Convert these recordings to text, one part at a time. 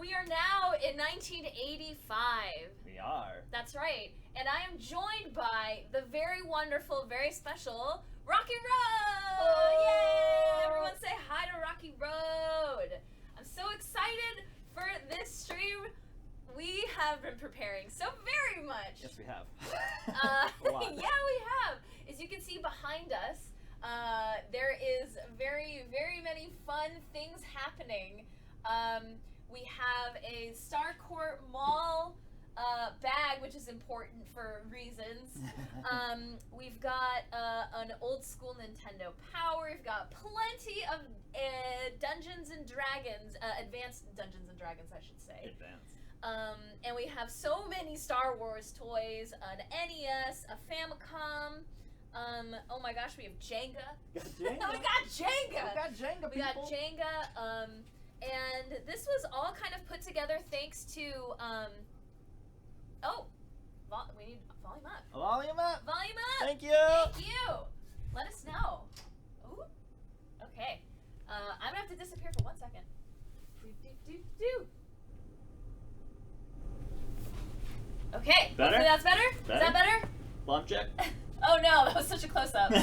we are now in 1985. We are. That's right. And I am joined by the very wonderful, very special RockyRoad! Oh! Yay! Everyone say hi to RockyRoad! I'm so excited for this stream. We have been preparing so very much. Yes, we have. Yeah, we have. As you can see behind us, there is very, very many fun things happening. We have a Starcourt Mall bag, which is important for reasons. We've got an old school Nintendo Power. We've got plenty of Dungeons and Dragons, advanced Dungeons and Dragons, I should say. Advanced. And we have so many Star Wars toys, an NES, a Famicom. Oh my gosh, we have Jenga. We got Jenga. We got Jenga. And this was all kind of put together thanks to, we need volume up. Volume up. Volume up. Thank you. Thank you. Let us know. Ooh. Okay. I'm gonna have to disappear for 1 second. Okay. Better? Hopefully that's better. Better? Is that better? Bump check. Oh no, that was such a close up.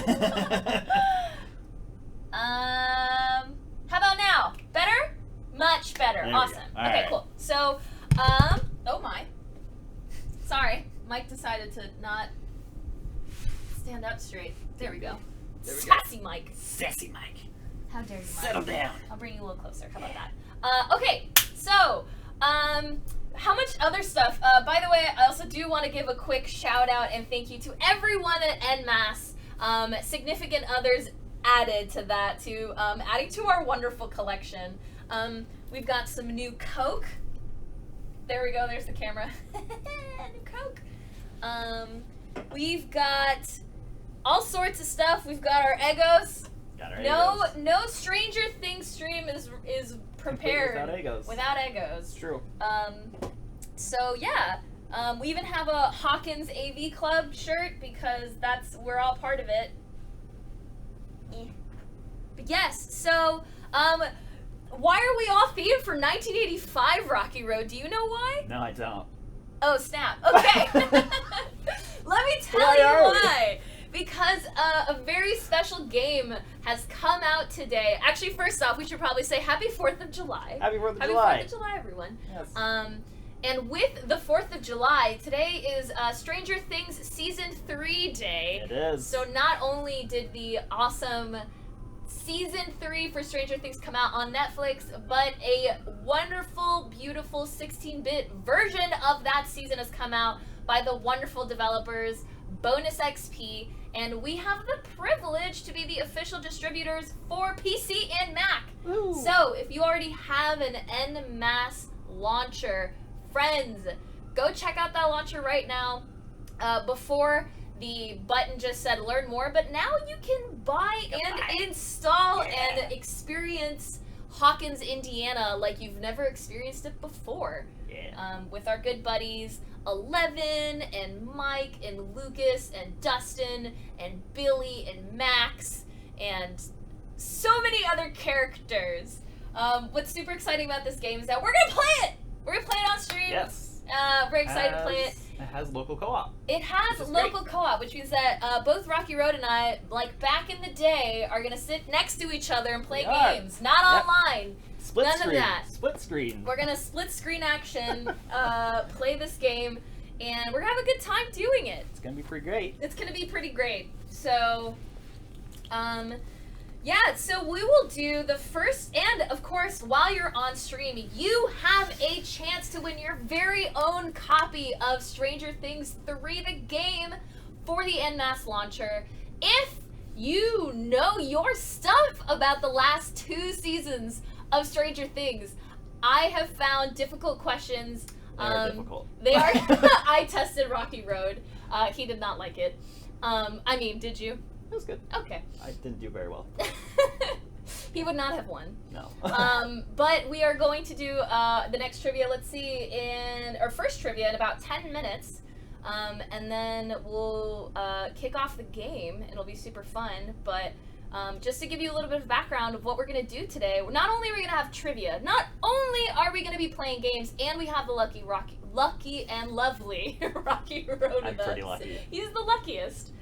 How about now? Better? Much better. There Awesome. we go. All Okay, right. cool. So, oh my. Sorry, Mike decided to not stand up straight. There we go. There we go. Sassy Mike. Sassy Mike. How dare you, Mike? Settle down. I'll bring you a little closer. How about that? Okay, so, how much other stuff? By the way, I also do want to give a quick shout out and thank you to everyone at En Masse. Significant others added to that, adding to our wonderful collection. We've got some new Coke. There we go, there's the camera. New Coke. We've got all sorts of stuff. We've got our Eggos. Got our Eggos. No Stranger Things stream is prepared without Eggos. It's true. So yeah, we even have a Hawkins AV Club shirt because we're all part of it. But yes, so why are we all themed for 1985 RockyRoad? Do you know why? No, I don't. Oh snap! Okay, let me tell you why. Because a very special game has come out today. Actually, first off, we should probably say Happy 4th of July. Happy 4th of Happy July. 4th of July, everyone. Yes. And with the 4th of July, today is Stranger Things Season 3 Day. It is. So not only did the awesome Season 3 for Stranger Things come out on Netflix, but a wonderful, beautiful 16-bit version of that season has come out by the wonderful developers BonusXP, and we have the privilege to be the official distributors for PC and Mac. Ooh. So if you already have an En Masse Launcher, friends, go check out that launcher right now. Before the button just said learn more, but now you can buy and install and experience Hawkins, Indiana like you've never experienced it before. Yeah. With our good buddies 11 and Mike and Lucas and Dustin and Billy and Max and so many other characters. What's super exciting about this game is that we're gonna play it! We're gonna play it on stream. Yes. Very excited to play it. It has local co-op. It has local co-op, which means that both RockyRoad and I, like back in the day, are gonna sit next to each other and play games. Not online. Split None screen. of that. Split screen. We're gonna split screen action, play this game, and we're gonna have a good time doing it. It's gonna be pretty great. It's gonna be pretty great. So, yeah, so we will do the first, and of course, while you're on stream, you have a chance to win your very own copy of Stranger Things 3, the game, for the En Masse Launcher. If you know your stuff about the last 2 seasons of Stranger Things, I have found difficult questions. They are difficult. They are. I tested RockyRoad. He did not like it. I mean, did you? It was good. Okay. I didn't do very well. He would not have won. No. But we are going to do the next trivia, let's see, our first trivia in about 10 minutes. And then we'll kick off the game. It'll be super fun. But just to give you a little bit of background of what we're going to do today. Not only are we going to have trivia, not only are we going to be playing games, and we have the lucky and lovely RockyRoad with us. I'm pretty lucky. He's the luckiest.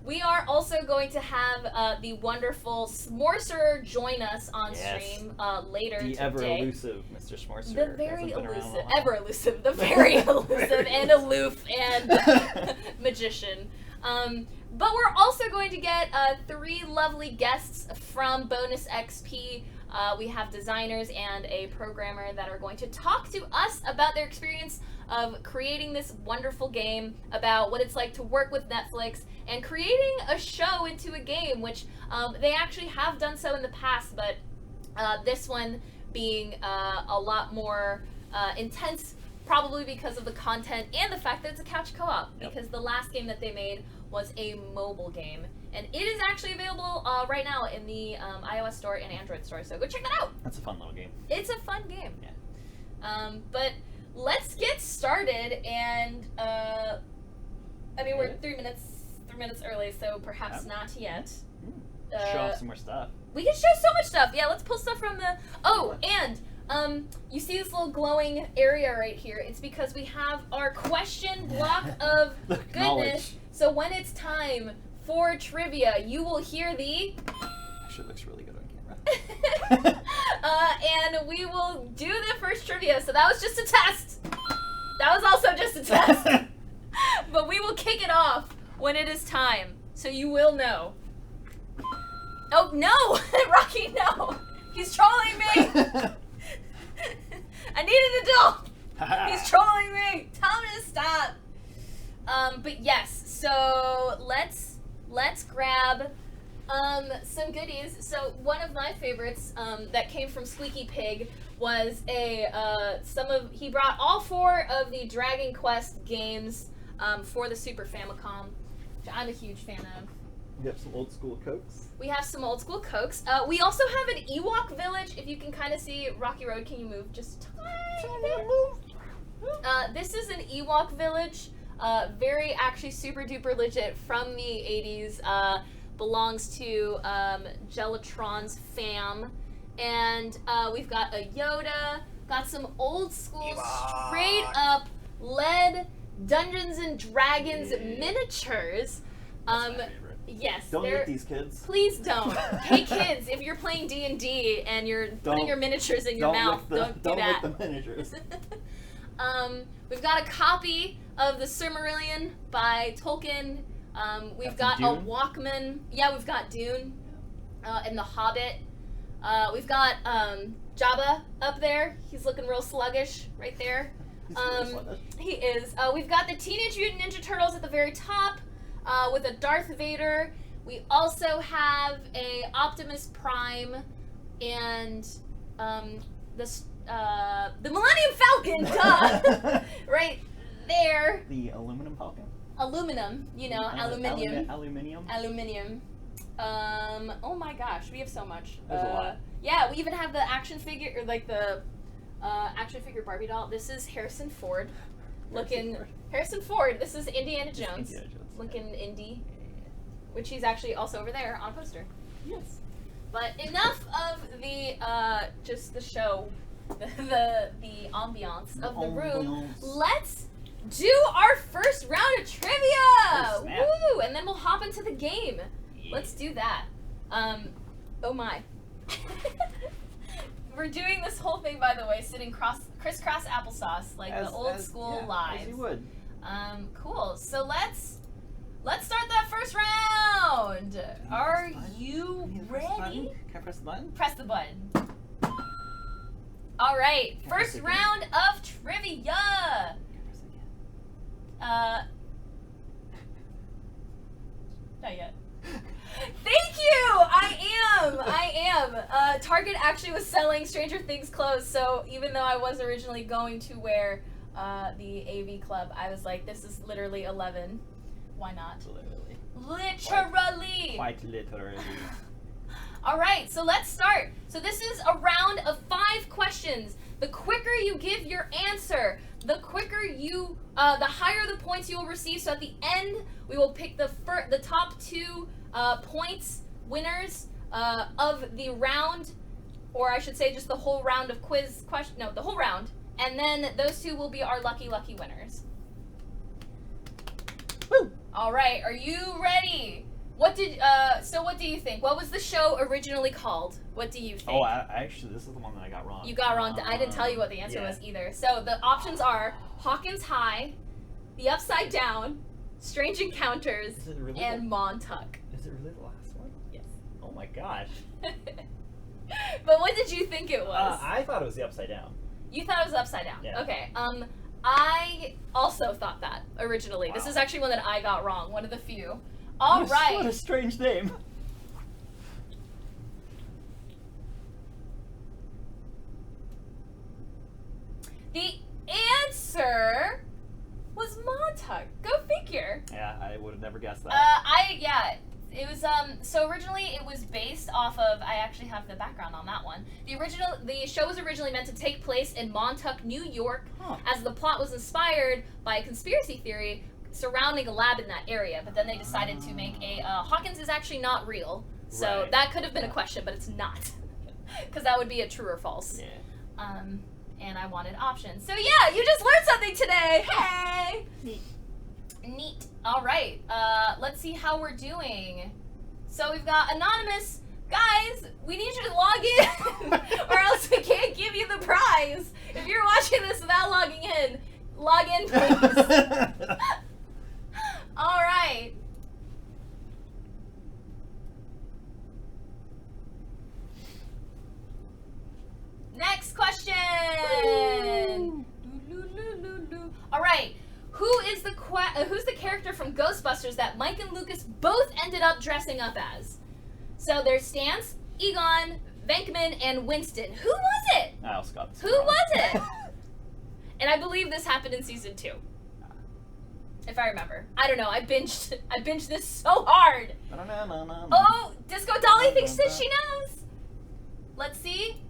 We are also going to have the wonderful Smorceror join us on stream later today. The ever-elusive Mr. Smorceror. The very elusive, ever-elusive, the very elusive and aloof and magician. But we're also going to get 3 lovely guests from BonusXP. We have designers and a programmer that are going to talk to us about their experience of creating this wonderful game, about what it's like to work with Netflix, and creating a show into a game, which they actually have done so in the past, but this one being a lot more intense, probably because of the content and the fact that it's a couch co-op, because the last game that they made was a mobile game. And it is actually available right now in the iOS store and Android store, so go check that out. That's a fun little game. It's a fun game. Yeah. But let's get started, and I mean, we're 3 minutes early, so perhaps not yet. Show off some more stuff. We can show so much stuff. Yeah, let's pull stuff from the... Oh, and you see this little glowing area right here? It's because we have our question block of goodness. Knowledge. So when it's time for trivia, you will hear the... Actually, it looks really good on camera. And we will do the first trivia. So that was just a test. That was also just a test. But we will kick it off when it is time. So you will know. Oh, no! Rocky, no! He's trolling me! I need an adult! He's trolling me! Tell him to stop! But yes, so let's grab some goodies. So one of my favorites that came from Squeaky Pig was he brought all 4 of the Dragon Quest games for the Super Famicom, which I'm a huge fan of. We have some old school Cokes. We have some old school Cokes. We also have an Ewok village. If you can kind of see RockyRoad, can you move just a tiny bit? This is an Ewok village. Very actually super duper legit from the 80s. Belongs to Gelatron's fam. And we've got a Yoda. Got some old school straight up LED Dungeons and Dragons miniatures. That's my favorite. Yes. Don't hit these kids. Please don't. Hey kids, if you're playing D&D and you're putting your miniatures in your mouth, don't do that. Don't lick the miniatures. We've got a copy of the Silmarillion by Tolkien. We've got a Walkman. Yeah, we've got Dune and The Hobbit. We've got Jabba up there. He's looking real sluggish right there. He is. We've got the Teenage Mutant Ninja Turtles at the very top. With a Darth Vader. We also have a Optimus Prime and the Millennium Falcon, duh! Right there. The aluminum Falcon? Aluminum, you know, aluminium. Aluminium. Oh my gosh, we have so much. There's a lot. Yeah, we even have the action figure, or like the action figure Barbie doll. This is Harrison Ford. Harrison Ford. This is Indiana Jones. Looking indie, which he's actually also over there on a poster. Yes. But enough of the just the show, the ambiance of the room. Let's do our first round of trivia. Woo! And then we'll hop into the game. Yeah. Let's do that. Oh my. We're doing this whole thing, by the way, sitting crisscross applesauce, like the old school lives. As you would. Cool. So let's start that first round. Are you ready? Can I press the button? Press the button. All right. First round of trivia. Not yet. Thank you! I am. Target actually was selling Stranger Things clothes, so even though I was originally going to wear the AV Club, I was like, this is literally 11. Why not? Literally. Quite literally. All right, so let's start. So this is a round of 5 questions. The quicker you give your answer, the quicker you, the higher the points you will receive. So at the end, we will pick the top 2 points winners of the round, or I should say just the whole round of quiz question. No, the whole round. And then those 2 will be our lucky winners. Woo! All right, are you ready? What do you think? What was the show originally called? What do you think? Oh, actually, this is the one that I got wrong. You got wrong. I didn't tell you what the answer was either. So the options are Hawkins High, The Upside Down, Strange Encounters, really and Montauk. Is it really the last one? Yes. Oh my gosh. But what did you think it was? I thought it was The Upside Down. You thought it was Upside Down. Yeah. Okay. I also thought that originally. Wow. This is actually one that I got wrong. One of the few. All right. What a strange name. The answer was Montauk. Go figure. Yeah, I would have never guessed that. It was so originally it was based off of, I actually have the background on that one. The show was originally meant to take place in Montauk, New York, as the plot was inspired by a conspiracy theory surrounding a lab in that area, but then they decided to make a Hawkins is actually not real. So Right. that could have been a question, but it's not. Cuz that would be a true or false. Yeah. And I wanted options. So yeah, you just learned something today. Hey. Neat. All right. Let's see how we're doing. So we've got Anonymous. Guys, we need you to log in or else we can't give you the prize. If you're watching this without logging in, log in, please. All right. Next question. All right. Who's the character from Ghostbusters that Mike and Lucas both ended up dressing up as? So there's Stance, Egon, Venkman, and Winston. Who was it? I also got this. Who was it? And I believe this happened in season 2. If I remember. I don't know. I binged this so hard. Oh, Disco Dolly thinks that she knows. Let's see.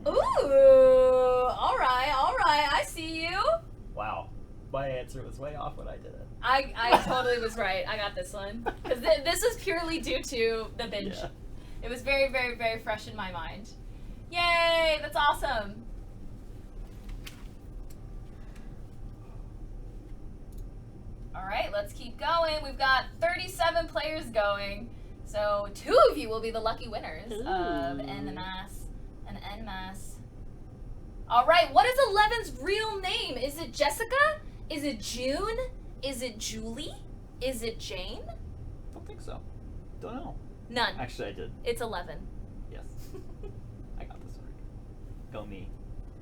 Ooh, all right. I see you. Wow. My answer was way off when I did it. I totally was right. I got this one. Because this was purely due to the binge. Yeah. It was very, very, very fresh in my mind. Yay, that's awesome. All right, let's keep going. We've got 37 players going. So 2 of you will be the lucky winners of En Masse and En Masse. All right, what is 11's real name? Is it Jessica? Is it June? Is it Julie? Is it Jane? Don't think so. Don't know. None. Actually, I did. It's 11. Yes. I got this right. Go me.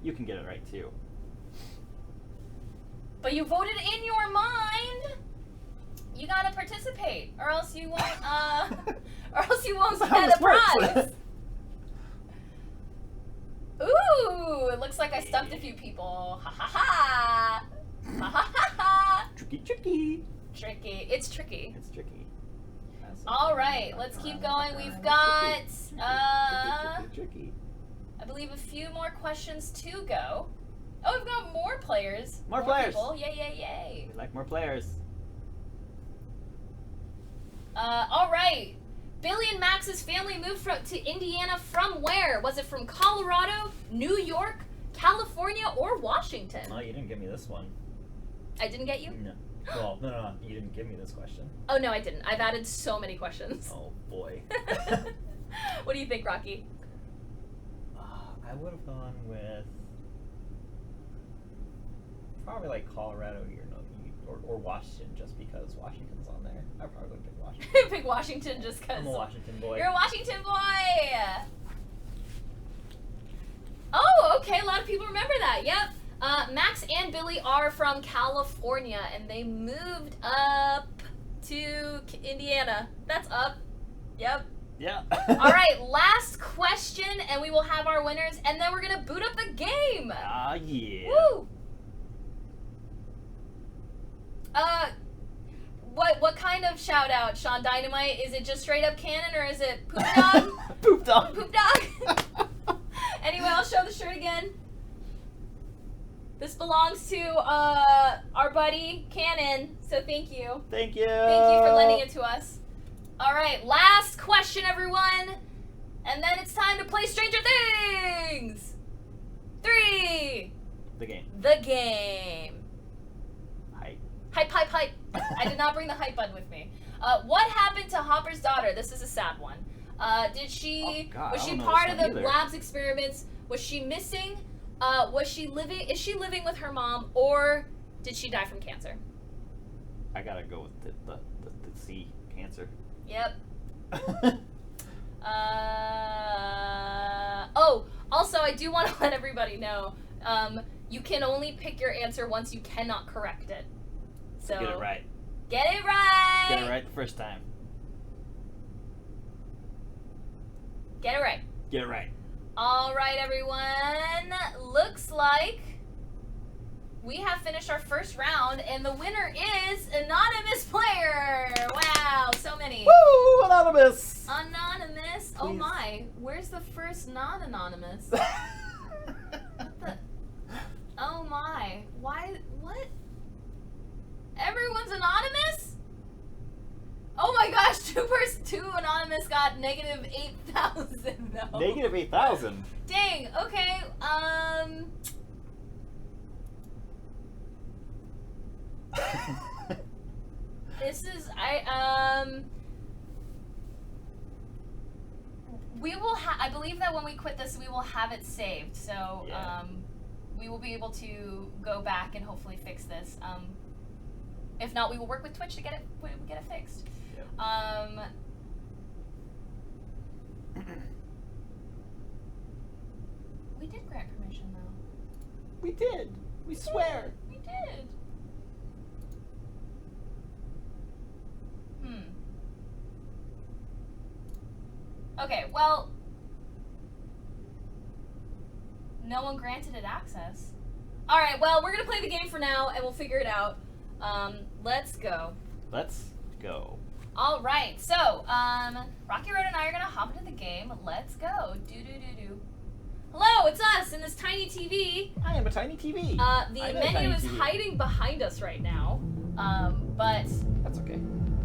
You can get it right too. But you voted in your mind. You gotta participate, or else you won't. Or else you won't That's how get a this works. prize. Ooh, it looks like I stumped a few people. Ha ha ha! Ha ha ha ha! Tricky. Tricky. It's tricky. It's tricky. All right, let's keep going. We've got tricky. I believe a few more questions to go. Oh, we've got more players. More players. People. Yay, yay, yay. We like more players. All right. Billy and Max's family moved to Indiana from where? Was it from Colorado, New York, California, or Washington? Oh, you didn't give me this one. I didn't get you? No. Well, no. You didn't give me this question. Oh, no, I didn't. I've added so many questions. Oh, boy. What do you think, Rocky? I would have gone with probably like Colorado, or Washington, just because Washington's on there. I probably would pick Washington. Pick Washington just because. I'm a Washington boy. You're a Washington boy! Oh, okay. A lot of people remember that. Yep. Max and Billy are from California, and they moved up to Indiana. That's up. Yep. Yeah. All right, last question, and we will have our winners, and then we're going to boot up the game. Ah, yeah. Woo! What kind of shout out, Sean Dynamite? Is it just straight up canon, or is it poop dog? Poop dog. Poop dog. Anyway, I'll show the shirt again. This belongs to our buddy Cannon. So thank you. Thank you. Thank you for lending it to us. All right, last question, everyone, and then it's time to play Stranger Things. 3. The game. The game. Hype. Hype, hype, hype. I did not bring the hype button with me. What happened to Hopper's daughter? This is a sad one. Did she? Oh, God, was I she don't know part this of one the either. lab's experiments? Was she missing? Was she living? Is she living with her mom, or did she die from cancer? I gotta go with the C, cancer. Yep. Oh, also, I do want to let everybody know, you can only pick your answer once you cannot correct it. So Get it right. Get it right. Get it right the first time. Get it right. Get it right. All right, everyone. Looks like we have finished our first round, and the winner is Anonymous Player. Wow, so many. Woo! Anonymous! Anonymous. Oh Please. my. Where's the first non-anonymous? Oh my. Why? What? Everyone's anonymous? Oh my gosh, two anonymous got negative 8,000 though. Negative 8,000. Dang, okay, this is, we will I believe that when we quit this, we will have it saved, so, Yeah. we will be able to go back and hopefully fix this. If not, we will work with Twitch to get it fixed. Yep. We did grant permission though. We did. We swear. We did. Okay, well, no one granted it access. All right, well, we're gonna play the game for now, and we'll figure it out. Let's go. Let's go. All right, so RockyRoad and I are gonna hop into the game. Let's go. Do. Hello, it's us in this tiny TV. I am a tiny TV. The I'm a menu tiny is TV. hiding behind us right now, but That's okay.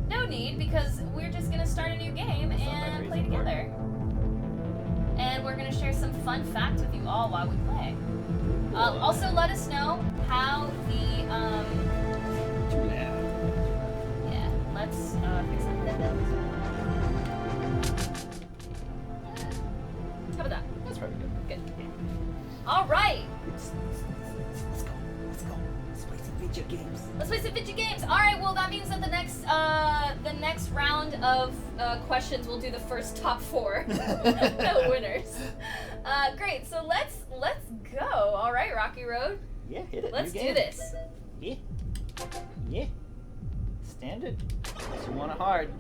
no need because we're just gonna start a new game That's not my and play reason for it. together. And we're gonna share some fun facts with you all while we play. Also, let us know how the Too loud. yeah. Let's fix that. How about that? That's probably good. Good. All right. Let's go. Let's go. Let's play some video games. Let's play some video games. All right. Well, that means that the next round of questions we'll do the first top 4 winners. Great. So let's go. All right, RockyRoad. Yeah, hit it. Let's New do game. this. Yeah. Yeah. Stand it. You want it hard.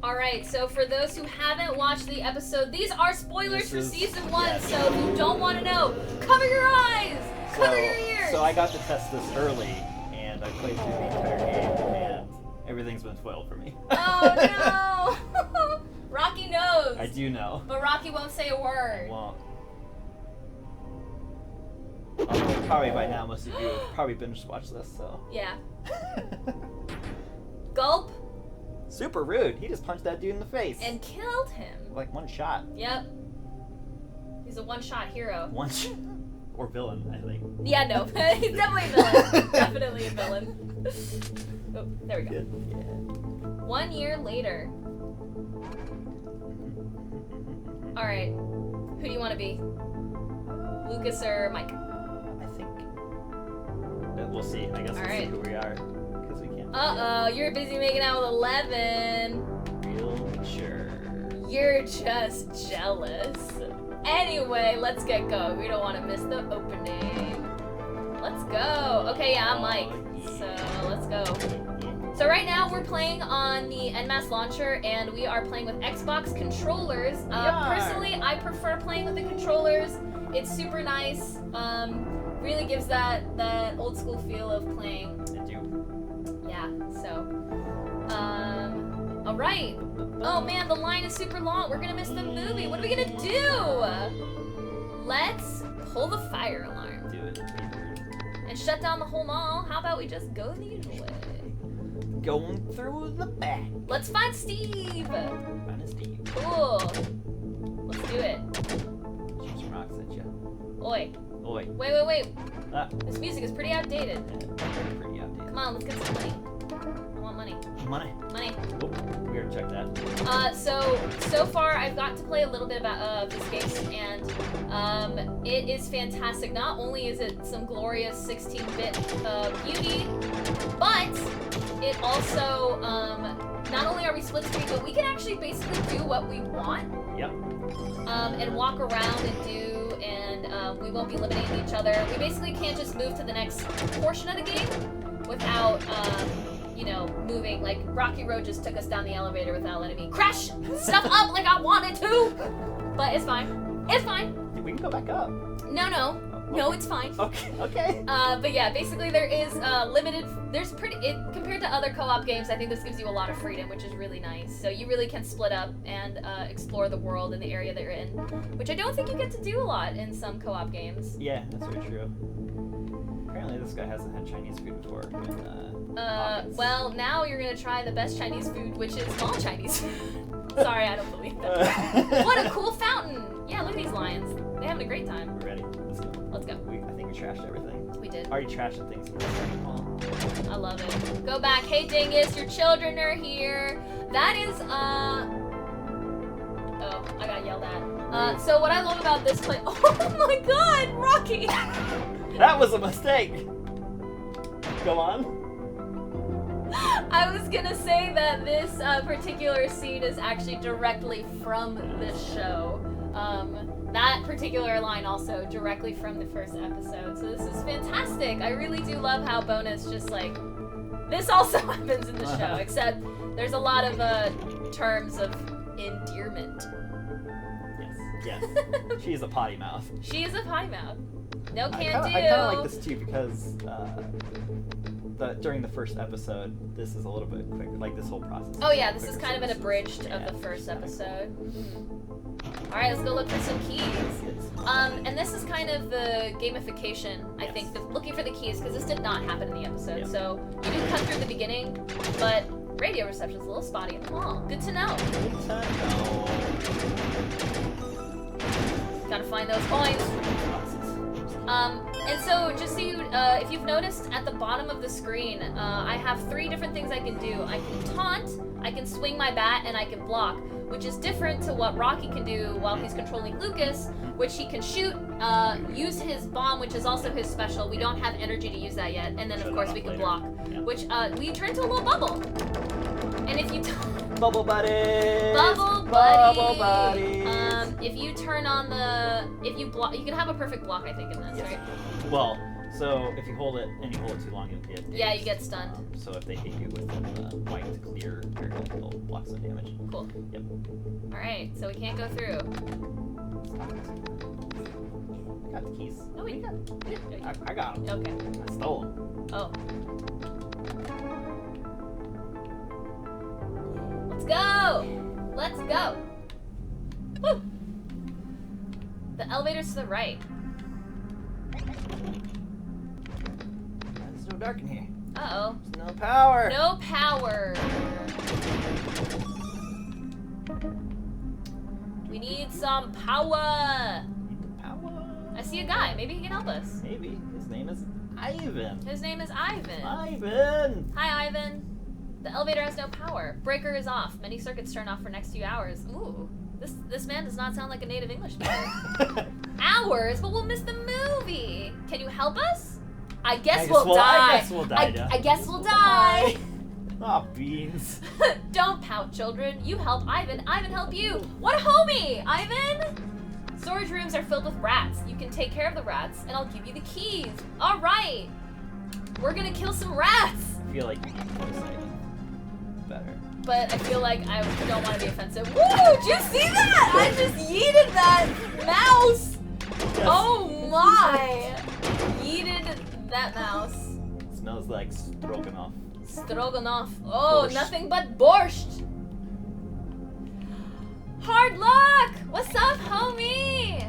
All right. So for those who haven't watched the episode, these are spoilers for This is- season 1. yes. So if you don't want to know, cover your eyes, cover your ears. So I got to test this early, and I played through the entire game, and everything's been spoiled for me. Oh no! Rocky knows. I do know. But Rocky won't say a word. I won't. Although probably by now most of you have probably binge watched this, so. Yeah. Gulp. Super rude. He just punched that dude in the face. And killed him. Like one shot. Yep. He's a one-shot hero. One shot. Or villain, I think. Yeah, no. He's definitely a villain. Definitely a villain. Oh, there we go. Good. Yeah. 1 year later. Alright. Who do you want to be? Lucas or Mike? I think. We'll see. I guess we'll see Alright. who we are. Because we can't. Uh-oh, you're busy making out with 11. Real mature. You're just jealous. Anyway, let's get going. We don't want to miss the opening. Let's go. Okay, yeah, I'm Mike. So let's go. So right now we're playing on the En Masse Launcher, and we are playing with Xbox controllers. are. Personally, I prefer playing with the controllers. It's super nice. Really gives that old school feel of playing. I do. Yeah. So, all right. Oh man, the line is super long. We're gonna miss the movie. What are we gonna do? let's pull the fire alarm. Do it. And shut down the whole mall. How about we just go the usual way? Going through the back. Let's find Steve. Find a Steve. Cool. Let's do it. Shoot some rocks at you. Oi. Oi. Wait. Ah. This music is pretty outdated. Pretty outdated. Come on, let's get some money. I want money. Money. Money. Oh, we already checked that. So far I've got to play a little bit about this game, and it is fantastic. Not only is it some glorious 16-bit beauty, but it also not only are we split screen, but we can actually basically do what we want. Yep. And walk around and do, and we won't be limiting each other. We basically can't just move to the next portion of the game without, you know, moving. Like RockyRoad just took us down the elevator without letting me crash stuff up like I wanted to. But it's fine. It's fine. We can go back up. No, it's fine. Okay. But yeah, basically there is limited. Compared to other co-op games, I think this gives you a lot of freedom, which is really nice. So you really can split up and explore the world in the area that you're in, which I don't think you get to do a lot in some co-op games. Yeah, that's very true. Apparently this guy hasn't had Chinese food before. Hawkins. Well, now you're gonna try the best Chinese food, which is small Chinese food. Sorry, I don't believe that. What a cool fountain! Yeah, look at these lions. They're having a great time. We're ready. Let's go. Let's go. I think we trashed everything. We did. Already trashed the things in the second mall. I love it. Go back. Hey, Dingus, your children are here. That is, Oh, I got yelled at. So what I love about this place... Oh my god, Rocky! That was a mistake! Go on. I was gonna say that this particular scene is actually directly from this show. That particular line also directly from the first episode. So this is fantastic. I really do love how Bonus just like... This also happens in the show, except there's a lot of terms of endearment. Yes. She's a potty mouth. She is a potty mouth. No can do. I kind of like this too because during the first episode, this is a little bit quicker. Like this whole process. Oh yeah, this is kind of an abridged of the first episode. All right, let's go look for some keys. And this is kind of the gamification, I think, looking for the keys, because this did not happen in the episode. Yep. So you didn't come through the beginning, but radio reception is a little spotty in the mall. Good to know. Gotta find those coins. And so just so you, if you've noticed at the bottom of the screen, I have 3 different things I can do. I can taunt, I can swing my bat, and I can block, which is different to what Rocky can do while he's controlling Lucas, which he can shoot, use his bomb, which is also his special. We don't have energy to use that yet. And then, of course, we can block, which we turn into a little bubble. And if you... Bubble buddy! Bubble buddy! If you turn on the... If you block... You can have a perfect block, I think, in this, right? Well, so if you hold it and you hold it too long, you'll get... Yeah, you get stunned. So if they hit you with the white clear, it'll block some damage. Cool. Yep. Alright, so we can't go through. I got the keys. No, we got... I got them. Okay. I stole them. Oh. Let's go! Let's go! Woo! The elevator's to the right. It's so dark in here. Uh-oh. There's no power. No power. We need some power. Need the power. I see a guy. Maybe he can help us. Maybe. His name is Ivan. His name is Ivan. Ivan! Hi, Ivan. The elevator has no power. Breaker is off. Many circuits turn off for next few hours. Ooh. This man does not sound like a native English speaker. Hours? But we'll miss the movie. Can you help us? I guess we'll die. I guess we'll die. I guess we'll die. Aw, beans. Don't pout, children. You help Ivan. Ivan help you. What a homie, Ivan! Storage rooms are filled with rats. You can take care of the rats, and I'll give you the keys. All right. We're gonna kill some rats. I feel like you need to play better. But I feel like I don't want to be offensive. Woo! Did you see that? I just yeeted that mouse. Yes. Oh my! Yeeted that mouse. Smells like stroganoff. Stroganoff. Oh, Borscht. nothing but borscht. Hard luck! What's up, homie?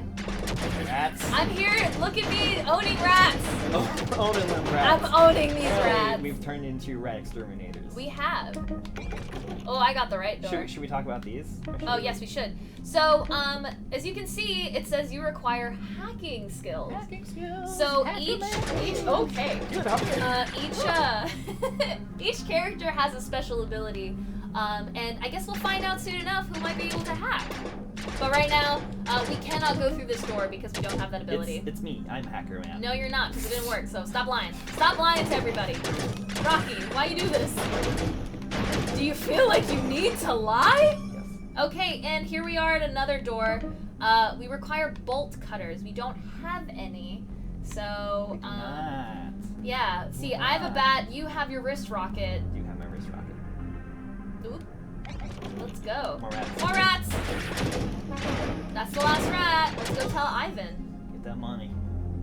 Rats. I'm here. Look at me owning rats. Owning them rats. I'm owning these rats. We've turned into rat exterminators. We have. Oh, I got the right door. Should we talk about these? Oh, yes, we should. So, as you can see, it says you require hacking skills. Hacking skills. So each okay. Good, each character has a special ability, and I guess we'll find out soon enough who might be able to hack. But right now, we cannot go through this door because we don't have that ability. It's me. I'm Hacker Man. No, you're not, because it didn't work. So stop lying. Stop lying to everybody. Rocky, why you do this? Do you feel like you need to lie? Yes. Okay, and here we are at another door. We require bolt cutters. We don't have any. So, yeah. See, I have a bat. You have your wrist rocket. You have my wrist rocket. Oop. Let's go. More rats. More rats! That's the last rat. Let's go tell Ivan. Get that money.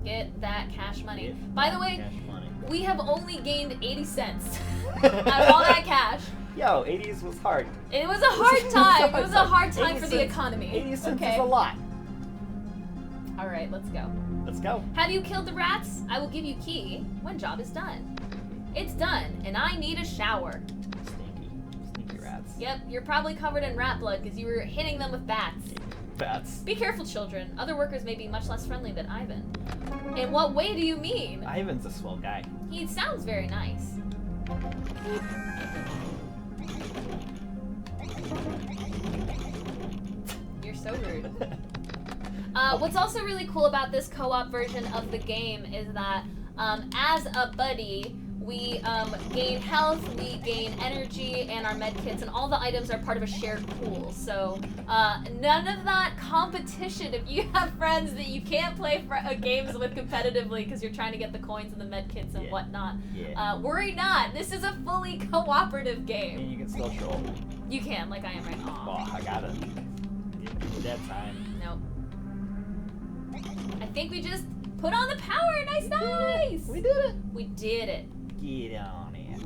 Get that cash money. Get By the that way, cash money. we have only gained 80 cents out of all that cash. Yo, 80s was hard. It was a hard time. It was a hard time for the economy. 80 cents okay. is a lot. All right, let's go. Let's go. Have you killed the rats? I will give you key when job is done. It's done, and I need a shower. Sneaky rats. Yep, you're probably covered in rat blood because you were hitting them with bats. Bats. Be careful, children. Other workers may be much less friendly than Ivan. In what way do you mean? Ivan's a swell guy. He sounds very nice. You're so rude. What's also really cool about this co-op version of the game is that as a buddy, we gain health, we gain energy, and our med kits, and all the items are part of a shared pool. So none of that competition. If you have friends that you can't play games with competitively because you're trying to get the coins and the med kits and whatnot, worry not. This is a fully cooperative game. And you can still troll. You can, like I am right now. Oh, I got it. That time. Nope. I think we just put on the power. Nice. We did it. We did it. Get on it.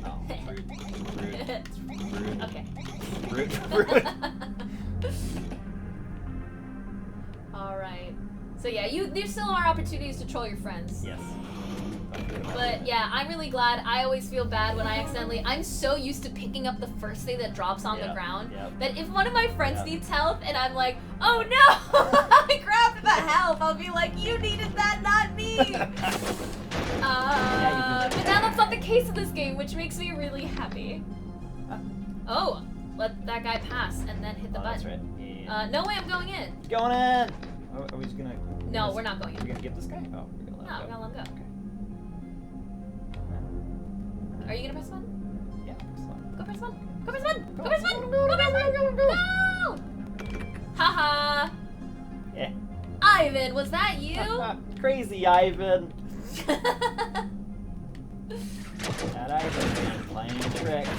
Oh, rude. Okay. Rude. All right. So yeah, there still are opportunities to troll your friends. Yes. But yeah, I'm really glad. I always feel bad when I accidentally. I'm so used to picking up the first thing that drops on the ground that if one of my friends needs help and I'm like, oh no, I grabbed the help, I'll be like, you needed that, not me. But now that's not the case in this game, which makes me really happy. Oh, let that guy pass and then hit the button. That's right. Yeah. No way, I'm going in. Going in. Are we just gonna? No, we're not going in. Are we gonna get this guy? Oh, we're gonna let him No, we're gonna let him go. Okay. Are you gonna press one? Yeah. Go press one. Go press one. Go press one. Go press one. Go. Haha. Yeah. Ivan, was that you? Crazy Ivan. That Ivan playing tricks.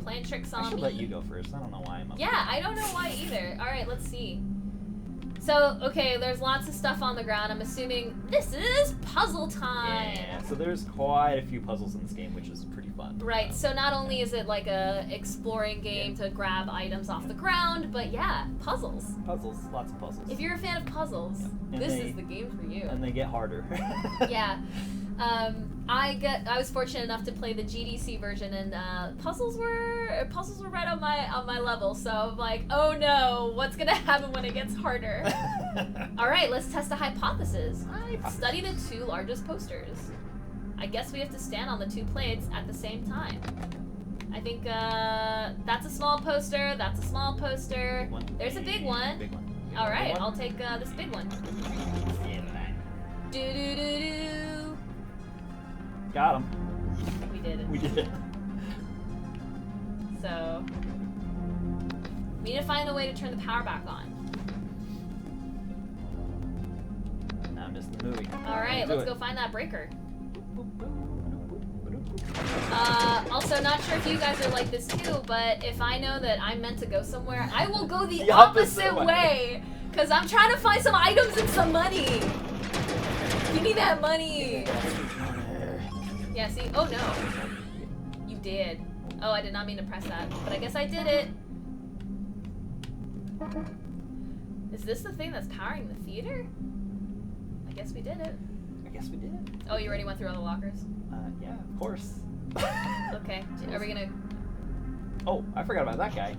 Playing tricks I on should me. let you go first. I don't know why I'm up. Yeah, I don't know why either. All right, let's see. So, okay, there's lots of stuff on the ground. I'm assuming this is puzzle time. Yeah, so there's quite a few puzzles in this game, which is pretty fun. Right, so not only is it like a exploring game to grab items off the ground, but yeah, puzzles. Puzzles, lots of puzzles. If you're a fan of puzzles, this is the game for you. And they get harder. Yeah. I was fortunate enough to play the GDC version, and puzzles were right on my level. So I'm like, oh no, what's gonna happen when it gets harder? All right, let's test a hypothesis. Study the two largest posters. I guess we have to stand on the two plates at the same time. I think that's a small poster. That's a small poster. There's a big one. Big one. All right, I'll take this big one. Do do do do. Got him. We did it. We did it. So, we need to find the way to turn the power back on. Now I missed the movie. Alright, let's go find that breaker. Also, not sure if you guys are like this too, but if I know that I'm meant to go somewhere, I will go the opposite way. Because I'm trying to find some items and some money. Give me that money. Yeah, see? Oh no. You did. Oh, I did not mean to press that, but I guess I did it. Is this the thing that's powering the theater? I guess we did it. I guess we did. Oh, you already went through all the lockers? Yeah, of course. Okay. Are we gonna... Oh, I forgot about that guy.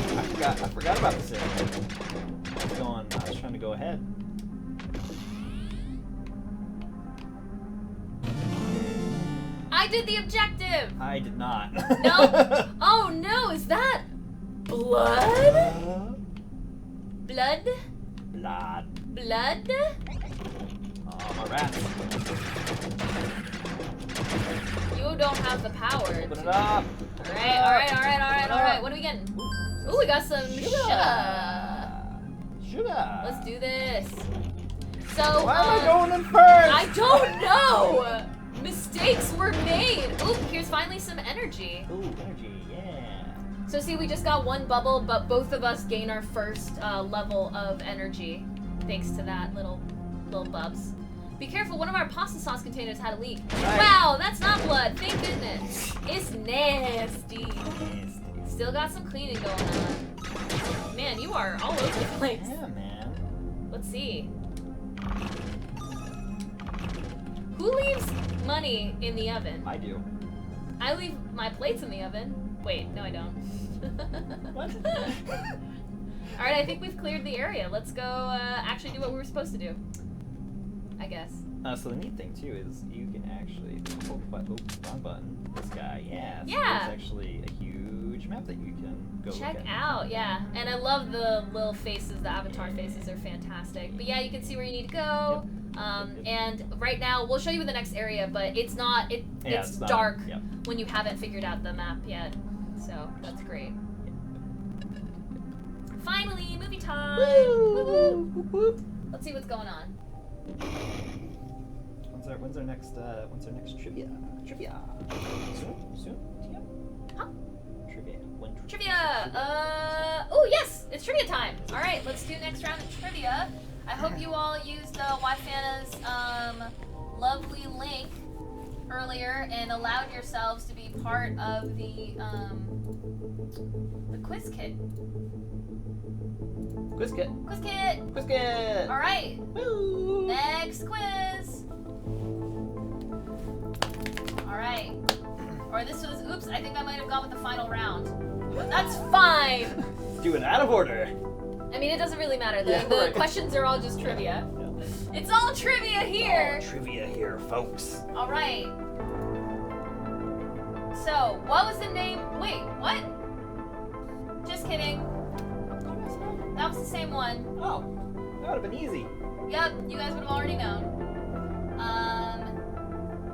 I forgot about this area. I was trying to go ahead. I did the objective! I did not. No? Oh no, is that blood? Blood? Blood. Blood? Oh, my rats. You don't have the power. Open it up. Alright. What are we getting? Ooh, we got some sugar. Sugar. Let's do this. So, why am I going in first? I don't know! Mistakes were made. Ooh, here's finally some energy. Ooh, energy, yeah. So see, we just got one bubble, but both of us gain our first level of energy. Thanks to that little bubs. Be careful, one of our pasta sauce containers had a leak. Right. Wow, that's not blood, thank goodness. It's nasty. Still got some cleaning going on. Man, you are all over the place. Yeah, man. Let's see. Who leaves money in the oven? I do. I leave my plates in the oven. Wait, no I don't. What? Alright, I think we've cleared the area. Let's go actually do what we were supposed to do. I guess. So the neat thing too is you can actually wrong button. This guy, yeah. So Yeah. There's actually a huge map that you can go Check look at. out, yeah. And I love the little faces, the avatar faces are fantastic. But yeah, you can see where you need to go. And right now, we'll show you in the next area, but it's not, it's not, dark yep. when you haven't figured out the map yet. So that's great. Finally, movie time! Woo-hoo. Whoop, whoop. Let's see what's going on. When's our next trivia? Trivia. Soon? Yeah. Huh? Trivia. When Trivia! Oh yes! It's trivia time! Alright, let's do next round of trivia. I hope you all used YFana's lovely link earlier and allowed yourselves to be part of the quiz kit. Quiz kit. Quiz kit! Quiz kit. Alright, Woo. next quiz! Alright. Or this was, oops, I think I might have gone with the final round. But that's fine! Do it out of order. I mean, it doesn't really matter. The right. questions are all just trivia. Yeah. It's all trivia here! Trivia here, folks. Alright. So, what was the name? Wait, what? Just kidding. That was the same one. Oh, that would have been easy. Yep, you guys would have already known.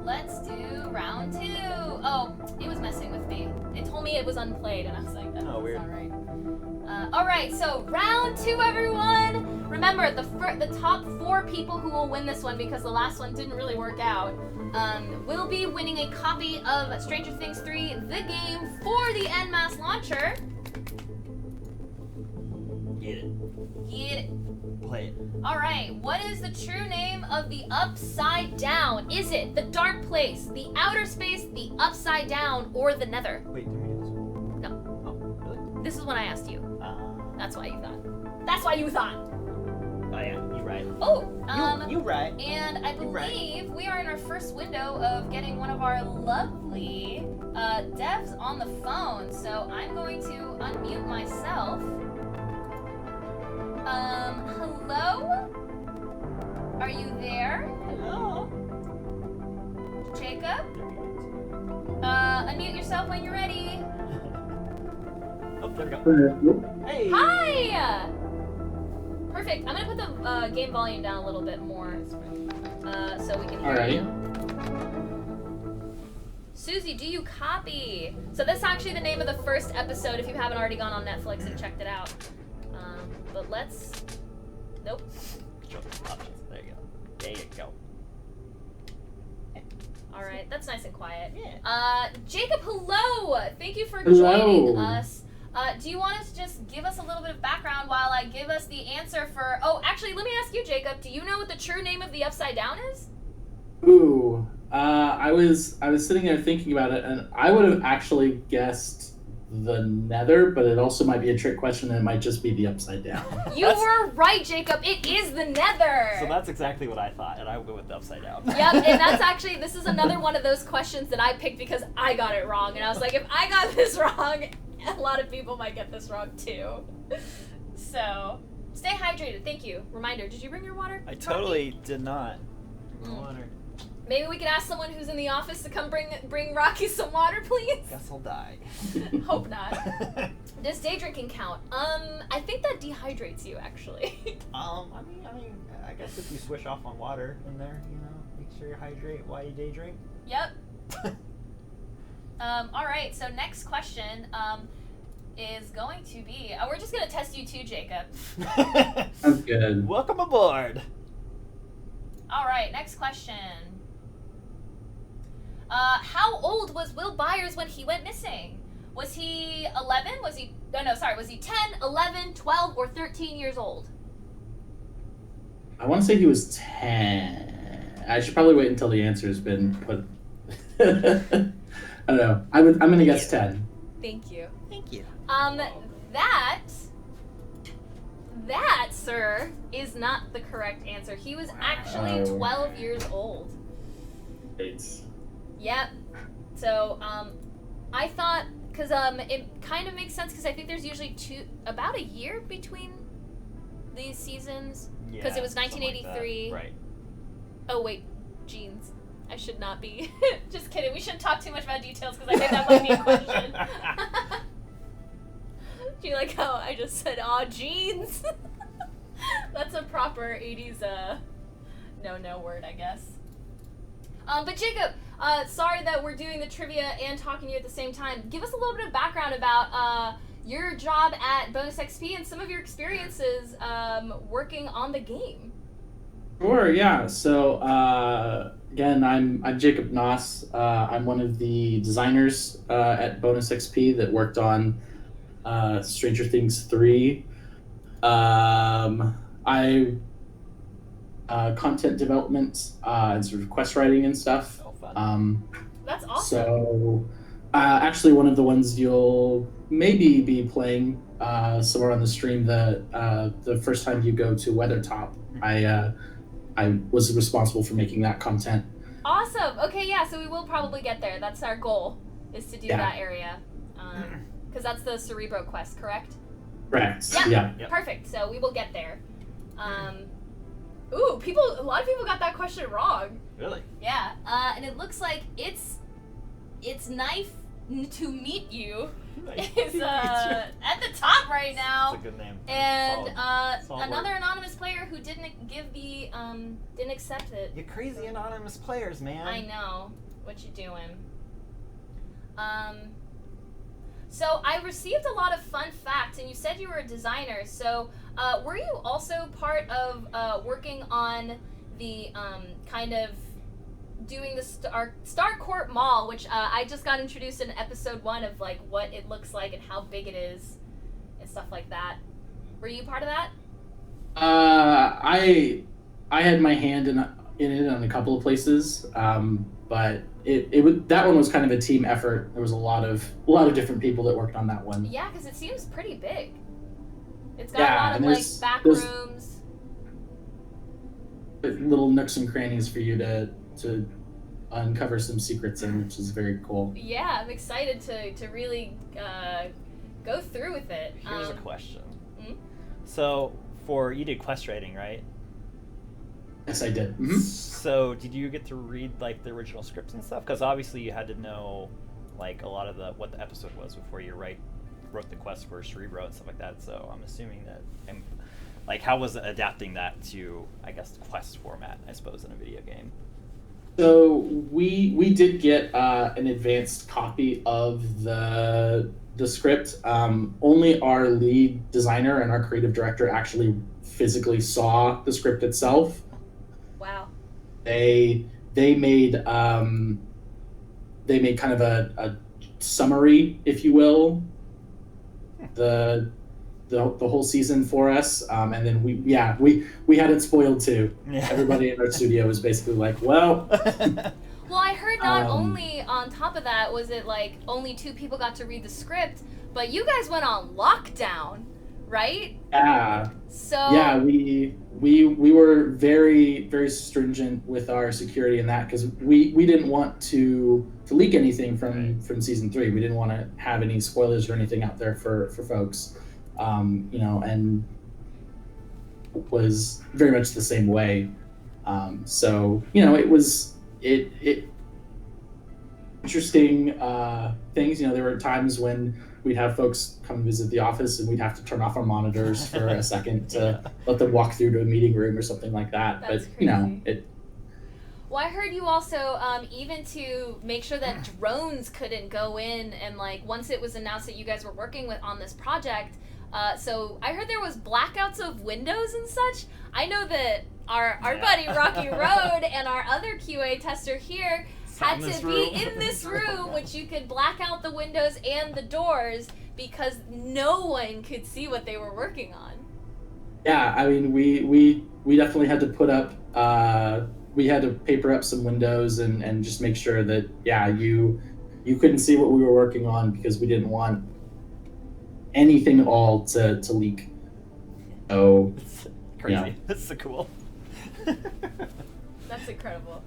Let's do round 2. Oh, it was messing with me. It told me it was unplayed, and I was like, that's weird. not right. Alright, so round 2, everyone! Remember, the top 4 people who will win this one, because the last one didn't really work out, will be winning a copy of Stranger Things 3, the game, for the En Masse Launcher. Get it. Get it. Play it. Alright, what is the true name of the Upside Down? Is it the Dark Place, the Outer Space, the Upside Down, or the Nether? Wait, did we do this one? No. Oh, really? This is what I asked you. That's why you thought. That's why you thought! Oh yeah, you're right. Oh, you right. and I believe we are in our first window of getting one of our lovely devs on the phone, so I'm going to unmute myself. Hello? Are you there? Hello. Jacob? Unmute yourself when you're ready. Oh, there we go. Hey. Hi! Perfect. I'm gonna put the game volume down a little bit more so we can hear you. Susie, do you copy? So this is actually the name of the first episode if you haven't already gone on Netflix and checked it out. But let's... Nope. There you go. There you go. Alright, that's nice and quiet. Yeah. Jacob, hello! Thank you for joining us. Do you want to just give us a little bit of background while I give us the answer for... Oh, actually, let me ask you, Jacob. Do you know what the true name of the Upside Down is? Ooh. I was sitting there thinking about it, and I would have actually guessed the Nether, but it also might be a trick question, and it might just be the Upside Down. You were right, Jacob. It is the Nether. So that's exactly what I thought, and I would go with the upside down. Yep, and that's actually, this is another one of those questions that I picked because I got it wrong. And I was like, if I got this wrong, a lot of people might get this wrong too. So, stay hydrated. Thank you. Reminder, did you bring your water? I totally did not. Water. Maybe we could ask someone who's in the office to come bring Rocky some water, please. Guess I'll die. Hope not. Does day drinking count? I think that dehydrates you, actually. I mean, I guess if you swish off on water in there, make sure you hydrate while you day drink. Yep. All right. So next question is going to be. We're just gonna test you too, Jacob. Sounds good. Welcome aboard. All right. Next question. How old was Will Byers when he went missing? Was he 11? Was he 10, 11, 12, or 13 years old? I want to say he was 10. I should probably wait until the answer has been put. I don't know. I'm gonna guess 10. Thank you. Thank you. That, sir, is not the correct answer. He was actually 12 years old. It's Yep. So, I thought, because it kind of makes sense, because I think there's usually about a year between these seasons. Because it was 1983. Like right. Oh, wait. Jeans. I should not be. Just kidding. We shouldn't talk too much about details, because I think that might be a question. Do you like how I just said, aw, jeans? That's a proper 80s, no word, I guess. But Jacob, sorry that we're doing the trivia and talking to you at the same time. Give us a little bit of background about your job at BonusXP and some of your experiences working on the game. Sure, yeah. So again, I'm Jacob Noss. I'm one of the designers at BonusXP that worked on Stranger Things 3. I content development and sort of quest writing and stuff. Oh, fun. That's awesome. So actually one of the ones you'll maybe be playing somewhere on the stream, the first time you go to Weathertop, I was responsible for making that content. Awesome. Okay, yeah, so we will probably get there. That's our goal, is to do that area. Because that's the Cerebro quest, correct? Correct. Yeah. Perfect. So we will get there. A lot of people got that question wrong. Really? Yeah. And it looks like it's Knife to Meet You is at the top right now. That's a good name. And Solid another work. anonymous player who didn't accept it. You crazy anonymous players, man. I know. What you doing? So I received a lot of fun facts, and you said you were a designer. So were you also part of working on the kind of doing the Starcourt Mall, which I just got introduced in episode 1 of like what it looks like and how big it is and stuff like that. Were you part of that? I had my hand in it on a couple of places, but that one was kind of a team effort. There was a lot of different people that worked on that one. Yeah, because it seems pretty big. It's got a lot of like back there's rooms. Little nooks and crannies for you to uncover some secrets in, which is very cool. Yeah, I'm excited to really go through with it. Here's a question. Hmm? So, you did quest writing, right? Yes, I did. Mm-hmm. So, did you get to read like the original scripts and stuff? Because obviously you had to know like a lot of what the episode was before you wrote the quest for Cerebro and stuff like that. So I'm assuming that, like, how was it adapting that to, I guess, quest format, I suppose, in a video game? So we did get an advanced copy of the script. Only our lead designer and our creative director actually physically saw the script itself. Wow. They made kind of a summary, if you will, the whole season for us, and then we had it spoiled too. Yeah. Everybody in our studio was basically like, well. Well, I heard not only on top of that was it like only 2 people got to read the script, but you guys went on lockdown, right? Yeah. So yeah, we were very, very stringent with our security in that because we didn't want to leak anything from season 3. We didn't want to have any spoilers or anything out there for folks, and was very much the same way. So it was interesting things. There were times when we'd have folks come visit the office and we'd have to turn off our monitors for a second to let them walk through to a meeting room or something like that. That's But crazy. Well, I heard you also, even to make sure that drones couldn't go in, and like once it was announced that you guys were working on this project, so I heard there was blackouts of windows and such. I know that our buddy RockyRoad and our other QA tester here had to be in this room, which you could black out the windows and the doors because no one could see what they were working on. Yeah, I mean, we definitely had to put up, we had to paper up some windows and just make sure that, you couldn't see what we were working on because we didn't want anything at all to leak. So, It's crazy. That's so cool. That's incredible.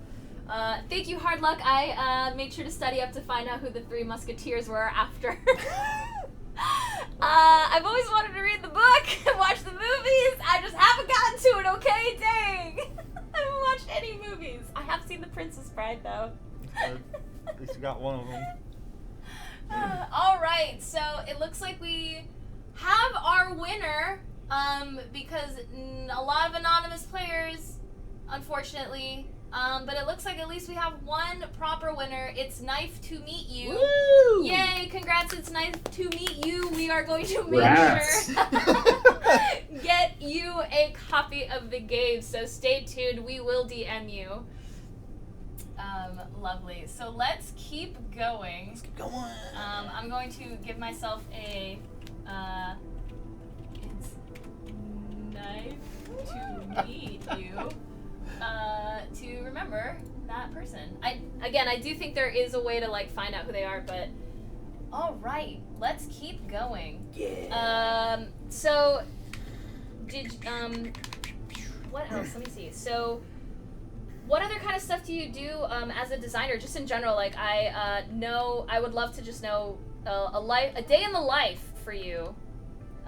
Thank you, Hard Luck. I made sure to study up to find out who the 3 Musketeers were after. I've always wanted to read the book and watch the movies. I just haven't gotten to it, okay? Dang. I haven't watched any movies. I have seen The Princess Bride, though. At least you got one of them. All right, so it looks like we have our winner, because a lot of anonymous players, unfortunately, but it looks like at least we have one proper winner. It's Knife to Meet You. Woo! Yay, congrats, it's Knife to Meet You. We are going to make Congrats. sure get you a copy of the game, so stay tuned. We will DM you. Lovely. So let's keep going. Let's keep going. I'm going to give myself a it's Knife to Meet You to remember that person. I do think there is a way to like find out who they are, but all right, let's keep going. Yeah. So did what else? Let me see. So what other kind of stuff do you do as a designer, just in general? Like, I would love to just know a day in the life for you.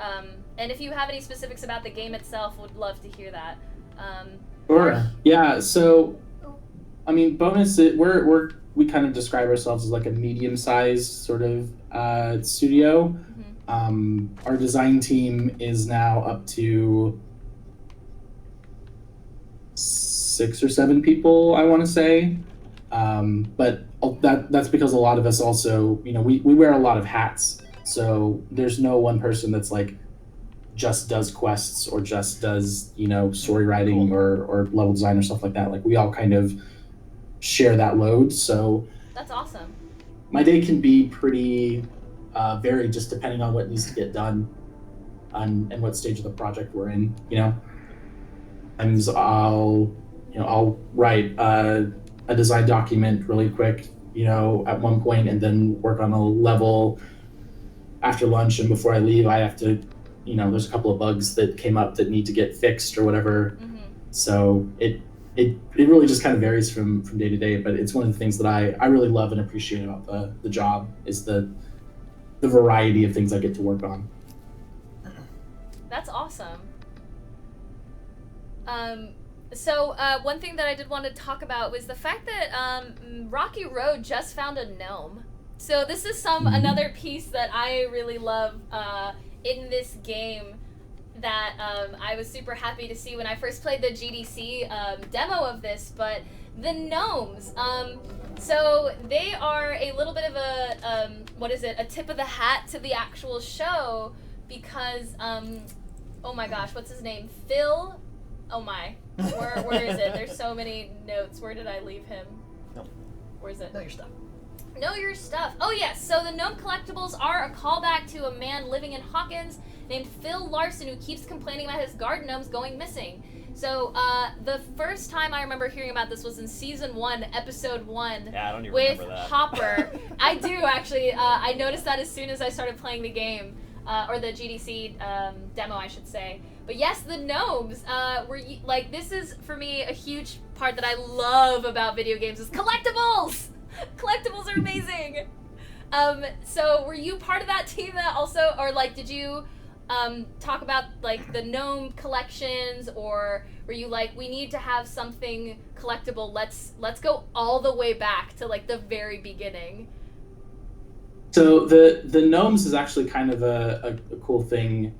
And if you have any specifics about the game itself, would love to hear that. Sure. Yeah. So, I mean, Bonus, we kind of describe ourselves as like a medium-sized sort of studio. Mm-hmm. Our design team is now up to 6 or 7 people, I want to say. But that's because a lot of us also, we wear a lot of hats. So there's no one person that's like just does quests or just does, story writing or level design or stuff like that. Like we all kind of share that load. So That's awesome. my day can be pretty varied just depending on what needs to get done and what stage of the project we're in, Sometimes I'll write a design document really quick, at one point, and then work on a level after lunch. And before I leave, I have to, there's a couple of bugs that came up that need to get fixed or whatever. Mm-hmm. So it really just kind of varies from day to day. But it's one of the things that I really love and appreciate about the job is the variety of things I get to work on. That's awesome. So one thing that I did want to talk about was the fact that RockyRoad just found a gnome. So this is another piece that I really love in this game that I was super happy to see when I first played the GDC demo of this. But the gnomes, so they are a little bit of a tip of the hat to the actual show because oh my gosh, what's his name? Phil. Oh my. Where is it? There's so many notes. Where did I leave him? No. Where's it? Know your stuff. Know your stuff. Oh yes, so the gnome collectibles are a callback to a man living in Hawkins named Phil Larson who keeps complaining about his garden gnomes going missing. So, the first time I remember hearing about this was in Season 1, Episode 1. Yeah, I don't even with remember that. Hopper. I do, actually. I noticed that as soon as I started playing the game. Or the GDC demo, I should say. But yes, the gnomes. Like, this is, for me, a huge part that I love about video games is collectibles! Collectibles are amazing! So, were you part of that team that also, or, like, did you... talk about like the gnome collections, or were you like, we need to have something collectible, let's go all the way back to like the very beginning? So the gnomes is actually kind of a cool thing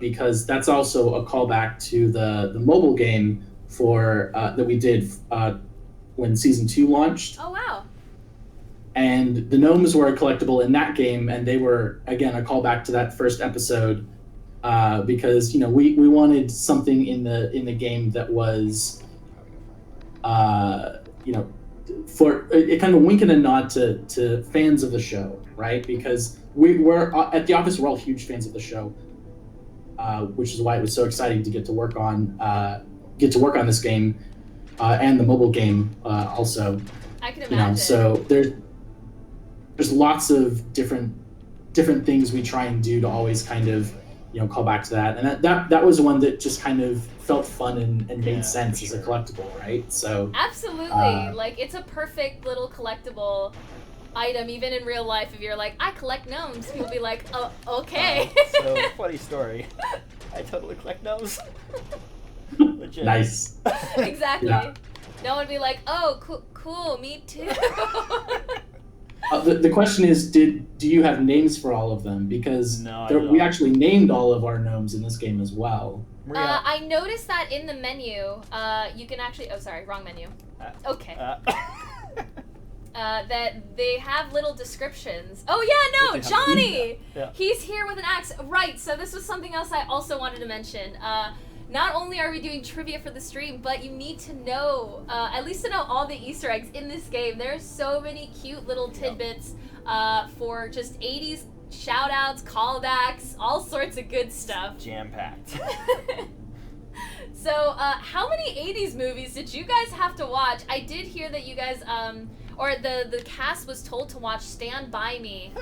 because that's also a callback to the mobile game for that we did when Season 2 launched. Oh wow. And the gnomes were a collectible in that game, and they were again a callback to that first episode. Because we wanted something in the game that was for it kind of wink and a nod to fans of the show, right? Because we're at the office, we're all huge fans of the show, which is why it was so exciting to get to work on this game and the mobile game also. I can imagine. So there's lots of different things we try and do to always kind of call back to that, and that was one that just kind of felt fun and made sense as a collectible, right? So absolutely, like it's a perfect little collectible item, even in real life. If you're like, I collect gnomes, people be like, oh, okay. So funny story. I totally collect gnomes. Legit. Nice. Exactly. Yeah. No one would be like, oh, cool, me too. The question is, do you have names for all of them? Because we actually named all of our gnomes in this game as well. I noticed that in the menu, you can actually... Oh, sorry, wrong menu. Okay. That they have little descriptions. Oh, yeah, no, Johnny! Yeah. He's here with an axe. Right, so this was something else I also wanted to mention. Not only are we doing trivia for the stream, but you need to know, at least to know all the Easter eggs in this game. There's so many cute little tidbits for just 80s shout-outs, callbacks, all sorts of good stuff. Jam-packed. So, how many 80s movies did you guys have to watch? I did hear that you guys, or the cast was told to watch Stand By Me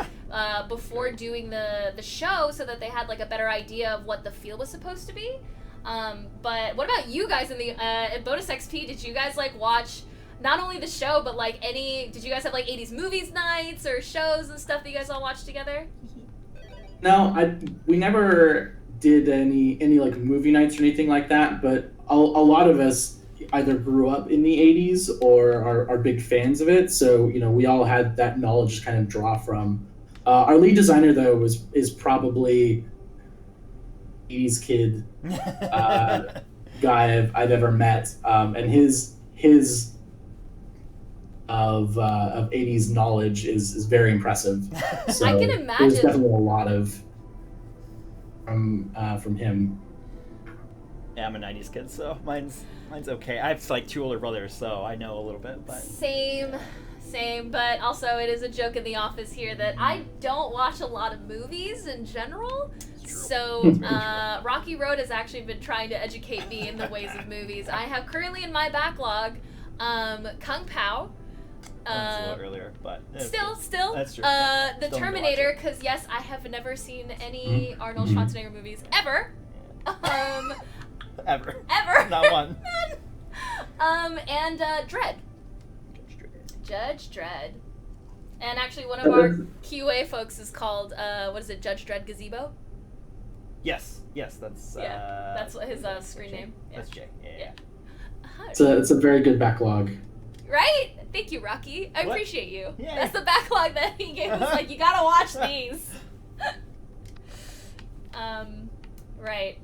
before doing the show so that they had like a better idea of what the feel was supposed to be. But what about you guys in the BonusXP? Did you guys like watch not only the show, but like did you guys have like 80s movies nights or shows and stuff that you guys all watched together? No, we never did any like movie nights or anything like that, but a lot of us either grew up in the 80s or are big fans of it, so we all had that knowledge to kind of draw from. Our lead designer though is probably 80s kid guy I've ever met, and his of 80s knowledge is very impressive. So I can imagine. There's definitely a lot of from him. Yeah, I'm a 90s kid, so mine's okay. I have like 2 older brothers, so I know a little bit, but same, but also it is a joke in the office here that I don't watch a lot of movies in general. So, RockyRoad has actually been trying to educate me in the ways of movies. I have currently in my backlog, Kung Pao. That's a little earlier, but Still. That's true. The Terminator, because yes, I have never seen any Arnold Schwarzenegger movies ever. Ever. Not one. And Dredd. Judge Dredd. And actually, one of our QA folks is called Judge Dredd Gazebo. Yes, that's that's his screen name. Yeah. That's Jay. Yeah. It's a very good backlog. Right? Thank you, Rocky. I appreciate you. Yeah. That's the backlog that he gave us. Like, you gotta watch these. Right.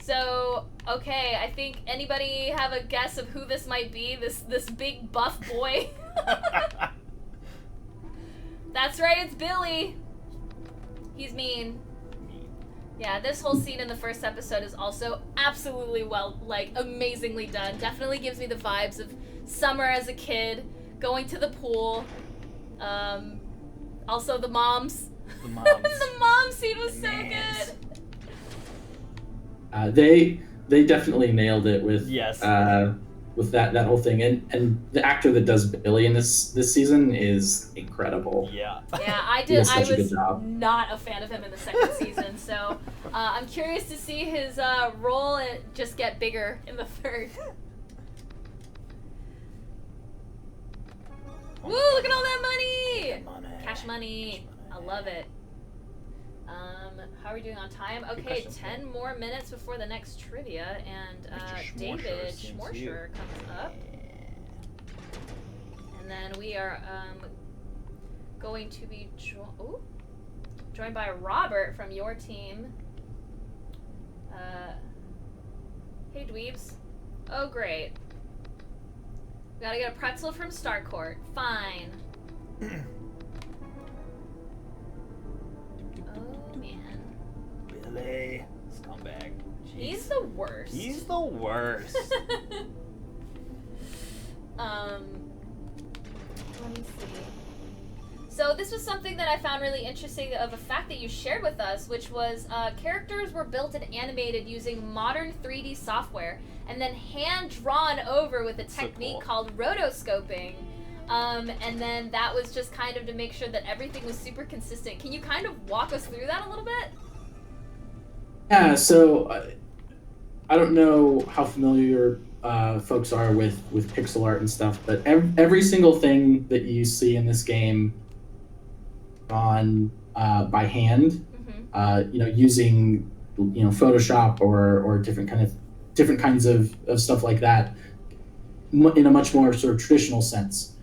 So, okay, I think anybody have a guess of who this might be? This big buff boy. That's right, it's Billy. He's mean. Yeah, this whole scene in the first episode is also absolutely amazingly done. Definitely gives me the vibes of summer as a kid, going to the pool. Also the moms. The moms. The mom scene was so good. they definitely nailed it with Yes. With that whole thing, and the actor that does Billy in this season is incredible. Yeah. Yeah, I He did. does I such a good was job. not a fan of him in the second season, so I'm curious to see his role just get bigger in the third. Woo! Look at all that money! Cash money. I love it. How are we doing on time? Okay, 10 more minutes before the next trivia, and David Smorceror comes up. And then we are going to be joined by Robert from your team. Hey, dweebs. Oh, great. We gotta get a pretzel from Starcourt. Fine. Oh, man. Billy. Scumbag. Jeez. He's the worst. He's the worst. Let me see. So this was something that I found really interesting of a fact that you shared with us, which was characters were built and animated using modern 3D software and then hand-drawn over with a technique called rotoscoping. And then that was just kind of to make sure that everything was super consistent. Can you kind of walk us through that a little bit? Yeah, so I don't know how familiar folks are with pixel art and stuff, but every single thing that you see in this game on by hand, using Photoshop or different kinds of stuff like that, in a much more sort of traditional sense.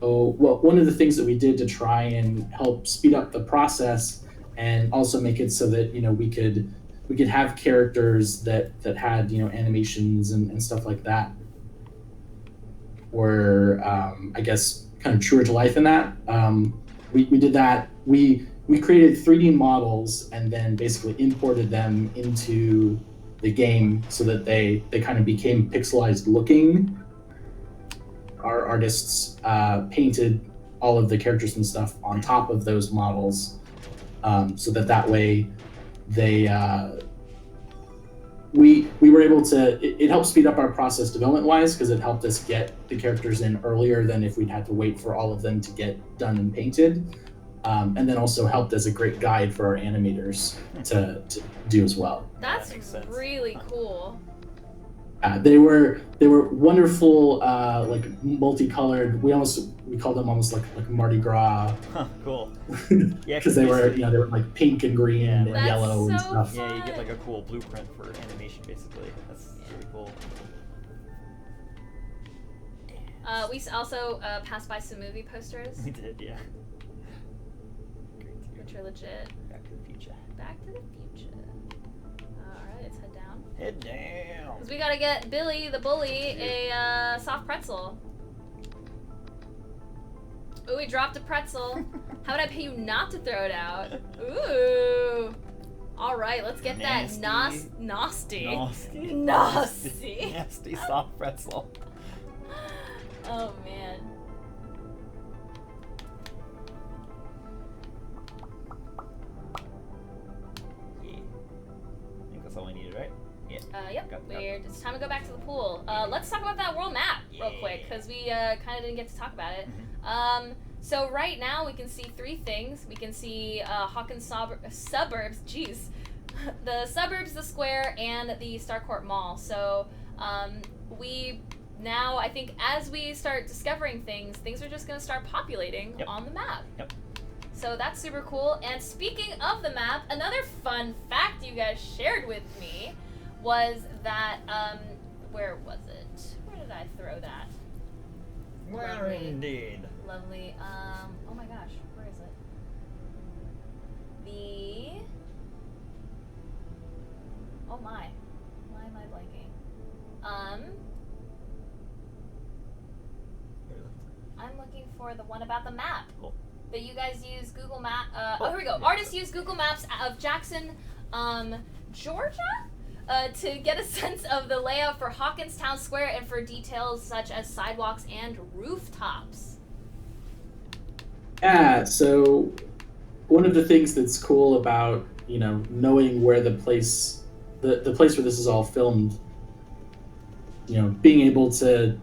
So, well, one of the things that we did to try and help speed up the process and also make it so that we could have characters that had animations and stuff like that were I guess kind of truer to life in that. We did that. We created 3D models and then basically imported them into the game so that they kind of became pixelized looking. Our artists painted all of the characters and stuff on top of those models, so that way they we were able to. It helped speed up our process development wise because it helped us get the characters in earlier than if we'd had to wait for all of them to get done and painted, and then also helped as a great guide for our animators to do as well. That's really cool. They were wonderful, like multicolored. We called them almost like Mardi Gras. Huh, cool. Yeah, because they were like pink and green and yellow and stuff. Yeah, you get like a cool blueprint for animation, basically. That's really cool. We also passed by some movie posters. We did, yeah. Which are legit. Back to the Future. Back to the Future. Alright, let's head down. Head down. Because we gotta get Billy the bully a soft pretzel. Ooh, we dropped a pretzel. How would I pay you not to throw it out? Ooh. Alright, let's get Nasty. that nasty Nasty soft pretzel. Oh man. Yeah. I think that's all we needed, right? Yeah. Yep. It's time to go back to the pool. Let's talk about that world map real quick, because we kind of didn't get to talk about it. So right now we can see three things. We can see Hawkins suburbs, jeez. The suburbs, the square, and the Starcourt Mall. So we now, I think as we start discovering things are just going to start populating on the map. Yep. So that's super cool. And speaking of the map, another fun fact you guys shared with me was that, where was it? Where did I throw that? Where indeed? Lovely. Oh my gosh, where is it? Oh my. Why am I blanking? I'm looking for the one about the map. Cool. That you guys use Google Map. Here we go. Artists use Google Maps of Jackson, Georgia, to get a sense of the layout for Hawkins Town Square and for details such as sidewalks and rooftops. Yeah, so one of the things that's cool about, knowing where the place the place where this is all filmed, being able to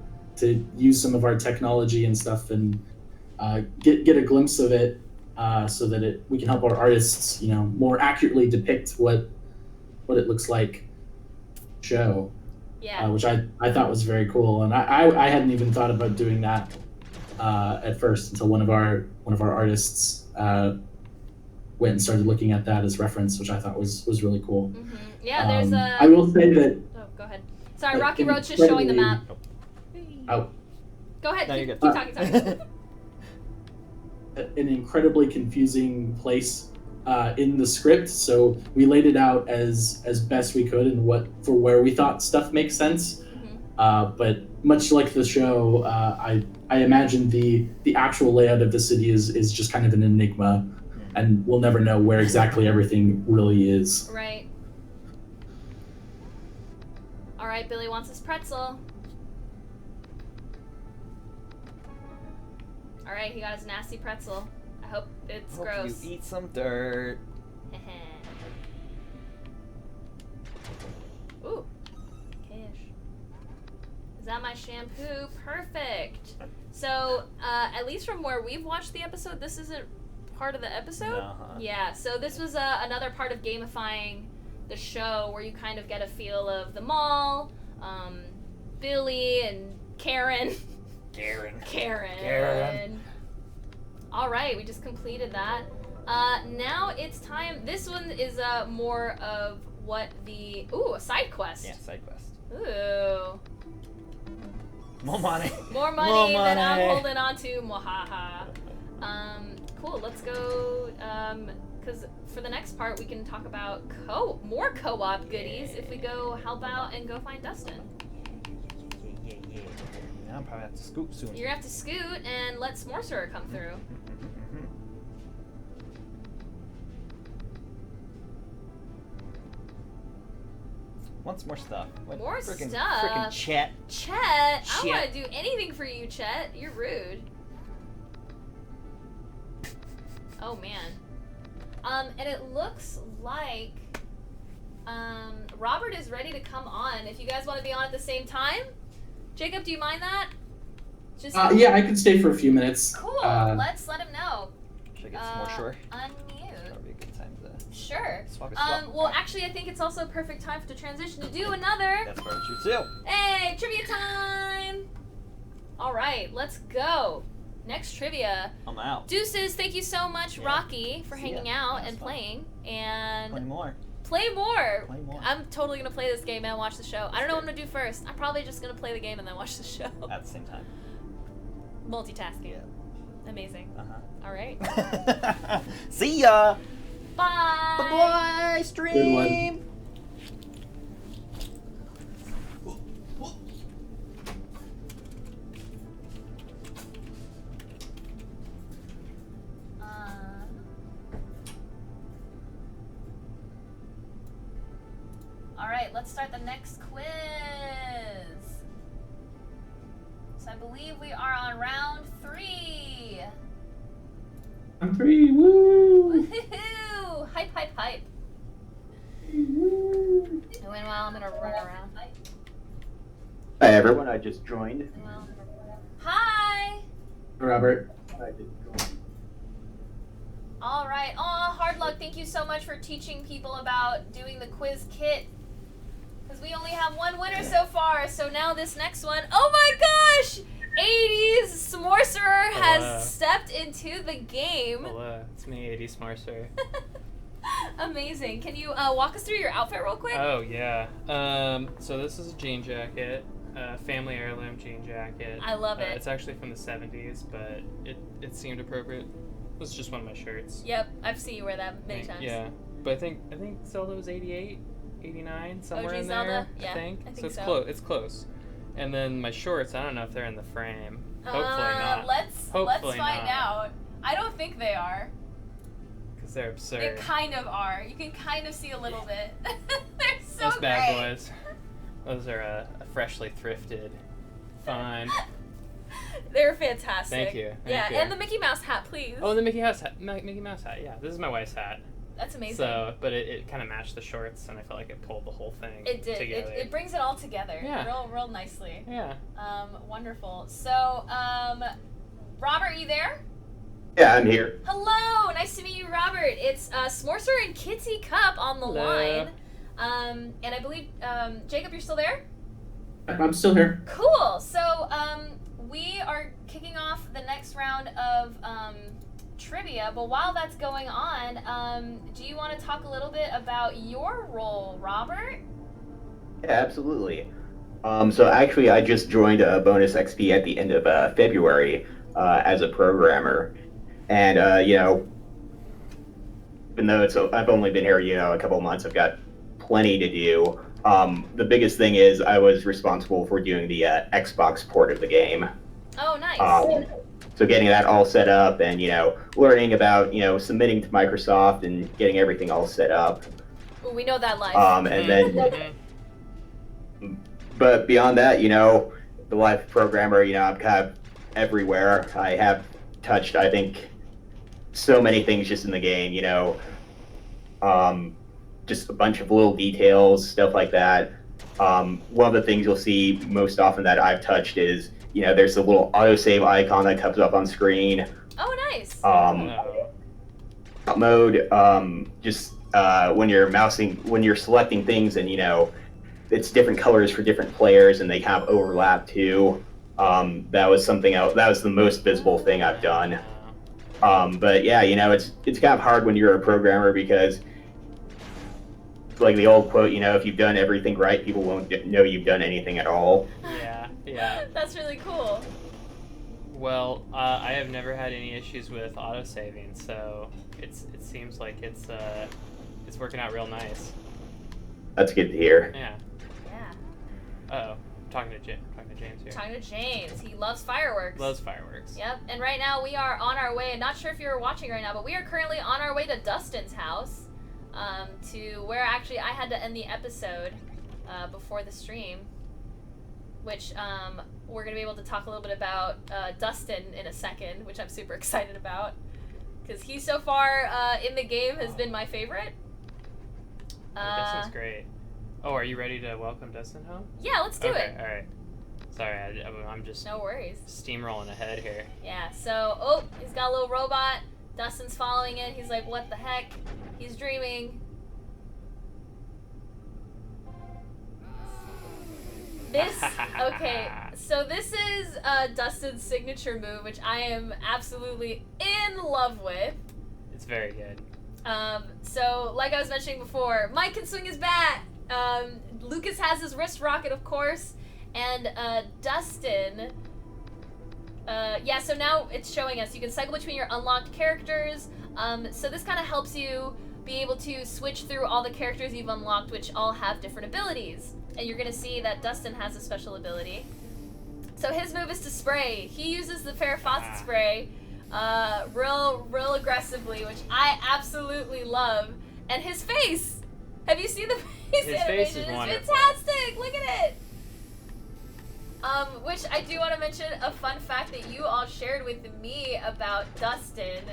use some of our technology and stuff and get a glimpse of it, so that we can help our artists, more accurately depict what it looks like show. Yeah. Which I thought was very cool, and I hadn't even thought about doing that at first until one of our artists went and started looking at that as reference, which I thought was really cool. Mm-hmm. Yeah, there's I will say that. Oh, go ahead. Sorry, RockyRoad's just showing the map. Oh. Go ahead. No, Keep you're talking. An incredibly confusing place in the script, so we laid it out as best we could and where we thought stuff makes sense. Mm-hmm. But much like the show, I imagine the actual layout of the city is just kind of an enigma, and we'll never know where exactly everything really is. Right. All right, Billy wants his pretzel. All right, he got his nasty pretzel. I hope it's Hope gross. you eat some dirt. Ooh, cash. Is that my shampoo? Perfect. So, at least from where we've watched the episode, this isn't part of the episode? Uh-huh. Yeah, so this was another part of gamifying the show where you kind of get a feel of the mall, Billy and Karen. Karen. All right, we just completed that. Now it's time. This one is more of what the... Ooh, a side quest. Yeah, side quest. Ooh. More money. More money than I'm holding on to. Mwahaha. Cool, let's go, because for the next part we can talk about more co-op goodies if we go help out and go find Dustin. Yeah. Now I'm probably have to scoot soon. You're gonna have to scoot and let Smorceror come through. Wants more stuff. More frickin' stuff? Frickin' Chet. Chet? I Chet. don't want to do anything for you, Chet. You're rude. Oh, man. And it looks like Robert is ready to come on. If you guys want to be on at the same time. Jacob, do you mind that? Just Yeah, I could stay for a few minutes. Cool. Let's let him know. Should I get some more shore? Unmute. That would be a good time to Sure. swap. Well, actually, I think it's also a perfect time to transition to do another. That's part you too. Hey, trivia time! All right, let's go. Next trivia. I'm out. Deuces, thank you so much, Yeah. Rocky, for See hanging ya. out That's and fun. playing. And Play more. play more. Play more. I'm totally going to play this game and watch the show. I don't know what I'm going to do first. I'm probably just going to play the game and then watch the show. At the same time. Multitasking. Yeah. Amazing. Uh-huh. All right. See ya. Bye. Bye-bye, stream. All right, let's start the next quiz. So I believe we are on round 3. I'm free. Woo! Woohoo! Hype, hype, hype. Woo! And meanwhile, I'm gonna run around. Hi everyone, I just joined. Hi! Robert. I just joined. All right. Aw, Hard Luck, thank you so much for teaching people about doing the quiz kit. Because we only have one winner so far, so now this next one. Oh my gosh! 80s Smorceror has stepped into the game. Hello, it's me, 80s Smorceror. Amazing. Can you walk us through your outfit real quick? Oh, yeah. So this is a jean jacket, family heirloom jean jacket. I love it. It's actually from the 70s, but it seemed appropriate. It was just one of my shirts. Yep, I've seen you wear that many times. Yeah, but I think Zelda was 88, 89, somewhere OG in Zelda? there. Yeah, I think. I think so it's so. close. It's close. And then my shorts, I don't know if they're in the frame. Hopefully not. Let's Hopefully find not. out. I don't think they are. Because they're absurd. They kind of are. You can kind of see a little bit. They're so Those great. bad boys. Those are a freshly thrifted find. They're fantastic. Thank you. Yeah, Thank you. and the Mickey Mouse hat, please. Oh, the Mickey Mouse hat. Yeah, this is my wife's hat. That's amazing. So, but it kind of matched the shorts, and I felt like it pulled the whole thing It did. together. It brings it all together. Yeah. Real nicely. Yeah. Wonderful. So, Robert, are you there? Yeah, I'm here. Hello, nice to meet you, Robert. It's Smorceror and KitTeaCup on the Hello. line. And I believe, Jacob, you're still there? I'm still here. Cool. So, we are kicking off the next round of trivia, but while that's going on, do you want to talk a little bit about your role, Robert? Yeah, absolutely. So actually, I just joined BonusXP at the end of February as a programmer, and even though I've only been here, a couple of months, I've got plenty to do. The biggest thing is I was responsible for doing the Xbox port of the game. Oh, nice. So getting that all set up and, learning about, submitting to Microsoft and getting everything all set up. Ooh, we know that life. And then, but beyond that, the life programmer, I'm kind of everywhere. I have touched, I think, so many things just in the game, just a bunch of little details, stuff like that. One of the things you'll see most often that I've touched is, there's a little autosave icon that comes up on screen. Oh, nice. Mode, when you're selecting things and, it's different colors for different players and they kind of overlap too. That was something else. That was the most visible thing I've done. But yeah, it's kind of hard when you're a programmer because, like the old quote, if you've done everything right, people won't know you've done anything at all. Yeah. That's really cool. Well, I have never had any issues with autosaving, so it seems like it's working out real nice. That's good to hear. Yeah. Yeah. Uh-oh. Talking to James here. Talking to James. He loves fireworks. Loves fireworks. Yep. And right now we are on our way, and not sure if you're watching right now, but we are currently on our way to Dustin's house, to where actually I had to end the episode before the stream, which we're going to be able to talk a little bit about Dustin in a second, which I'm super excited about, because he so far in the game has been my favorite. Dustin's great. Oh, are you ready to welcome Dustin home? Yeah, let's do it. All right. Sorry, I'm just No worries. steamrolling ahead here. Yeah, so, he's got a little robot. Dustin's following it. He's like, what the heck? He's dreaming. So this is Dustin's signature move, which I am absolutely in love with. It's very good. So, like I was mentioning before, Mike can swing his bat. Lucas has his wrist rocket, of course. And Dustin, so now it's showing us you can cycle between your unlocked characters. So this kind of helps you be able to switch through all the characters you've unlocked, which all have different abilities. And you're going to see that Dustin has a special ability. So his move is to spray. He uses the Farrah Fawcett spray real aggressively, which I absolutely love. And his face! Have you seen the face His animation? face is It's wonderful. fantastic! Look at it! Which I do want to mention, a fun fact that you all shared with me about Dustin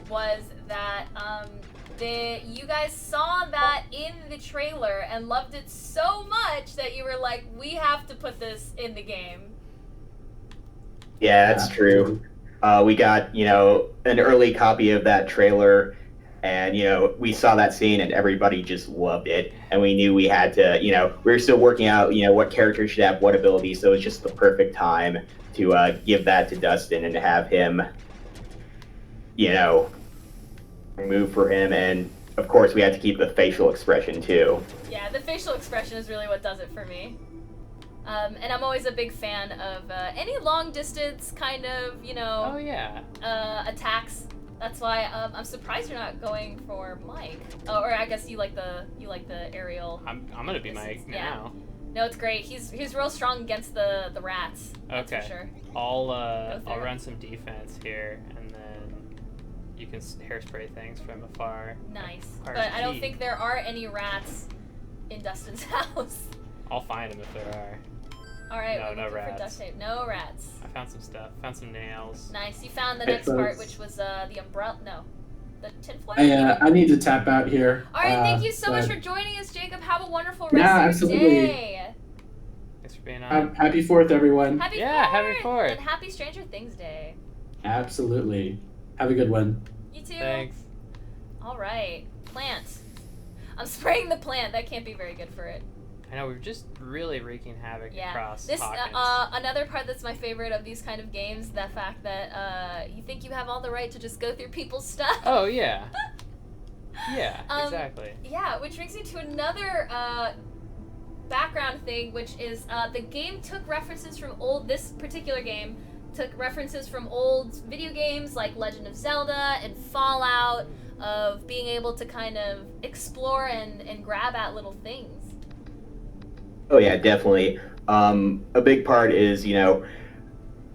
was that you guys saw that in the trailer and loved it so much that you were like, we have to put this in the game. Yeah, that's true. We got, an early copy of that trailer, and, we saw that scene and everybody just loved it. And we knew we had to, we were still working out, what characters should have what abilities, so it was just the perfect time to give that to Dustin and to have him, move for him. And, of course, we had to keep the facial expression, too. Yeah, the facial expression is really what does it for me. And I'm always a big fan of any long distance kind of, Oh yeah. Attacks. That's why I'm surprised you're not going for Mike. Oh, or I guess you like the aerial. I'm gonna be Mike now. No, it's great. He's real strong against the rats. That's Okay. for sure. I'll run some defense here, and then you can hairspray things from afar. Nice. Requires But I don't key. think there are any rats in Dustin's house. I'll find them if there are. All right. No, we're no looking for rats. duct tape. No rats. I found some stuff. Found some nails. Nice. You found the Hey, next part, folks. which was the umbrella. No. the tinfoil. I need to tap out here. All right, thank you so much but for joining us, Jacob. Have a wonderful rest Yeah, of your absolutely. day. Thanks for being on. Happy 4th, everyone. Happy Yeah, 4th! happy 4th. And happy Stranger Things Day. Absolutely. Have a good one. You too. Thanks. All right, plant. I'm spraying the plant. That can't be very good for it. I know, we're just really wreaking havoc Yeah. across This Hawkins. another part that's my favorite of these kind of games, the fact that you think you have all the right to just go through people's stuff. Oh, yeah. Yeah, exactly. Yeah, which brings me to another background thing, which is the game took references from this particular game took references from old video games like Legend of Zelda and Fallout, of being able to kind of explore and grab at little things. Oh yeah, definitely. A big part is,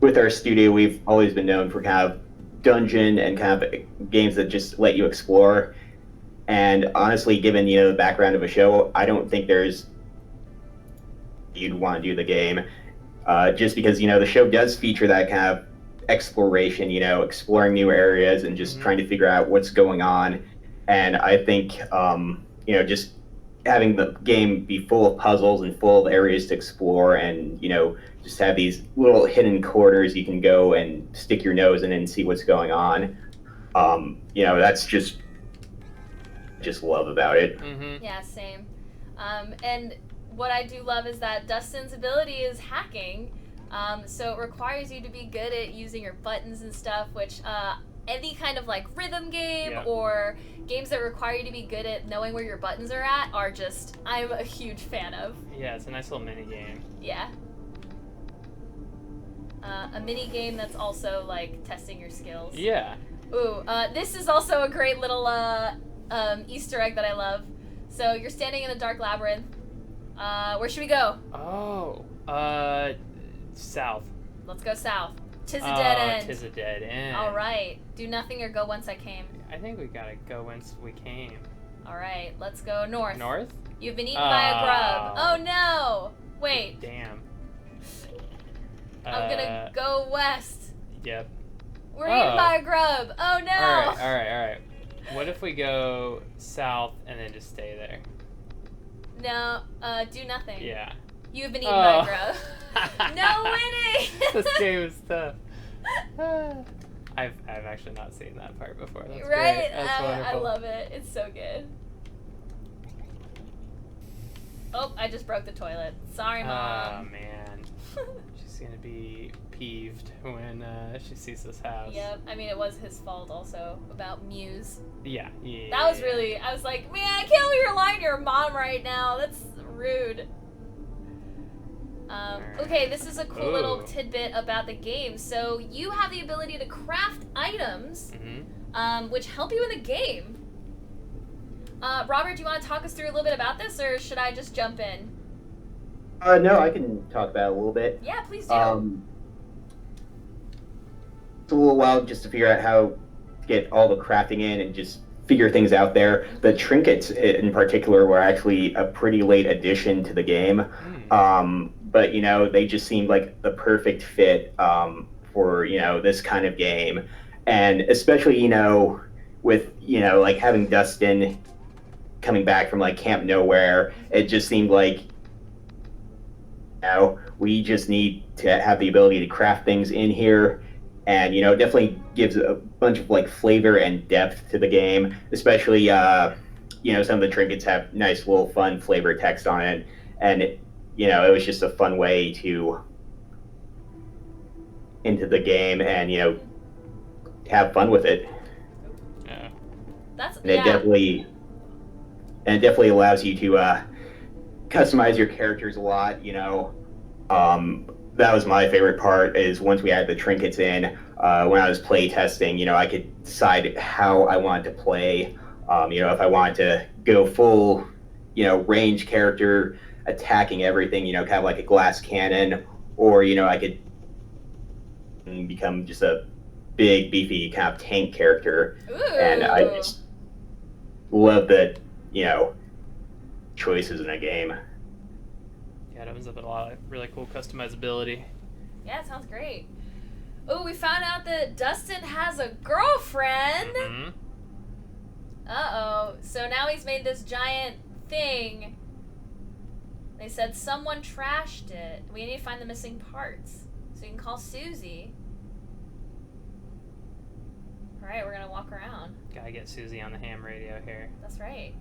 with our studio, we've always been known for kind of dungeon and kind of games that just let you explore. And honestly, given the background of a show, I don't think you'd want to do the game, just because the show does feature that kind of exploration, exploring new areas and just trying to figure out what's going on. And I think just having the game be full of puzzles and full of areas to explore, and just have these little hidden corners you can go and stick your nose in and see what's going on. That's just love about it. Yeah, same. And what I do love is that Dustin's ability is hacking, so it requires you to be good at using your buttons and stuff, which any kind of like rhythm game or games that require you to be good at knowing where your buttons are at are just, I'm a huge fan of. Yeah, it's a nice little mini game. Yeah. A mini game that's also like testing your skills. Yeah. Ooh, this is also a great little Easter egg that I love. So you're standing in a dark labyrinth. Where should we go? Oh, south. Let's go south. Tis a dead end. Tis a dead end. All right. Do nothing or go whence I came. I think we gotta go whence we came. All right. Let's go north. North? You've been eaten by a grub. Oh no! Wait. Damn. I'm gonna go west. Yep. We're eaten by a grub. Oh no! All right. What if we go south and then just stay there? No. Do nothing. Yeah. You've been eaten by a grub. No winning! This game is tough. I've actually not seen that part before. That's right? great. That's wonderful. I love it. It's so good. Oh, I just broke the toilet. Sorry, Mom. Oh, man. She's going to be peeved when she sees this house. Yep. I mean, it was his fault also about Muse. Yeah. That was really, I was like, man, I can't believe you're lying to your mom right now. That's rude. Okay, this is a cool little tidbit about the game. So you have the ability to craft items, which help you in the game. Robert, do you want to talk us through a little bit about this, or should I just jump in? No, I can talk about it a little bit. Yeah, please do. It's a little while just to figure out how to get all the crafting in and just figure things out there. The trinkets in particular were actually a pretty late addition to the game. But, they just seemed like the perfect fit for, this kind of game. And especially, with, like having Dustin coming back from like Camp Nowhere, it just seemed like, we just need to have the ability to craft things in here. And, it definitely gives a bunch of like flavor and depth to the game, especially, some of the trinkets have nice little fun flavor text on it. And, it was just a fun way to into the game and, have fun with it. Yeah. And it definitely allows you to customize your characters a lot, That was my favorite part, is once we had the trinkets in, when I was play testing, I could decide how I wanted to play. If I wanted to go full, range character, attacking everything, kind of like a glass cannon, or, I could become just a big, beefy kind of tank character. Ooh. And I just love the, choices in a game. Yeah, it opens up a lot of really cool customizability. Yeah, it sounds great. Oh, we found out that Dustin has a girlfriend. Uh-oh. So now he's made this giant thing. They said someone trashed it. We need to find the missing parts. So you can call Susie. Alright, we're gonna walk around. Gotta get Susie on the ham radio here. That's right.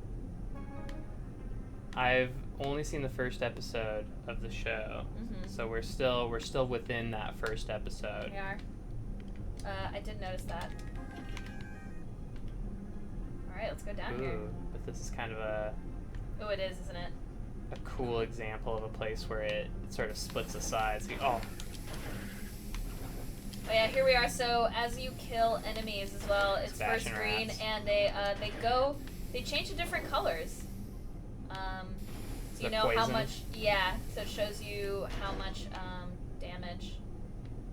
I've only seen the first episode of the show, so we're still within that first episode. We are. I did notice that. Alright, let's go down here. But this is kind of a Oh, it is, isn't it? cool example of a place where it sort of splits the sides. Oh yeah, here we are. So as you kill enemies as well, it's first Sebastian green, rats. and they change to different colors. So you The know how poison? much. Yeah, so it shows you how much damage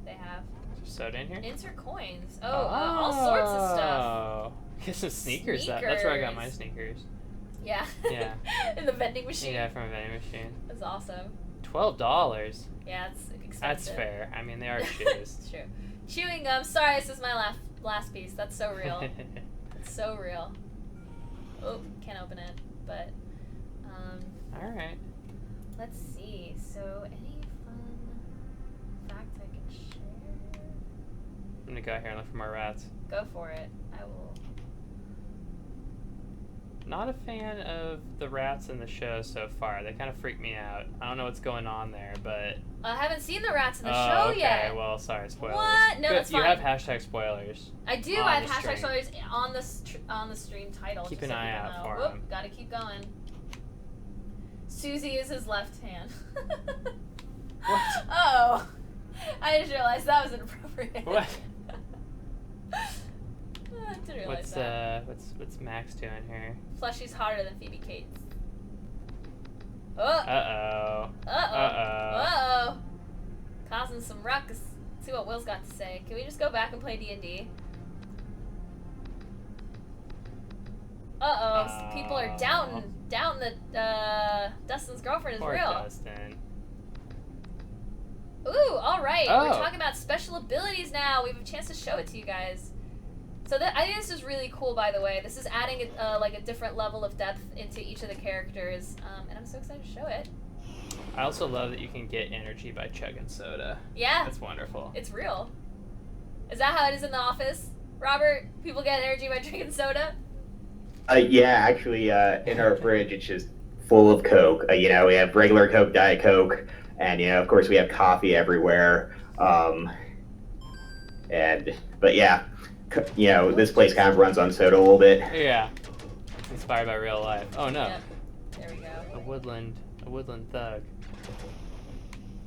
they have. soda in here? Insert coins. Oh, all sorts of stuff. Oh. Get some sneakers. That's where I got my Sneakers. sneakers. Yeah. Yeah. In the vending machine. Yeah, from a vending machine. That's awesome. $12. Yeah, it's expensive. That's fair. I mean, they are shoes. It's true. Chewing gum. Sorry, this is my last piece. That's so real. It's so real. Oh, can't open it. But, All right. let's see. So, any fun facts I can share? I'm gonna go out here and look for more rats. Go for it. I will. Not a fan of the rats in the show so far. They kind of freak me out. I don't know what's going on there, but... I haven't seen the rats in the Oh, show okay. yet. Well, sorry, spoilers. What? No, Good, that's you fine. have hashtag spoilers. I do. on I have the hashtag stream. stories on the stream title. Keep just an so eye people out know. for Whoop, 'em. gotta keep going. Susie is his left hand. What? Oh, I just realized that was inappropriate. What? I didn't realize that. What's Max doing here? Fleshy's hotter than Phoebe Cates. Oh. Uh-oh. Uh-oh. Causing some ruckus. Let's see what Will's got to say. Can we just go back and play D&D? People are doubting that Dustin's girlfriend is Poor real. Dustin. Ooh, alright. Oh. We're talking about special abilities now. We have a chance to show it to you guys. So I think this is really cool, by the way. This is adding like a different level of depth into each of the characters, and I'm so excited to show it. I also love that you can get energy by chugging soda. Yeah, That's wonderful. it's real. Is that how it is in the office, Robert? People get energy by drinking soda? Yeah, actually, in our fridge, it's just full of Coke. We have regular Coke, Diet Coke, and of course, we have coffee everywhere. But yeah, this place kind of runs on soda a little bit. Yeah. It's inspired by real life. Oh no. Yep. There we go. A woodland thug.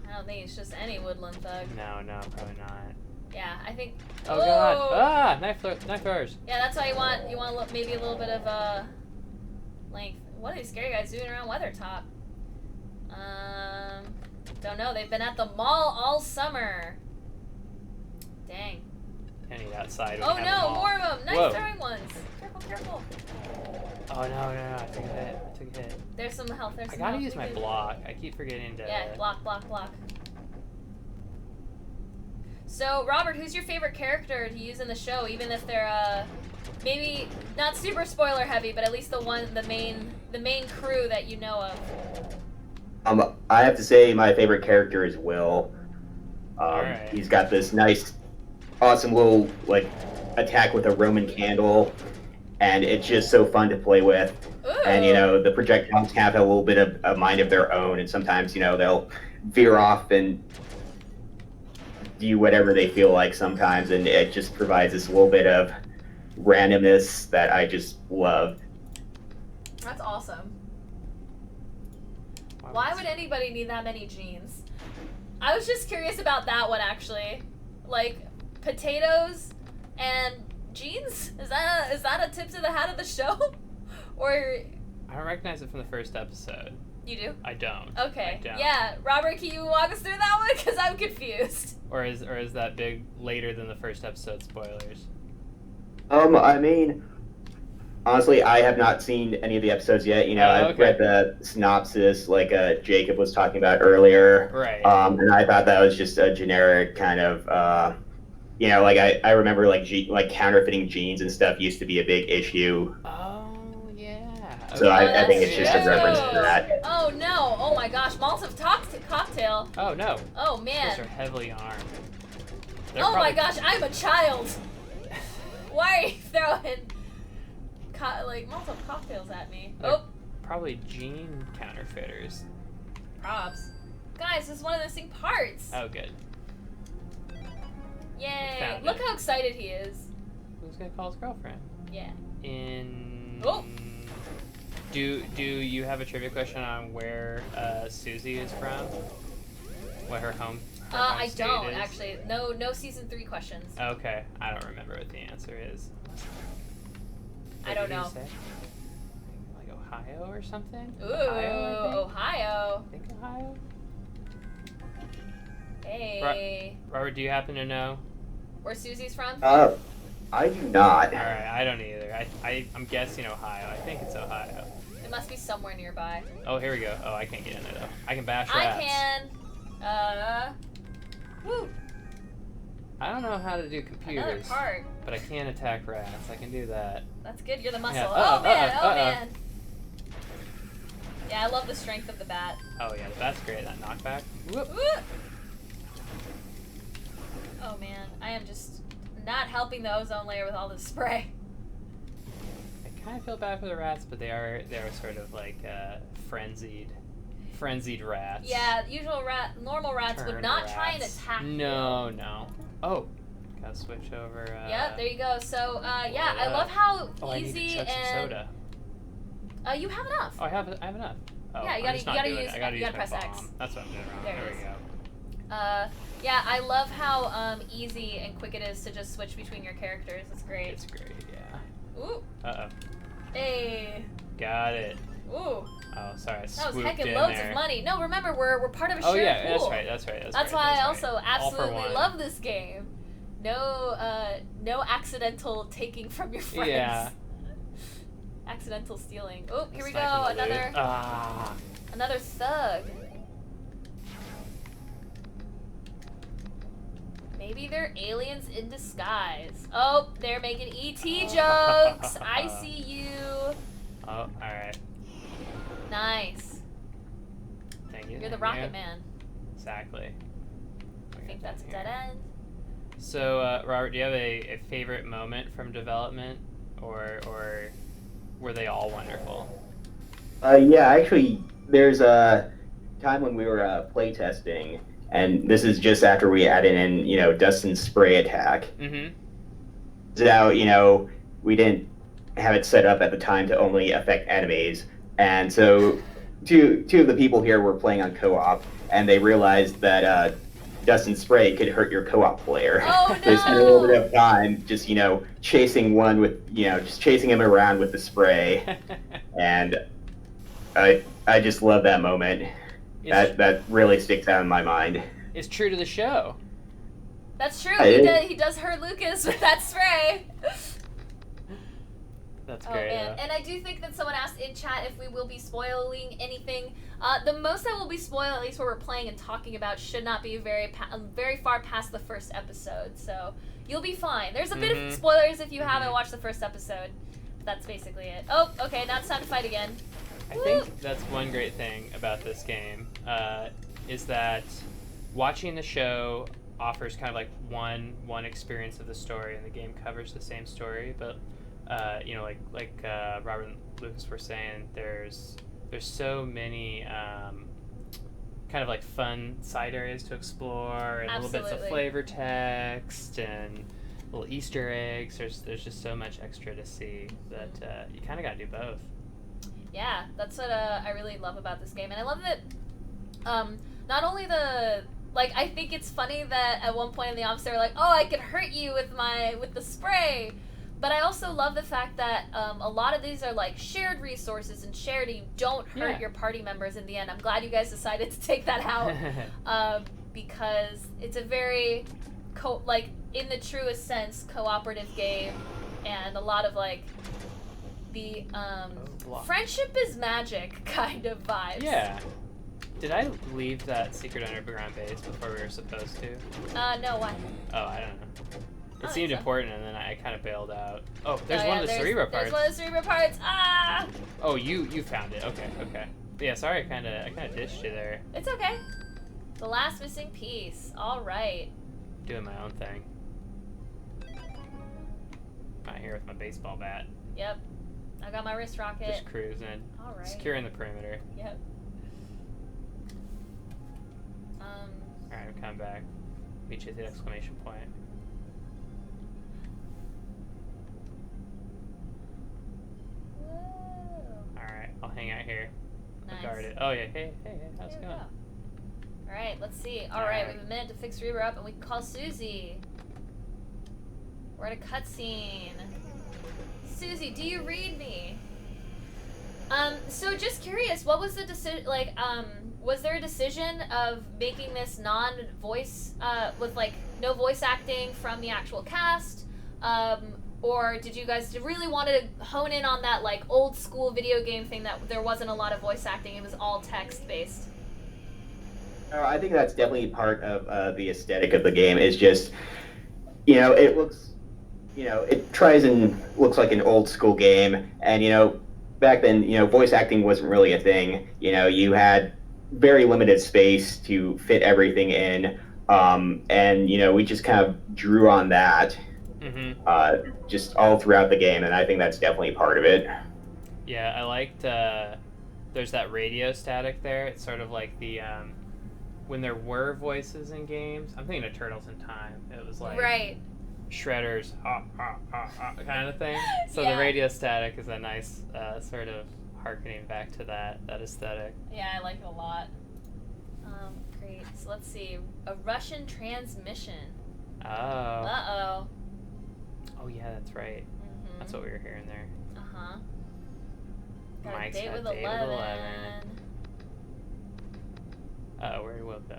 I don't think it's just any woodland thug. No, probably not. Yeah, I think. Oh god. Ah, knife throwers. Yeah, that's why you want maybe a little bit of length. What are these scary guys doing around Weathertop? Don't know. They've been at the mall all summer. Dang. Penny outside. Oh no, more of them! Knife Whoa. throwing ones. Careful. Oh no! I took a hit. There's some health. There's I some gotta health. use We my good. block. I keep forgetting to. Yeah, block. So, Robert, who's your favorite character to use in the show, even if they're maybe not super spoiler heavy, but at least the main crew that you know of? I have to say my favorite character is Will. Alright. He's got this nice, awesome little attack with a Roman candle, and it's just so fun to play with. Ooh. And the projectiles have a little bit of a mind of their own, and sometimes they'll veer off and do whatever they feel like sometimes, and it just provides this little bit of randomness that I just love. That's awesome. Why would anybody need that many jeans? I was just curious about that one, actually. Like, potatoes and jeans? Is that a tip to the hat of the show? Or I don't recognize it from the first episode. you do? I don't. Okay. I don't. Yeah, Robert, can you walk us through that one? Because I'm confused. Or is that big later than the first episode spoilers? I mean, honestly, I have not seen any of the episodes yet. I've okay. read the synopsis, like Jacob was talking about earlier. Right. And I thought that was just a generic kind of, I remember like counterfeiting jeans and stuff used to be a big issue. Oh. So I think it's just a true. reference to that. Oh no! Oh my gosh! Molotov cocktail. Oh no. Oh Those man! are heavily armed. They're Oh my probably- gosh! I'm a child. Why are you throwing like Molotov cocktails at me? They're Oh, Probably gene counterfeiters. props, guys! This is one of the missing parts. Oh, good. Yay! Found Look it. how excited he is. Who's gonna call his girlfriend? Yeah. Oh. Do you have a trivia question on where Susie is from? What her home? I state don't is? actually. No season 3 questions. Okay, I don't remember what the answer is. I What don't did he know. say? Like Ohio or something? Ooh, Ohio, Ohio. I think Ohio. Hey. Robert, do you happen to know? Where Susie's from? I do not. All right, I don't either. I'm guessing Ohio. I think it's Ohio. It must be somewhere nearby. Oh, here we go. Oh, I can't get in there though. I can bash I rats. can. Woo. I don't know how to do Another computers, part. but I can attack rats. I can do that. That's good. You're the muscle. Yeah. Oh man. Uh-oh. Oh man. Yeah, I love the strength of the bat. Oh yeah, that's great. That knockback. Whoop. Woo. Oh man, I am just not helping the ozone layer with all this spray. I kind of feel bad for the rats, but they're sort of like frenzied rats. Yeah, normal rats would Turned not try and rats. attack you. No. Oh, gotta switch over. Yep, there you go. So, yeah, I yeah. love how Oh, I need to easy chug some and soda. You have enough. Oh, I have enough. Oh, Yeah, you I'm just gotta not doing use- it. I gotta you use gotta my press X. bomb. That's what I'm doing wrong. There There it we is. go. Yeah, I love how easy and quick it is to just switch between your characters. It's great. It's great. Yeah. Ooh, Uh oh. hey, Got it. ooh, Oh, sorry. I that was swooped heckin' in loads there. of money. No, remember we're part of a Oh shared yeah, pool. that's right. That's why I right. also All for absolutely one. love this game. No accidental taking from your friends. Yeah. Accidental stealing. Oh, here we go. Sniping the loot. Another Ah. another thug. Maybe they're aliens in disguise. Oh, they're making ET jokes. I see you. Oh, all right. Nice. Thank you. You're the thank Rocket you. Man. Exactly. I think that's a dead end. So, Robert, do you have a favorite moment from development, or were they all wonderful? Yeah, actually, there's a time when we were playtesting, and this is just after we added in, Dustin's spray attack. Mm-hmm. So, we didn't have it set up at the time to only affect enemies, and so two of the people here were playing on co-op, and they realized that Dustin's spray could hurt your co-op player. Oh They spent a little no! bit of time just, chasing one with, just chasing him around with the spray, and I just love that moment. That really sticks out in my mind. It's true to the show. That's true. Hey. He does hurt Lucas with that spray. That's Oh great. man, and I do think that someone asked in chat if we will be spoiling anything. The most that will be spoiled, at least what we're playing and talking about, should not be very far past the first episode. So you'll be fine. There's a bit of spoilers if you haven't watched the first episode. That's basically it. Oh, okay, now it's time to fight again. I think that's one great thing about this game, is that watching the show offers kind of like one experience of the story, and the game covers the same story. But like Robert and Lucas were saying, there's so many kind of like fun side areas to explore, and little bits of Absolutely. flavor text and little Easter eggs. There's just so much extra to see that you kind of got to do both. Yeah, that's what I really love about this game, and I love that. Not only I think it's funny that at one point in the ops they were like, "Oh, I could hurt you with the spray," but I also love the fact that a lot of these are like shared resources and shared. You don't hurt Yeah. your party members in the end. I'm glad you guys decided to take that out because it's a very in the truest sense cooperative game, and a lot of the block. friendship is magic kind of vibes. Yeah. Did I leave that secret underground base before we were supposed to? No, why? Oh, I don't know. It seemed so. important, and then I kind of bailed out. Oh, there's Oh, one yeah, of the there's Cerebro parts. There's one of the Cerebro parts. Ah! Oh, you found it. Okay. But yeah, sorry, I kind of dished you there. It's okay. The last missing piece. All right. Doing my own thing. Out here with my baseball bat. Yep. I got my wrist rocket. Just cruising. All right. Securing the perimeter. Yep. Alright, I'm coming back. Meet you at the exclamation point. Whoa. Alright, I'll hang out here. Nice. I'll guard it. Oh yeah, hey, how's it There we going? go. All right, let's see. All right, we have a minute to fix Reaver up, and we can call Susie. We're at a cutscene. Susie, do you read me? So just curious, what was the decision? Like, was there a decision of making this non-voice, with like no voice acting from the actual cast, or did you guys really want to hone in on that like old school video game thing that there wasn't a lot of voice acting? It was all text based. I think that's definitely part of the aesthetic of the game. Is just, it looks, it tries and looks like an old school game, and back then, voice acting wasn't really a thing. You had very limited space to fit everything in, and we just kind of drew on that, just all throughout the game, and I think that's definitely part of it. Yeah, I liked. There's that radio static there. It's sort of like the when there were voices in games. I'm thinking of Turtles in Time. It was like Right. Shredder's kind of thing. So Yeah. the radio static is a nice sort of harkening back to that aesthetic. Yeah, I like it a lot. Great. So let's see. A Russian transmission. Oh. Uh-oh. Oh yeah, that's right. Mm-hmm. That's what we were hearing there. Uh-huh. Got a Mike's date got with a date with 11. 11. Uh-oh, where did Will go?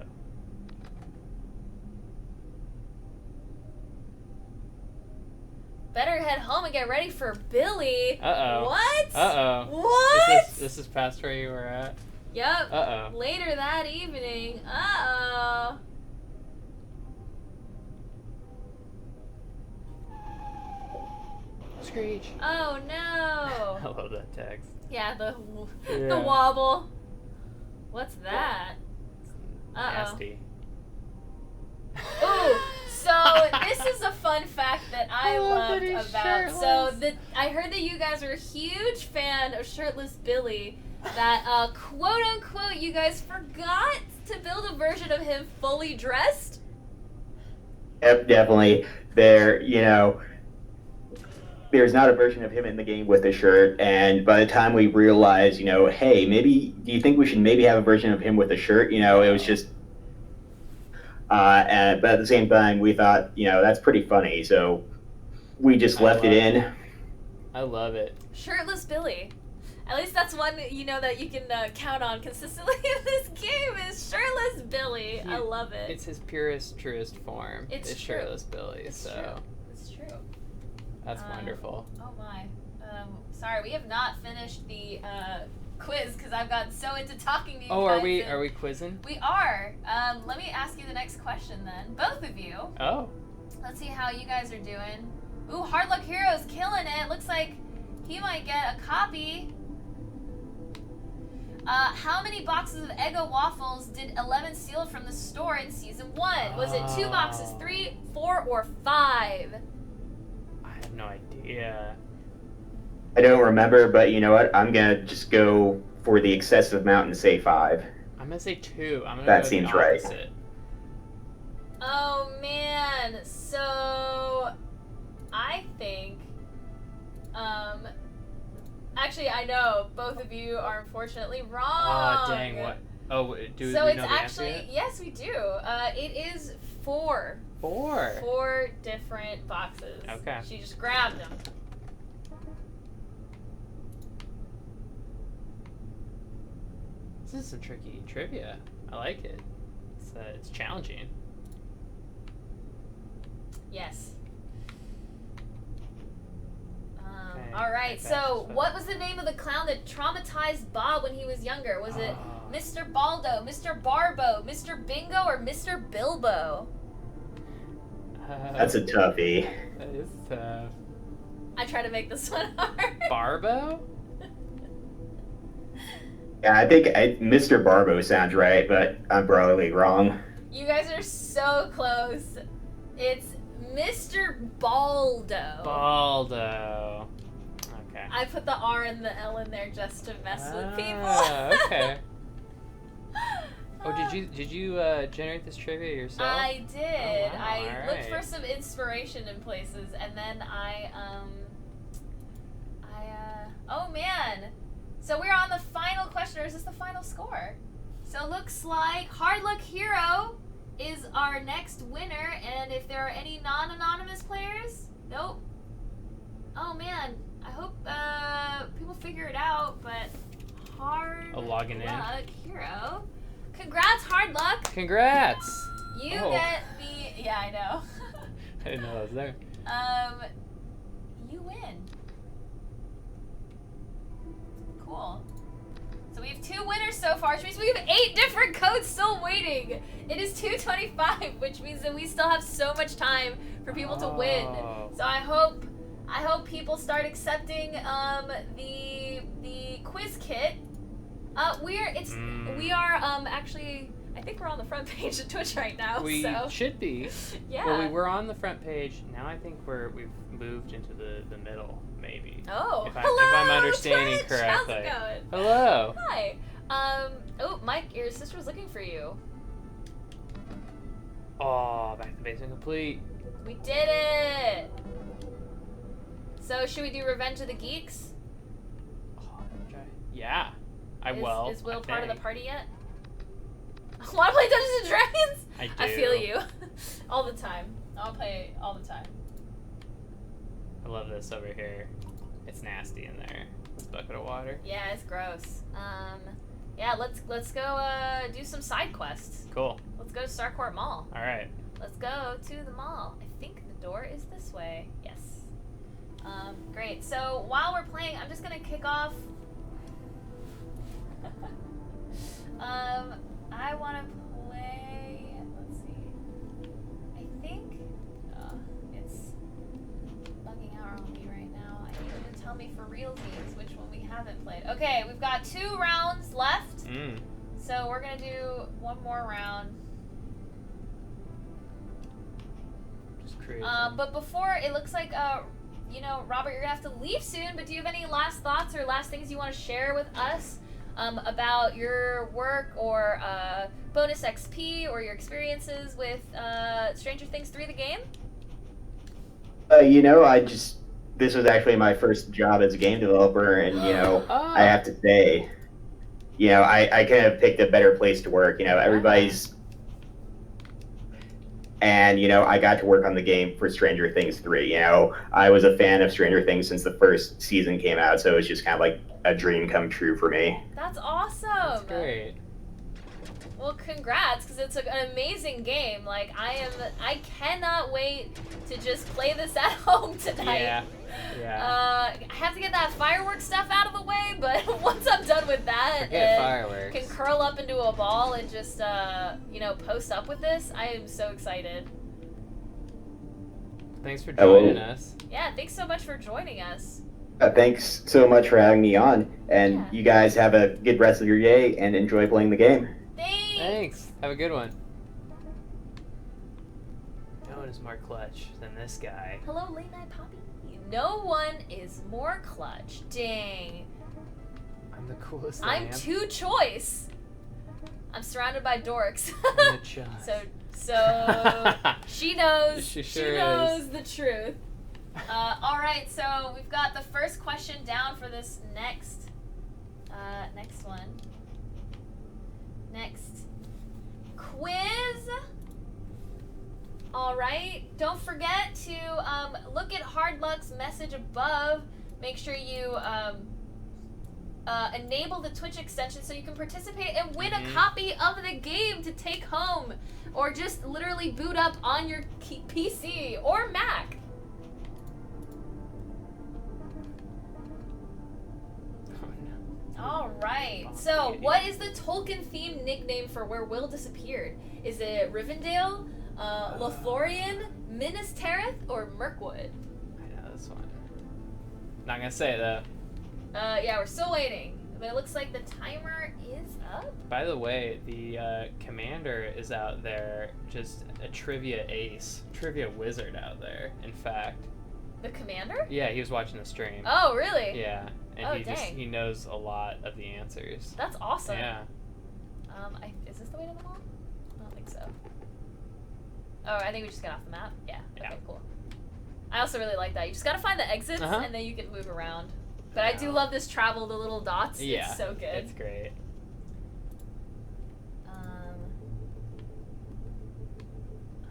Better head home and get ready for Billy. Uh-oh. What? Uh-oh. What? This is past where you were at? Yep. Uh-oh. Later that evening. Uh-oh. Screech. Oh no. I love that text. Yeah, the Yeah. wobble. What's that? Uh-oh. Nasty. Ooh, so this is a fun fact that I love that loved he's about. So shirtless. I heard that you guys are a huge fan of Shirtless Billy. That quote unquote you guys forgot to build a version of him fully dressed. Yep, definitely. There's not a version of him in the game with a shirt, and by the time we realized, hey, maybe, do you think we should maybe have a version of him with a shirt? It was just, but at the same time, we thought, that's pretty funny, so we just left it in. I love it. Shirtless Billy. At least that's one that you can count on consistently in this game is Shirtless Billy. I love it. It's his purest, truest form. It's is true. Shirtless Billy. It's so true. It's true. that's wonderful. Oh my. Sorry, we have not finished the quiz because I've gotten so into talking to you. Oh, guys are we quizzing? We are. Let me ask you the next question then. Both of you. Oh. Let's see how you guys are doing. Ooh, Hard Luck Hero's killing it. Looks like he might get a copy. How many boxes of Eggo waffles did 11 steal from the store in season 1? Was it 2 boxes, 3, 4, or 5? I have no idea. I don't remember, but you know what? I'm going to just go for the excessive amount and say 5. I'm going to say 2. I'm going to That go seems the right. opposite. Oh man, so I think, actually I know both of you are unfortunately wrong. Oh, dang, what? Oh, do So we it's know the answer actually, yet? yes we do. It is 4. 4. 4 different boxes. Okay. She just grabbed them. This is some tricky trivia. I like it. It's challenging. Yes. Okay, All right. okay, So, what was the name of the clown that traumatized Bob when he was younger? Was it Mr. Baldo, Mr. Barbo, Mr. Bingo, or Mr. Bilbo? That's a toughie. That is tough. I try to make this one hard. Barbo? Yeah, I think Mr. Barbo sounds right, but I'm probably wrong. You guys are so close. It's Mr. Baldo. Baldo. Okay. I put the R and the L in there just to mess with people. Okay. Oh, did you generate this trivia yourself? I did. Oh, wow, I looked alright. for some inspiration in places, and then oh man. So we're on the final question, or is this the final score? So it looks like Hard Luck Hero is our next winner, and if there are any non-anonymous players, nope. Oh man, I hope people figure it out, but Hard logging in. Luck Hero. Congrats, Hard Luck! Congrats! You Oh. get the... Yeah, I know. I didn't know that was there. You win. Cool. So we have 2 winners so far, which means we have 8 different codes still waiting. It is 2:25, which means that we still have so much time for people to win. Oh. So I hope people start accepting the quiz kit. We are actually, I think we're on the front page of Twitch right now. We so. should be. Yeah. Well, we were on the front page. Now I think we've moved into the middle, maybe. Oh, If I'm hello, understanding Twitch. correctly. How's it going? Hello. Hi. Oh, Mike, your sister was looking for you. Oh, back to basement complete. We did it. So should we do Revenge of the Geeks? Oh, try. Yeah. Is Will part of the party yet? Want to play Dungeons and Dragons? I do. I feel you. All the time. I'll play all the time. I love this over here. It's nasty in there. This bucket of water. Yeah, it's gross. Yeah, let's go do some side quests. Cool. Let's go to Starcourt Mall. All right. Let's go to the mall. I think the door is this way. Yes. Great. So while we're playing, I'm just gonna kick off. I want to play. Let's see. I think it's bugging out on me right now. I need you to tell me for realsies which one we haven't played. Okay, we've got 2 rounds left. So we're gonna do one more round. Just create. But before, it looks like you know, Robert, you're gonna have to leave soon. But do you have any last thoughts or last things you want to share with us? About your work or BonusXP or your experiences with Stranger Things 3 the game? You know, this was actually my first job as a game developer, and, you know, I have to say, you know, I kind of picked a better place to work. You know, everybody's... And, you know, I got to work on the game for Stranger Things 3. You know, I was a fan of Stranger Things since the first season came out, so it was just kind of like a dream come true for me. That's awesome. That's great. Well, congrats, because it's an amazing game. Like, I cannot wait to just play this at home tonight. Yeah. Yeah. I have to get that fireworks stuff out of the way, but once I'm done with that Forget and fireworks. can curl up into a ball and just, you know, post up with this, I am so excited. Thanks for joining us. Yeah, thanks so much for joining us. Thanks so much for having me on, and Yeah. you guys have a good rest of your day and enjoy playing the game. Thanks. Have a good one. No one is more clutch than this guy. Hello, late night Poppy. No one is more clutch. Dang. I'm the coolest. I'm two choice. I'm surrounded by dorks. I'm the just. So she knows. She She sure knows is. the truth. All right, so we've got the first question down for this next one. Next quiz. All right, don't forget to look at Hard Luck's message above. Make sure you enable the Twitch extension so you can participate and win a copy of the game to take home, or just literally boot up on your PC or Mac. All right. So, what is the Tolkien-themed nickname for where Will disappeared? Is it Rivendell, Lothlorien, Minas Tirith, or Mirkwood? I know this one. Not gonna say it though. Yeah, we're still waiting. But it looks like the timer is up. By the way, the commander is out there, just a trivia ace, trivia wizard out there. In fact. The commander? Yeah, he was watching the stream. Oh, really? Yeah, and Oh, he knows a lot of the answers. That's awesome. Yeah. Is this the way to the mall? I don't think so. Oh, I think we just got off the map. Yeah. Yeah. Okay, cool. I also really like that. You just gotta find the exits, and then you can move around. But I do love this travel, the little dots. Yeah, it's so good. It's great.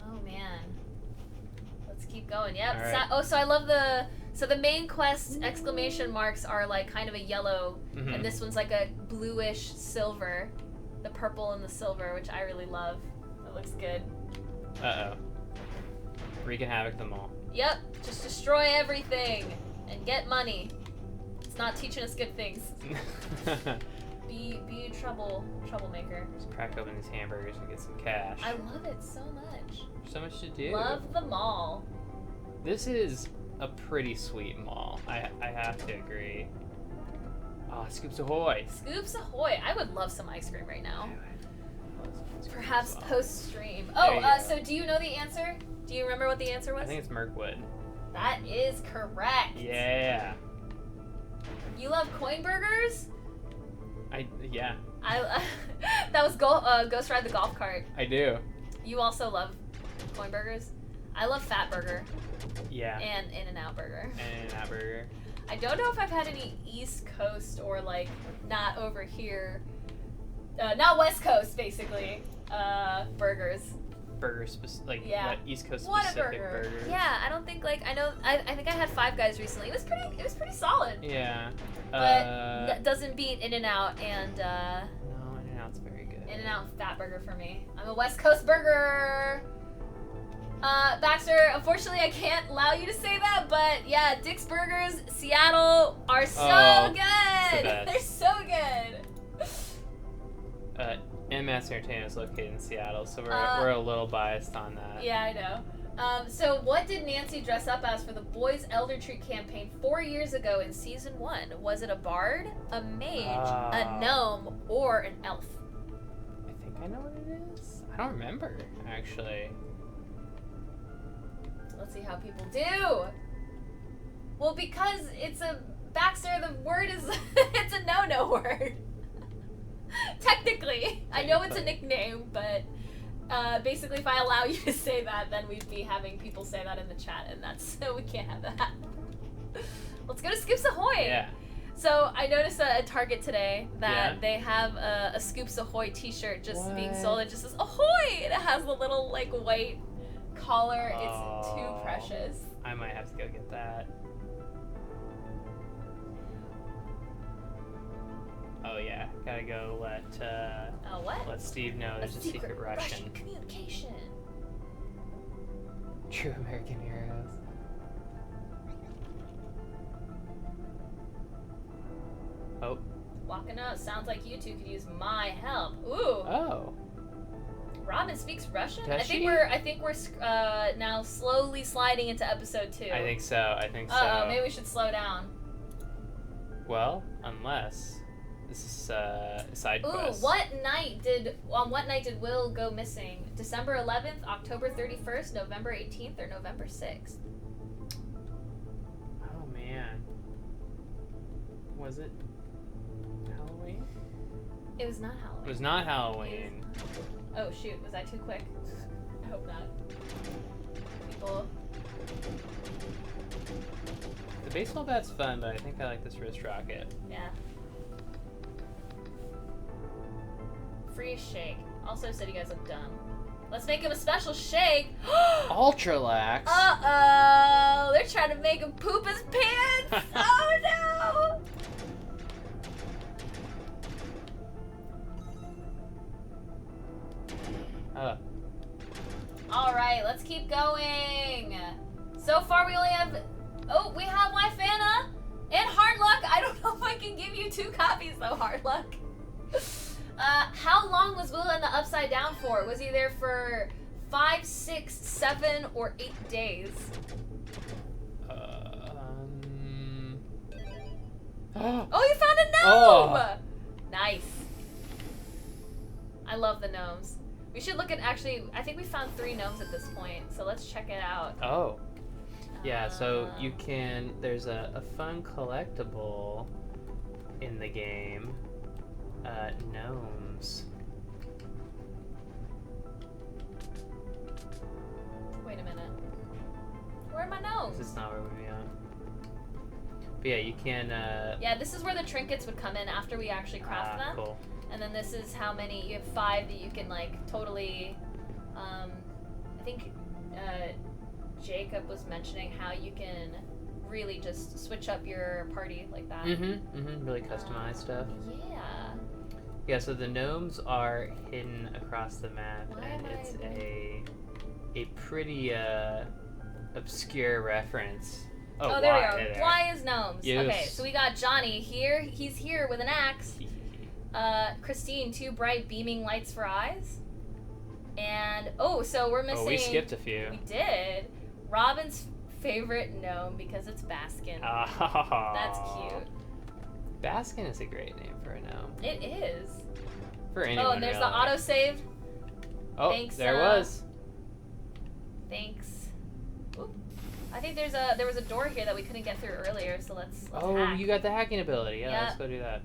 Oh man. Let's keep going. Yep. All right. So I love the main quest exclamation marks are like kind of a yellow, and this one's like a bluish silver, the purple and the silver, which I really love. It looks good. Uh-oh. Wreaking havoc the mall. Yep. Just destroy everything and get money. It's not teaching us good things. Be a troublemaker. Just crack open these hamburgers and get some cash. I love it so much. There's so much to do. Love the mall. This is a pretty sweet mall. I have to agree. Oh, Scoops Ahoy! Scoops Ahoy! I would love some ice cream right now. Perhaps Well. post stream. There you Oh, go. so do you know the answer? Do you remember what the answer was? I think it's Mirkwood. That is correct. Yeah. You love coin burgers? Yeah. That was Ghost Ride the golf cart. I do. You also love coin burgers? I love Fat Burger Yeah. and In-N-Out Burger. And that burger. I don't know if I've had any East Coast or like not over here, not West Coast basically, burgers. Burger like Yeah. what East Coast What a specific burger! burgers. Yeah, I don't think like I think I had Five Guys recently. It was pretty solid. Yeah. But that doesn't beat In-N-Out and No, In-N-Out's very good. In-N-Out Fat Burger for me. I'm a West Coast burger. Baxter, unfortunately I can't allow you to say that, but yeah, Dick's Burgers, Seattle are so Oh, good. the best. They're so good. En Masse Entertainment is located in Seattle, so we're a little biased on that. Yeah, I know. So what did Nancy dress up as for the Boys Elder Tree campaign 4 years ago in season 1? Was it a bard, a mage, a gnome, or an elf? I think I know what it is. I don't remember, actually. Let's see how people do. Well, because it's a Baxter, the word is it's a no word. Technically, I know it's a nickname, but basically, if I allow you to say that, then we'd be having people say that in the chat, and that's so we can't have that. Let's go to Scoops Ahoy. Yeah. So I noticed at a Target today that Yeah. they have a Scoops Ahoy T-shirt just being What? sold. It just says Ahoy. And it has the little like white collar. It's too Oh. precious. I might have to go get that. Oh yeah, gotta go let What? let Steve know there's a secret Russian. communication. True American heroes. Oh. Walking up. Sounds like you two could use my help. Ooh. Oh. Robin speaks Russian. Does I think she? we're now slowly sliding into episode 2. I think so. Maybe we should slow down. Well, unless this is side Ooh, quest. what night did Will go missing? December 11th, October 31st, November 18th, or November 6th? Oh man. Was it Halloween? It was not Halloween. It was not Halloween. Oh shoot, was I too quick? I hope not. People. The baseball bat's fun, but I think I like this wrist rocket. Yeah. Free shake. Also said you guys look dumb. Let's make him a special shake. Ultralax. Uh-oh! They're trying to make him poop his pants! Oh no! Alright, let's keep going. So far we only have... Oh, we have Wife Anna and Hard Luck. I don't know if I can give you 2 copies though, Hard Luck. How long was Will in the Upside Down for? Was he there for 5, 6, 7, or 8 days. Oh, you found a gnome! Oh. Nice. I love the gnomes. We should look at, actually, I think we found 3 gnomes at this point, so let's check it out. Oh. Yeah, so you can, there's a fun collectible in the game. Gnomes. Wait a minute. Where are my gnomes? This is not where we are. But yeah, you can, Yeah, this is where the trinkets would come in after we actually craft them. Cool. And then this is how many, you have 5 that you can like totally, I think Jacob was mentioning how you can really just switch up your party like that. Really customized stuff. Yeah. Yeah, so the gnomes are hidden across the map, Why and am I it's doing- a pretty obscure reference. Oh, there we why? are. Hey there. Why is gnomes? Yes. Okay, so we got Johnny here. He's here with an axe. Christine, 2 bright beaming lights for eyes. And, so we're missing... Oh, we skipped a few. We did. Robin's favorite gnome because it's Baskin. Oh. That's cute. Baskin is a great name for a gnome. It is. For anyone, Oh, and there's really. the autosave. Oh, Thanks, there was. Thanks. Oop. I think there was a door here that we couldn't get through earlier, so let's Oh, hack. you got the hacking ability. Yeah, Yeah. let's go do that.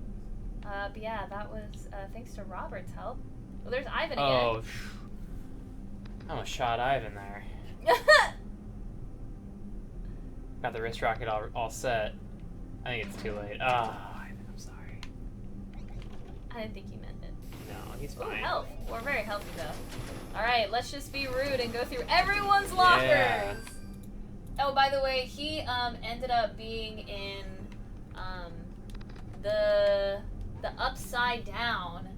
But yeah, that was thanks to Robert's help. Well, there's Ivan Oh, I almost shot Ivan there. again. Got the wrist rocket all set. I think it's too late. Oh, Ivan, I'm sorry. I didn't think you meant it. No, he's Ooh, fine. health. We're very healthy though. All right, let's just be rude and go through everyone's lockers. Yeah. Oh, by the way, he ended up being in the upside down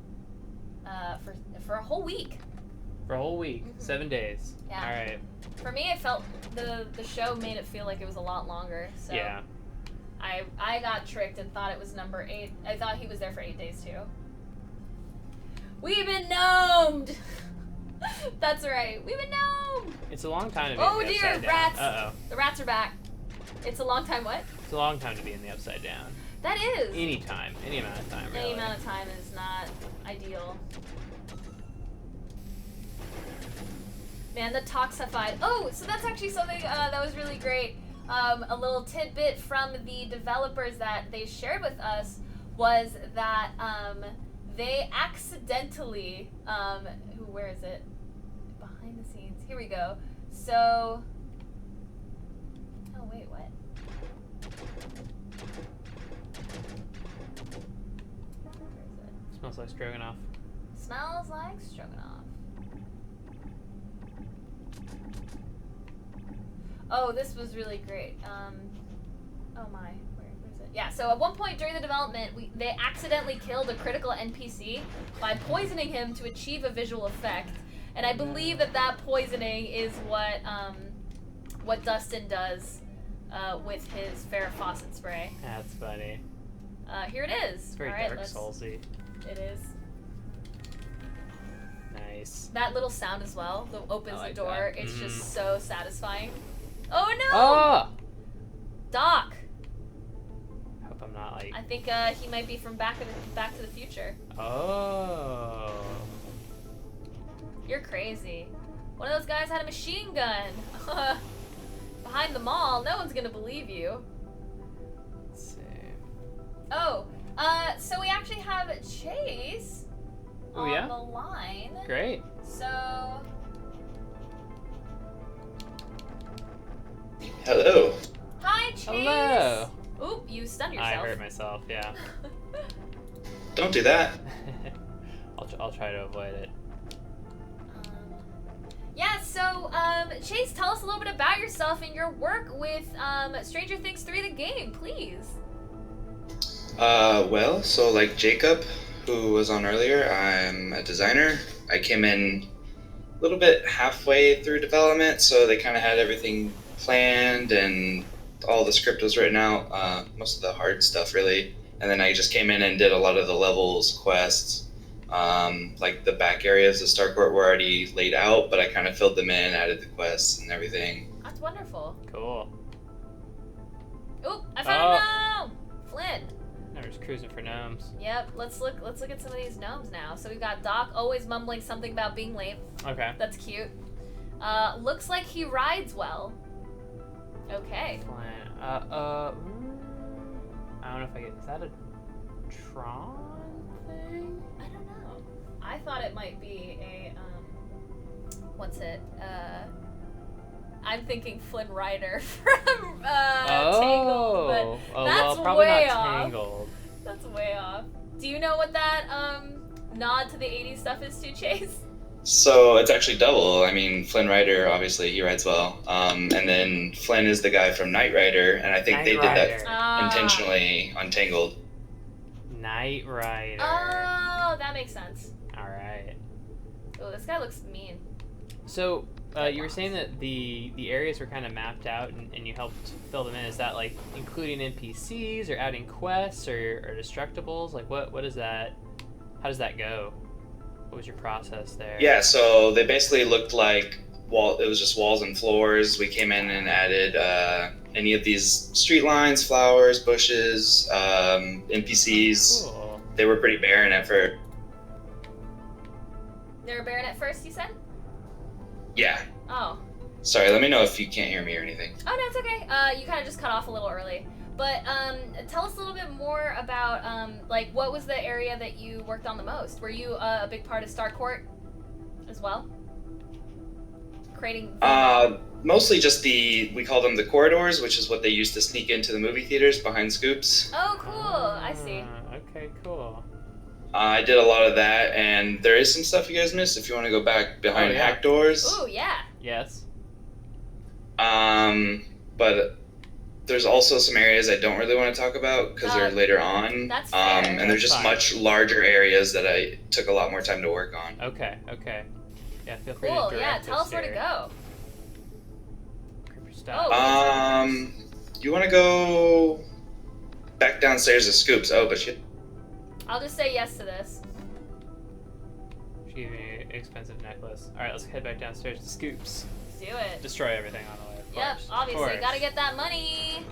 for a whole week. For a whole week, Mhm. 7 days. Yeah. All right. For me, it felt the show made it feel like it was a lot longer. So Yeah. I got tricked and thought it was number 8. I thought he was there for 8 days too. We've been gnomed. That's right. We've been gnomed. It's a long time to be Oh in the dear, upside down. rats. Uh-oh. The rats are back. It's a long time. What? It's a long time to be in the upside down. That is. Any time. Any amount of time, really. Any amount of time is not ideal. Man, the Toxified. Oh, so that's actually something that was really great. A little tidbit from the developers that they shared with us was that they accidentally, where is it? Behind the scenes. Here we go. So, oh wait, what? Where is it? Smells like stroganoff. Smells like stroganoff. Oh, this was really great. Oh my, where is it? Yeah, so at one point during the development, they accidentally killed a critical NPC by poisoning him to achieve a visual effect. And I believe that poisoning is what Dustin does with his Farrah Fawcett spray. That's funny. Here it is. It's very All right, Dark let's- Soulsy. It is. Nice. That little sound as well, that opens I like the door, that. it's Mhm. just so satisfying. Oh no! Oh! Doc! Hope I'm not like. I think he might be from Back to the Future. Oh. You're crazy. One of those guys had a machine gun. Behind the mall, no one's gonna believe you. Let's see. Oh, so we actually have Chase Oh, on yeah? the line. Great. So, Hello. hi Chase! Hello. Oop, you stunned yourself. I hurt myself, yeah. Don't do that. I'll try to avoid it. Yeah, so, Chase, tell us a little bit about yourself and your work with Stranger Things 3 the game, please. Well, so like Jacob, who was on earlier, I'm a designer. I came in a little bit halfway through development, so they kind of had everything planned and all the script was written out, most of the hard stuff really. And then I just came in and did a lot of the levels, quests, Like the back areas of Starcourt were already laid out, but I kind of filled them in, added the quests and everything. That's wonderful. Cool. Oop, I found a gnome! Flynn. I'm just cruising for gnomes. Yep, let's look at some of these gnomes now. So we've got Doc always mumbling something about being late. Okay. That's cute. Looks like he rides well. Okay. Flynn. I don't know if I get. Is that a Tron thing? I don't know. I thought it might be a what's it? I'm thinking Flynn Rider from Tangled, but that's probably way not off. Tangled. That's way off. Do you know what that nod to the 80s stuff is to, Chase? So it's actually double. I mean, Flynn Rider, obviously, he rides well. And then Flynn is the guy from Knight Rider, and I think Knight they did Rider. that intentionally on Tangled. Knight Rider. Oh, that makes sense. All right. Oh, this guy looks mean. So you were saying that the areas were kind of mapped out and you helped fill them in. Is that like including NPCs or adding quests or destructibles? Like what is that? How does that go? What was your process there? Yeah, so they basically looked like it was just walls and floors. We came in and added any of these street lines, flowers, bushes, NPCs. Cool. They were pretty barren at first. They were barren at first, you said? Yeah. Oh. Sorry, let me know if you can't hear me or anything. Oh, no, it's okay. You kind of just cut off a little early. But tell us a little bit more about, like, what was the area that you worked on the most? Were you a big part of Starcourt as well? Creating... Mostly just we call them the corridors, which is what they used to sneak into the movie theaters behind scoops. Oh, cool. I see. Okay, cool. I did a lot of that, and there is some stuff you guys missed if you want to go back behind hack doors. Ooh, yeah. Yes. But there's also some areas I don't really want to talk about because they're later on. That's fair. And they're just Fine. much larger areas that I took a lot more time to work on. Okay. Yeah, feel free Cool, to yeah. direct Tell us where to here. go. Creeper stuff. Oh. You want to go back downstairs to Scoops? Oh, but shit. I'll just say yes to this. She gave me an expensive necklace. All right, let's head back downstairs to Scoops. Let's do it. Destroy everything on the way. Of Yep, course. obviously. Of course. Gotta get that money.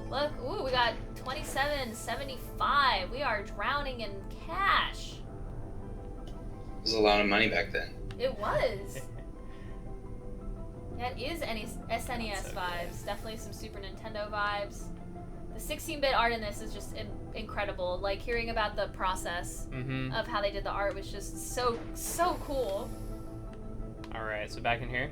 Look, ooh, we got 27.75. We are drowning in cash. It was a lot of money back then. It was. That is SNES vibes. Definitely some Super Nintendo vibes. The 16-bit art in this is just incredible. Like, hearing about the process of how they did the art was just so cool. All right, so back in here.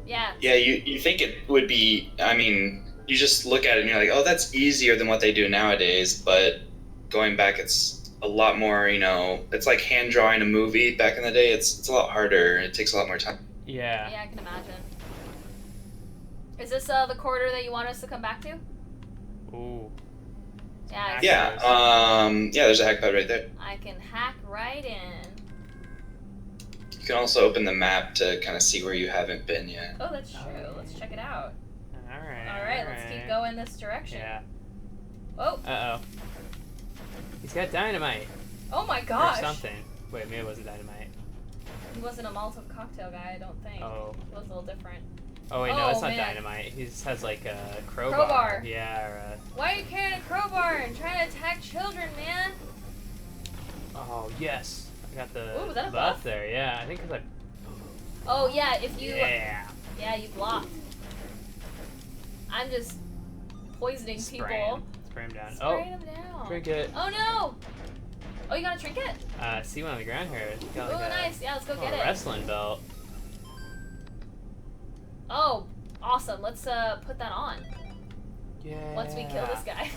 Yeah. Yeah, you think it would be, I mean, you just look at it and you're like, oh, that's easier than what they do nowadays, but going back, it's a lot more, it's like hand drawing a movie back in the day. It's a lot harder. It takes a lot more time. Yeah. Yeah, I can imagine. Is this the corridor that you want us to come back to? Ooh. Yeah. Yeah, there's a hack pad right there. I can hack right in. You can also open the map to kind of see where you haven't been yet. Oh, that's true. Let's check it out. All right. All right, let's keep going this direction. Yeah. Oh. Uh-oh. He's got dynamite. Oh my gosh. Or something. Wait, maybe it wasn't dynamite. He wasn't a Molotov cocktail guy, I don't think. Oh. It was a little different. Oh wait, no, it's not man. dynamite. He just has like a crowbar. Crowbar. Yeah. Or Why are you carrying a crowbar and trying to attack children, man? Oh yes, I got the Ooh, was that a buff buff? there. Yeah, I think it's like. Oh yeah, if you Yeah. Yeah, you blocked. I'm just poisoning Spray people. him. Spray him down. Spray him down. Drink it. Oh no! Oh, you got a trinket? See one on the ground here. It's got Oh, like nice. Yeah, let's go a get it. wrestling belt. Oh, awesome. Let's put that on Yeah. once we kill this guy.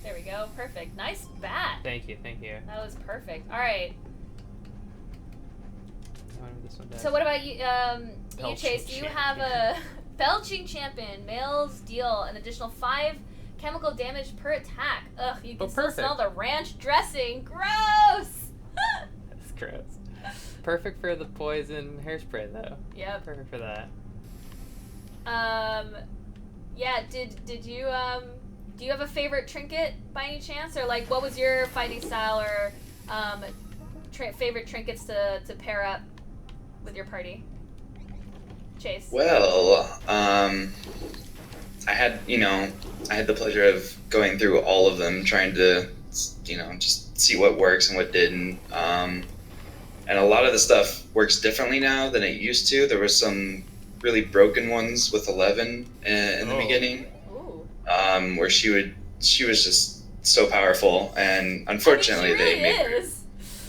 There we go. Perfect. Nice bat. Thank you. That was perfect. All right. I wonder what this one does. So what about you, Belching Chase? Do you have a belching champion? Males deal an additional 5 chemical damage per attack. Ugh, you can still smell the ranch dressing. Gross! That's gross. Perfect for the poison hairspray though. Yep. Perfect for that. Yeah, did you do you have a favorite trinket by any chance, or like what was your fighting style or favorite trinkets to pair up with your party? Chase. Well, I had the pleasure of going through all of them, trying to, just see what works and what didn't. And a lot of the stuff works differently now than it used to. There were some really broken ones with 11 in the beginning, where she was just so powerful, and unfortunately she really they made her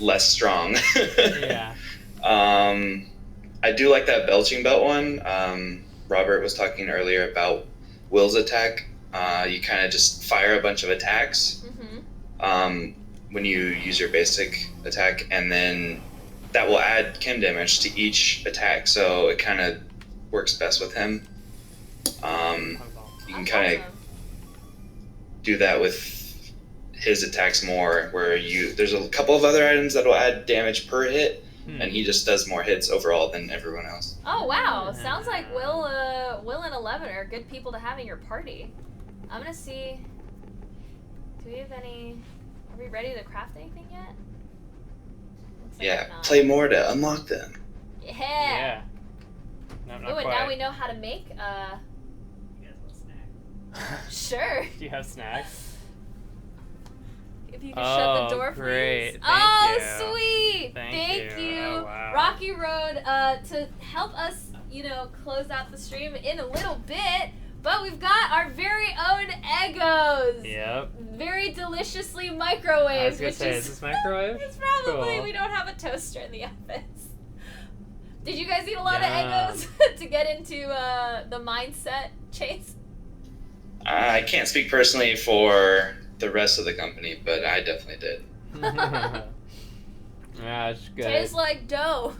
less strong. Yeah. I do like that belching belt one. Robert was talking earlier about Will's attack. You kind of just fire a bunch of attacks when you use your basic attack, and then that will add chem damage to each attack, so it kind of works best with him. You can kind of do that with his attacks more, where there's a couple of other items that will add damage per hit, and he just does more hits overall than everyone else. Oh wow, sounds like Will and 11 are good people to have in your party. I'm gonna see, do we have any, are we ready to craft anything yet? Yeah, play more to unlock them. Yeah. No, not Ooh, and quite. now we know how to make, You guys want a snack? sure. Do you have snacks? If you can shut the door, great. please. Thank you. Sweet. Thank you. Oh, wow. RockyRoad, to help us, close out the stream in a little bit. But we've got our very own Eggos. Yep. Very deliciously I microwaved. was gonna say, is this microwave? It's probably, Cool. we don't have a toaster in the office. Did you guys eat a lot Yum. of Eggos to get into the mindset, Chase? I can't speak personally for the rest of the company, but I definitely did. Yeah, it's good. Tastes like dough.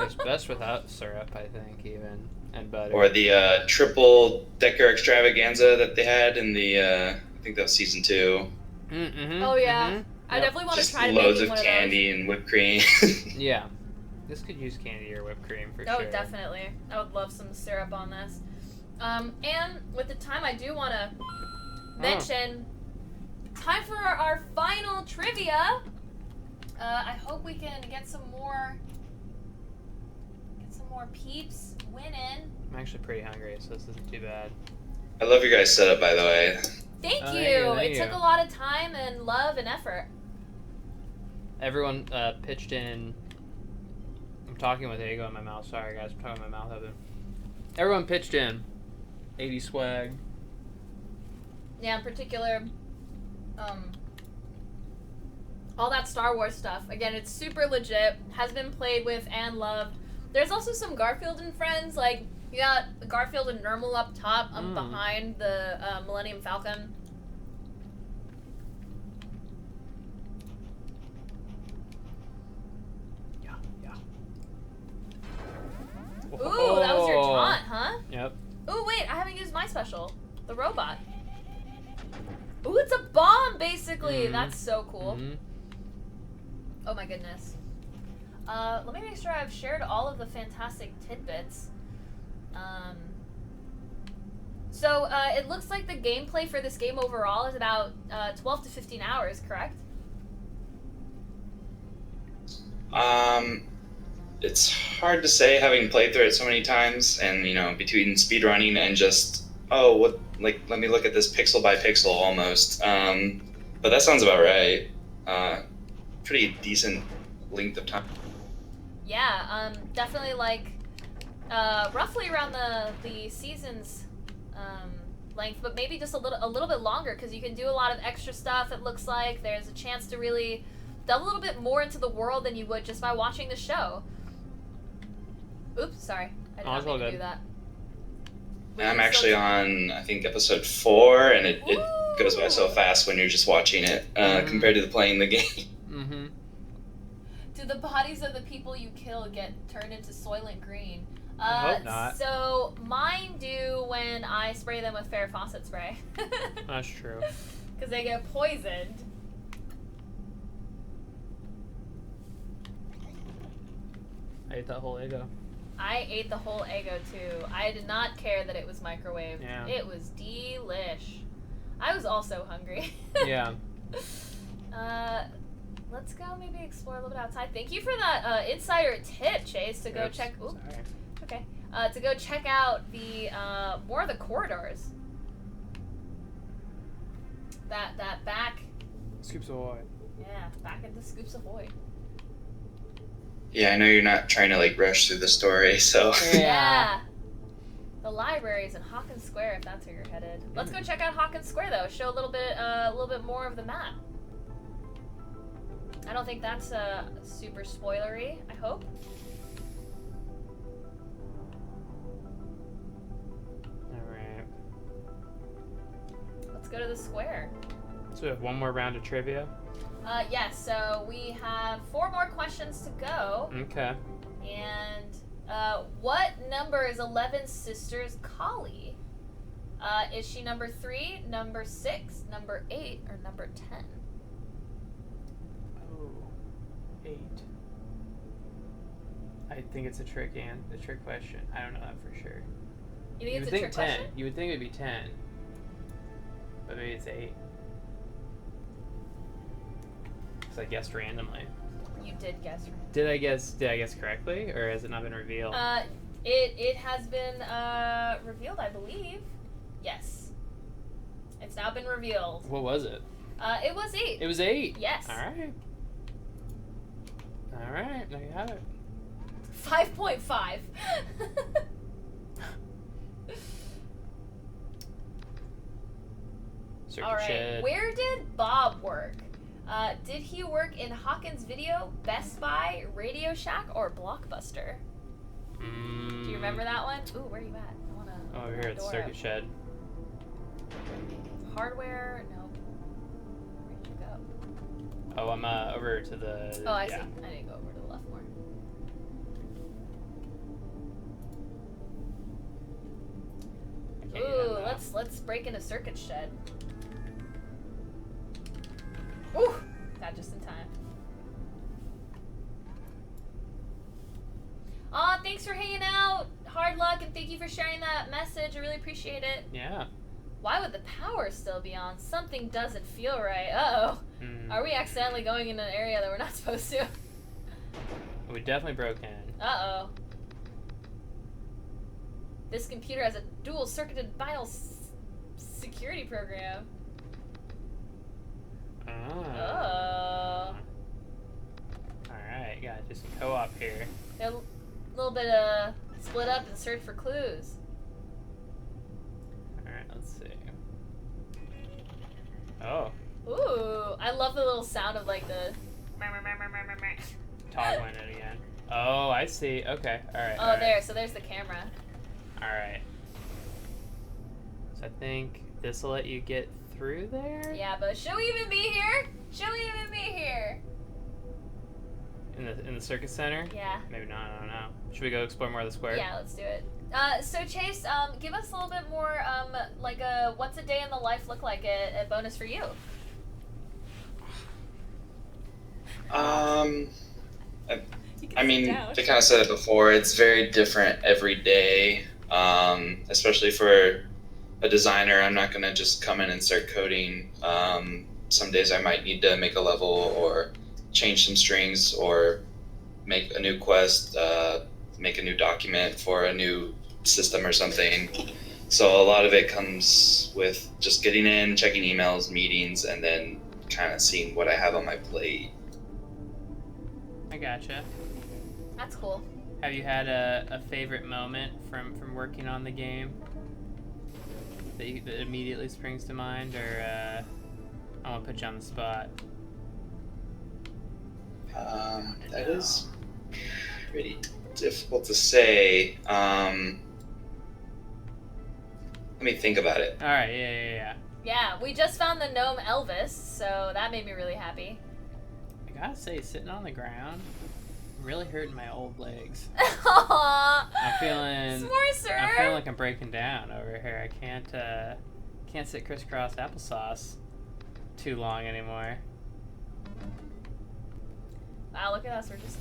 It's best without syrup, I think, even. And butter. Or the triple decker extravaganza that they had in the, I think that was season 2. Mm-hmm. Oh yeah, Mhm. I Yep. definitely want to Just try to loads make of one of candy and whipped cream. Yeah. This could use candy or whipped cream for those. sure. Oh, definitely. I would love some syrup on this. And with the time, I do want to mention, time for our final trivia. I hope we can get some more peeps winning. I'm actually pretty hungry, so this isn't too bad. I love your guys' setup, by the way. Thank Oh, you. thank It you. took a lot of time and love and effort. Everyone pitched in. I'm talking with Ego in my mouth. Sorry, guys. I'm talking with my mouth open. Everyone pitched in. 80 swag. Yeah, in particular, all that Star Wars stuff. Again, it's super legit, has been played with and loved. There's also some Garfield and friends, like, you got Garfield and Nermal up top, behind the Millennium Falcon. Yeah. Ooh, that was your taunt, huh? Yep. Ooh, wait, I haven't used my special. The robot. Ooh, it's a bomb, basically. Mhm. That's so cool. Mm-hmm. Oh my goodness. Let me make sure I've shared all of the fantastic tidbits. So it looks like the gameplay for this game overall is about 12 to 15 hours, correct? It's hard to say, having played through it so many times, and between speedrunning and just let me look at this pixel by pixel almost. But that sounds about right. Pretty decent length of time. Yeah, definitely like roughly around the season's length, but maybe just a little bit longer, because you can do a lot of extra stuff. It looks like there's a chance to really delve a little bit more into the world than you would just by watching the show. Oops, sorry, I did not mean to do that. I'm actually on, I think, episode 4, and it goes by so fast when you're just watching it compared to playing the game. Mm-hmm. Do the bodies of the people you kill get turned into Soylent Green? I hope not. So mine do when I spray them with Farrah Fawcett spray. That's true. Because they get poisoned. I ate that whole Ego. I ate the whole Eggo too. I did not care that it was microwaved. Yeah. It was delish. I was also hungry. Yeah. Let's go maybe explore a little bit outside. Thank you for that insider tip, Chase, to go Oops, check. Ooh, sorry. okay. To go check out the more of the corridors. That back. Scoops Ahoy. Yeah, back into Scoops Ahoy. Yeah, I know you're not trying to like rush through the story, so. Yeah. The library is in Hawkins Square, if that's where you're headed. Let's go check out Hawkins Square, though. Show a little bit more of the map. I don't think that's super spoilery. I hope. All right. Let's go to the square. So we have one more round of trivia. Yes. So we have 4 more questions to go. Okay. And what number is 11's sister's Collie? Is she number 3, number 6, number 8, or number 10? Oh, 8. I think it's a trick question. I don't know that for sure. You think You it's would a trick think 10. question? You would think it'd be 10. But maybe it's 8. Because I guessed randomly. You did guess right. Did I guess correctly, or has it not been revealed? It has been revealed, I believe. Yes. It's now been revealed. What was it? It was 8. It was 8. Yes. All right. All right. There you have it. 5.5. Circuit All right. Shed. Where did Bob work? Did he work in Hawkins Video, Best Buy, Radio Shack, or Blockbuster? Do you remember that one? Ooh, where are you at? I wanna. Oh, over here at the Circuit Shed. Hardware? Nope. Where did you go? Oh, I'm over to the. Oh, I yeah. see. I need to go over to the left more. I can't get in Ooh, now. let's break into Circuit Shed. Ooh, got just in time. Aw, thanks for hanging out. Hard luck, and thank you for sharing that message. I really appreciate it. Yeah. Why would the power still be on? Something doesn't feel right. Uh-oh. Are we accidentally going into an area that we're not supposed to? We definitely broke in. Uh-oh. This computer has a dual-circuited binary security program. Oh. Alright, gotta do some co-op here. A little bit split up and search for clues. Alright, let's see. Oh. Ooh, I love the little sound of like the. Toggling it again. Oh, I see. Okay, alright. Oh, there. So there's the camera. Alright. So I think this will let you get through there? Yeah, but should we even be here? Should we even be here? In the circuit center? Yeah. Maybe not, I don't know. Should we go explore more of the square? Yeah, let's do it. So Chase, give us a little bit more, like what's a day in the life look like at Bonus for you? I mean, they kind of said it before. It's very different every day, especially for a designer. I'm not going to just come in and start coding. Some days I might need to make a level or change some strings or make a new quest, make a new document for a new system or something. So a lot of it comes with just getting in, checking emails, meetings, and then kind of seeing what I have on my plate. I gotcha. That's cool. Have you had a favorite moment from working on the game that immediately springs to mind, or I won't put you on the spot? That is pretty difficult to say. Let me think about it. All right, yeah. Yeah, we just found the gnome Elvis, so that made me really happy. I gotta say, sitting on the ground, really hurting my old legs. Aww. I'm feeling Smorceror. like I'm breaking down over here. I can't sit crisscross applesauce too long anymore. Wow, look at us. We're just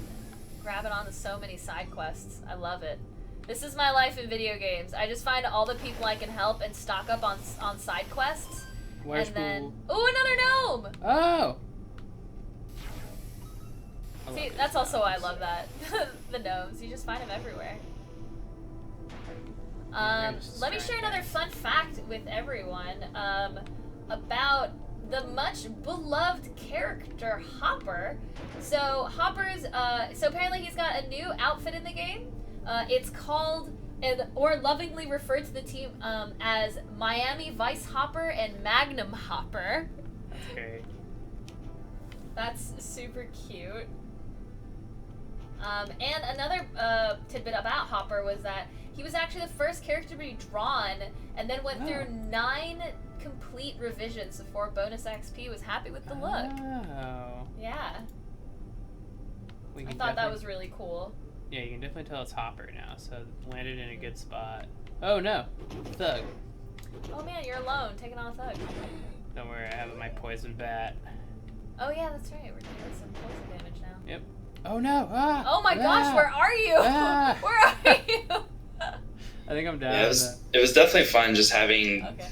grabbing onto so many side quests. I love it. This is my life in video games. I just find all the people I can help and stock up on side quests. Where's and then Fool? oh, another gnome. Oh. I See, love that's these also why I gnomes. love that. The gnomes, you just find them everywhere. Yeah, they're just Let me giant share another guys. fun fact with everyone about the much beloved character Hopper. So Hopper's so apparently he's got a new outfit in the game. It's called or lovingly referred to the team as Miami Vice Hopper and Magnum Hopper. That's great. That's super cute. And another tidbit about Hopper was that he was actually the first character to be drawn and then went through 9 complete revisions before BonusXP was happy with the look. Oh. Yeah. We I can thought that definitely- was really cool. Yeah, you can definitely tell it's Hopper now, so landed in a good spot. Oh no! Thug. Oh man, you're alone, taking on a thug. Don't worry, I have my poison bat. Oh yeah, that's right, we're doing some poison damage now. Yep. Oh no! Ah! Oh my gosh, Ah! where are you? Ah! Where are you? I think I'm down. Yeah, it was definitely fun just having Okay.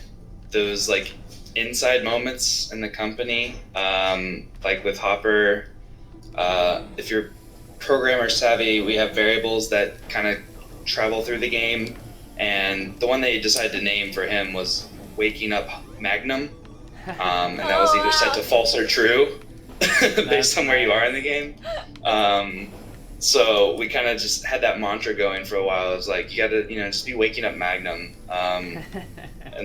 those like inside moments in the company, like with Hopper. If you're programmer savvy, we have variables that kind of travel through the game, and the one they decided to name for him was Waking Up Magnum, and that was either set to false or true based on where you are in the game. So we kind of just had that mantra going for a while. It was like, you gotta, just be waking up Magnum. And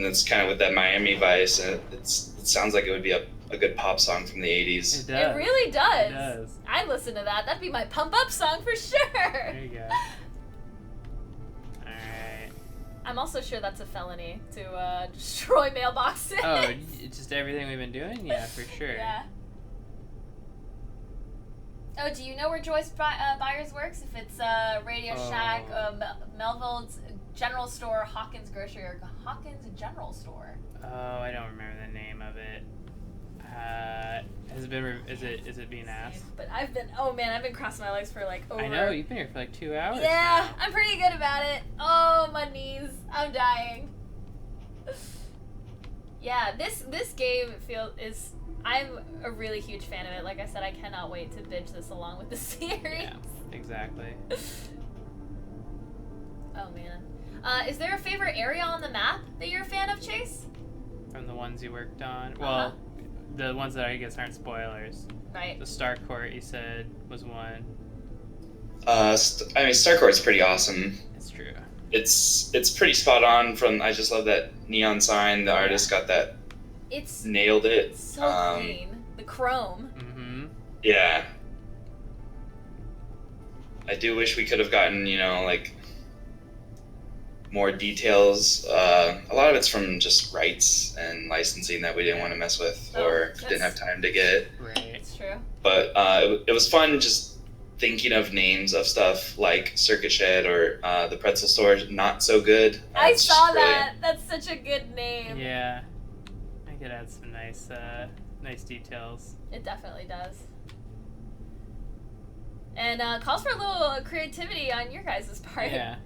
it's kind of with that Miami Vice, and it sounds like it would be a good pop song from the 80s. It does. It really does. It does. I'd listen to that. That'd be my pump up song for sure. There you go. Alright. I'm also sure that's a felony to destroy mailboxes. Oh, just everything we've been doing? Yeah, for sure. Yeah. Oh, do you know where Joyce Byers works? If it's Radio Shack, Melville's General Store, Hawkins Grocery, or Hawkins General Store? Oh, I don't remember the name of it. Has it been? Is it being asked? But I've been crossing my legs for like over. I know you've been here for like 2 hours. Yeah, now. I'm pretty good about it. Oh, my knees. I'm dying. Yeah, this game I'm a really huge fan of it. Like I said, I cannot wait to binge this along with the series. Yeah, exactly. Oh man. Is there a favorite area on the map that you're a fan of, Chase? From the ones you worked on. Well, the ones that I guess aren't spoilers. Right. The Star Court you said was one. Starcourt's pretty awesome. It's true. It's pretty spot on. I just love that neon sign. The artist got that. It's Nailed it. so clean. The chrome. Mm-hmm. Yeah. I do wish we could have gotten, like more details. A lot of it's from just rights and licensing that we didn't want to mess with or didn't have time to get. Right. It's true. But it was fun just thinking of names of stuff like Circuit Shed or the Pretzel Store. Not so good. I It's saw just really- that. That's such a good name. Yeah. I could add some nice details. It definitely does. And calls for a little creativity on your guys' part. Yeah.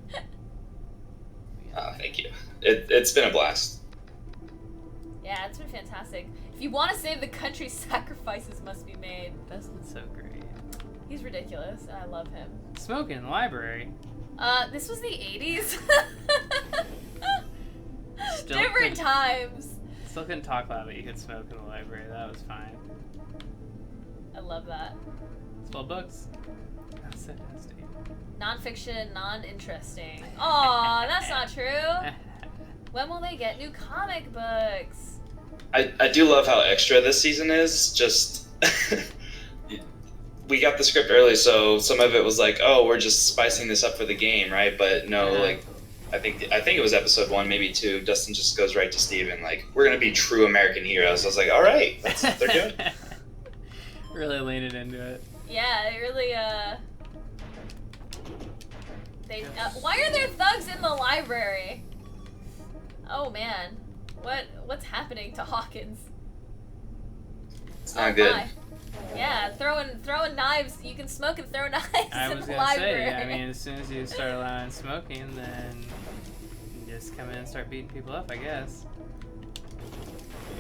Thank you. It's been a blast. Yeah, it's been fantastic. If you want to save the country, sacrifices must be made. That's been so great. He's ridiculous, and I love him. Smoking in the library. This was the 80s. Still Different couldn't- times. Still couldn't talk loud, but you could smoke in the library. That was fine. I love that. Spell books. That's so nasty. Non-fiction, non-interesting. Aw, that's not true. When will they get new comic books? I do love how extra this season is. Just we got the script early, so some of it was like, oh, we're just spicing this up for the game, right? But no, Yeah. like I think it was episode 1, maybe 2. Dustin just goes right to Steven, like, we're gonna be true American heroes. I was like, all right, that's what they're doing. Really leaning into it. Yeah, they really, why are there thugs in the library? Oh man, what's happening to Hawkins? It's not good. My. Yeah, throwing knives. You can smoke and throw knives I in was the gonna library. say, I mean, as soon as you start allowing smoking, then you can just come in and start beating people up, I guess.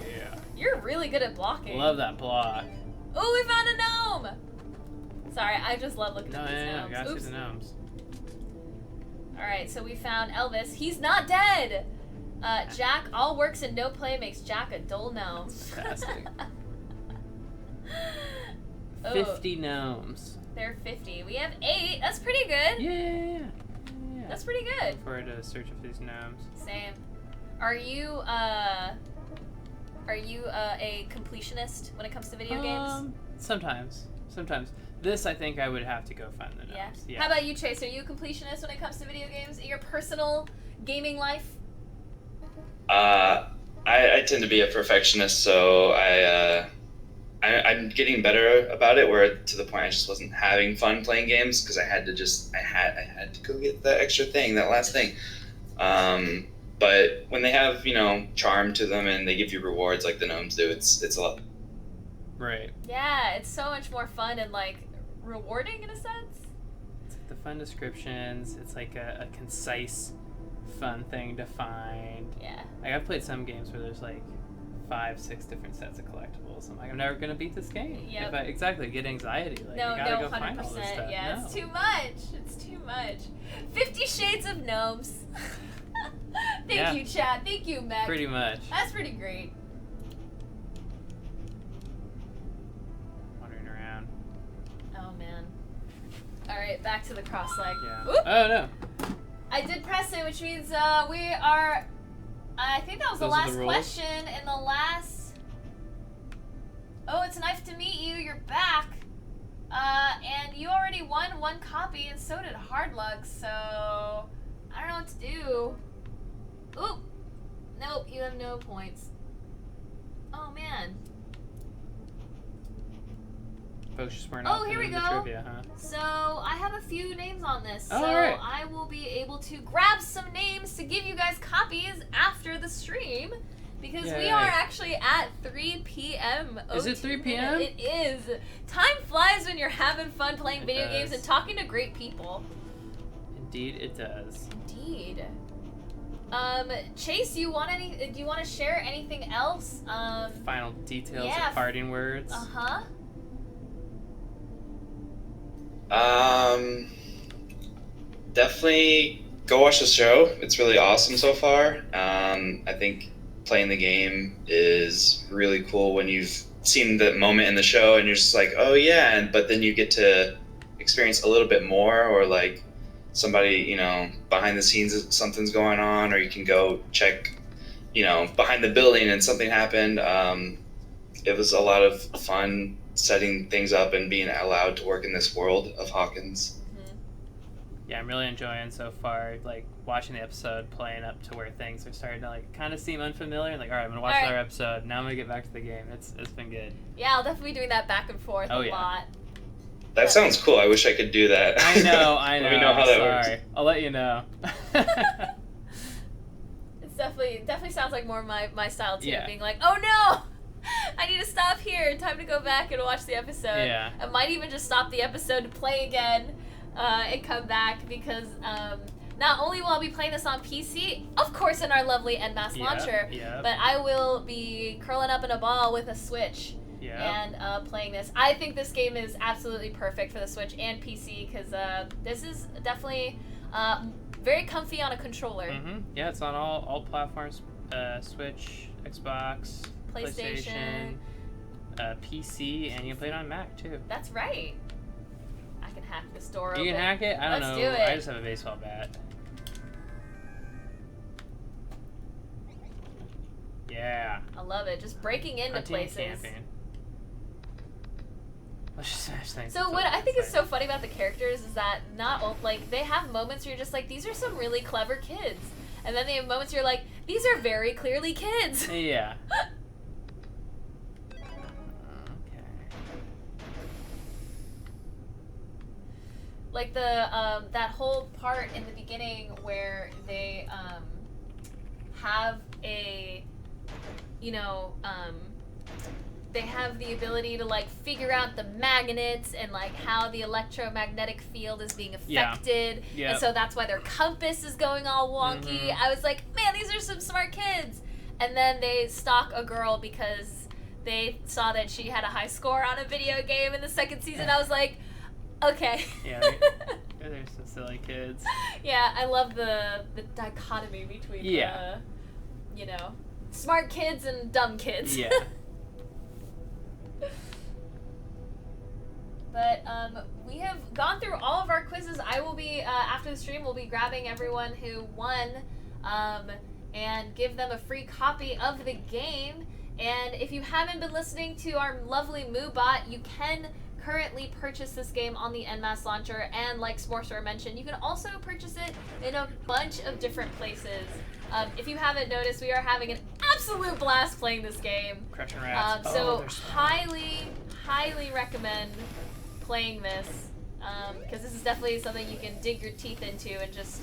Yeah. You're really good at blocking. Love that block. Oh, we found a gnome! Sorry, I just love looking at these gnomes. Gotta Oops. see the gnomes. Alright, so we found Elvis. He's not dead! Jack, all works and no play makes Jack a dull gnome. Fantastic. Oh, 50 gnomes. They're 50. We have 8. That's pretty good. Yeah. That's pretty good. Look forward to searching for these gnomes. Same. Are you a completionist when it comes to video games? Sometimes. This, I think I would have to go find the gnomes. Yeah. How about you, Chase? Are you a completionist when it comes to video games in your personal gaming life? I tend to be a perfectionist, so I'm getting better about it. Where to the point I just wasn't having fun playing games because I had to go get that extra thing, that last thing. But when they have charm to them and they give you rewards like the gnomes do, it's a lot. Right. Yeah, it's so much more fun and like rewarding in a sense. It's like the fun descriptions. It's like a concise, fun thing to find. Yeah. Like I've played some games where there's like 5-6 different sets of collectibles. I'm like, I'm never gonna beat this game. Yep. If I get anxiety. Like, No, you gotta go 100%. find all this stuff. Yeah, No. it's too much. It's too much. 50 Shades of Gnomes. Thank you, Chad. Thank you, Meg. Pretty much. That's pretty great. Wandering around. Oh man. All right, back to the cross leg. Yeah. Oop. Oh no. I did press it, which means we are. I think that was the Those are last the rules? question in the last. Oh, it's nice to meet you. You're back. And you already won 1 copy, and so did Hardluck. So I don't know what to do. Oop. Nope, you have no points. Oh man. Folks just weren't Oh, up here we in the go. trivia, huh? So I have a few names on this. Oh, so alright. I will be able to grab some names to give you guys copies after the stream. Because we Yay. are actually at 3 p.m. Is it 3 p.m.? It is. Time flies when you're having fun playing It video games does. and talking to great people. Indeed, it does. Indeed. Chase, do you want to share anything else? Final details yeah. of parting words. Uh-huh. Definitely go watch the show. It's really awesome so far. I think playing the game is really cool when you've seen the moment in the show and you're just like, oh yeah, but then you get to experience a little bit more, or like somebody, behind the scenes something's going on, or you can go check, behind the building and something happened. It was a lot of fun setting things up and being allowed to work in this world of Hawkins. Yeah, I'm really enjoying so far, like, watching the episode, playing up to where things are starting to, like, kind of seem unfamiliar. Like, all right, I'm going to watch another episode. Now I'm going to get back to the game. It's been good. Yeah, I'll definitely be doing that back and forth a lot. That sounds cool. I wish I could do that. I know. Let me know how that works. I'll let you know. It's definitely sounds like more my style too. Yeah. Being like, oh no, I need to stop here. Time to go back and watch the episode. Yeah. I might even just stop the episode to play again, and come back because not only will I be playing this on PC, of course, in our lovely En Masse Launcher, but I will be curling up in a ball with a Switch. And playing this. I think this game is absolutely perfect for the Switch and PC because this is definitely very comfy on a controller. Mm-hmm. Yeah, it's on all platforms: Switch, Xbox, PlayStation, PC, and you can play it on Mac too. That's right. I can hack this door open. You can hack it? I don't know. Let's do it. I just have a baseball bat. Yeah. I love it. Just breaking into Hunting and places. camping. Let's just smash things. So what I think is so funny about the characters is that they have moments where you're just like, these are some really clever kids, and then they have moments where you're like, these are very clearly kids. Yeah. Okay. Like the that whole part in the beginning where they have a they have the ability to like figure out the magnets and like how the electromagnetic field is being affected. Yeah. And so that's why their compass is going all wonky. I was like, man, these are some smart kids. And then they stalk a girl because they saw that she had a high score on a video game in the second season, I was like, okay. Yeah, they're some silly kids. Yeah, I love the dichotomy between Yeah. you know, smart kids and dumb kids. Yeah. But we have gone through all of our quizzes. I will be, after the stream, we'll be grabbing everyone who won and give them a free copy of the game. And if you haven't been listening to our lovely MooBot, you can currently purchase this game on the En Masse Launcher. And like Smorceror mentioned, you can also purchase it in a bunch of different places. If you haven't noticed, we are having an absolute blast playing this game. Crushing rats. So they're smart. highly recommend playing this, because this is definitely something you can dig your teeth into and just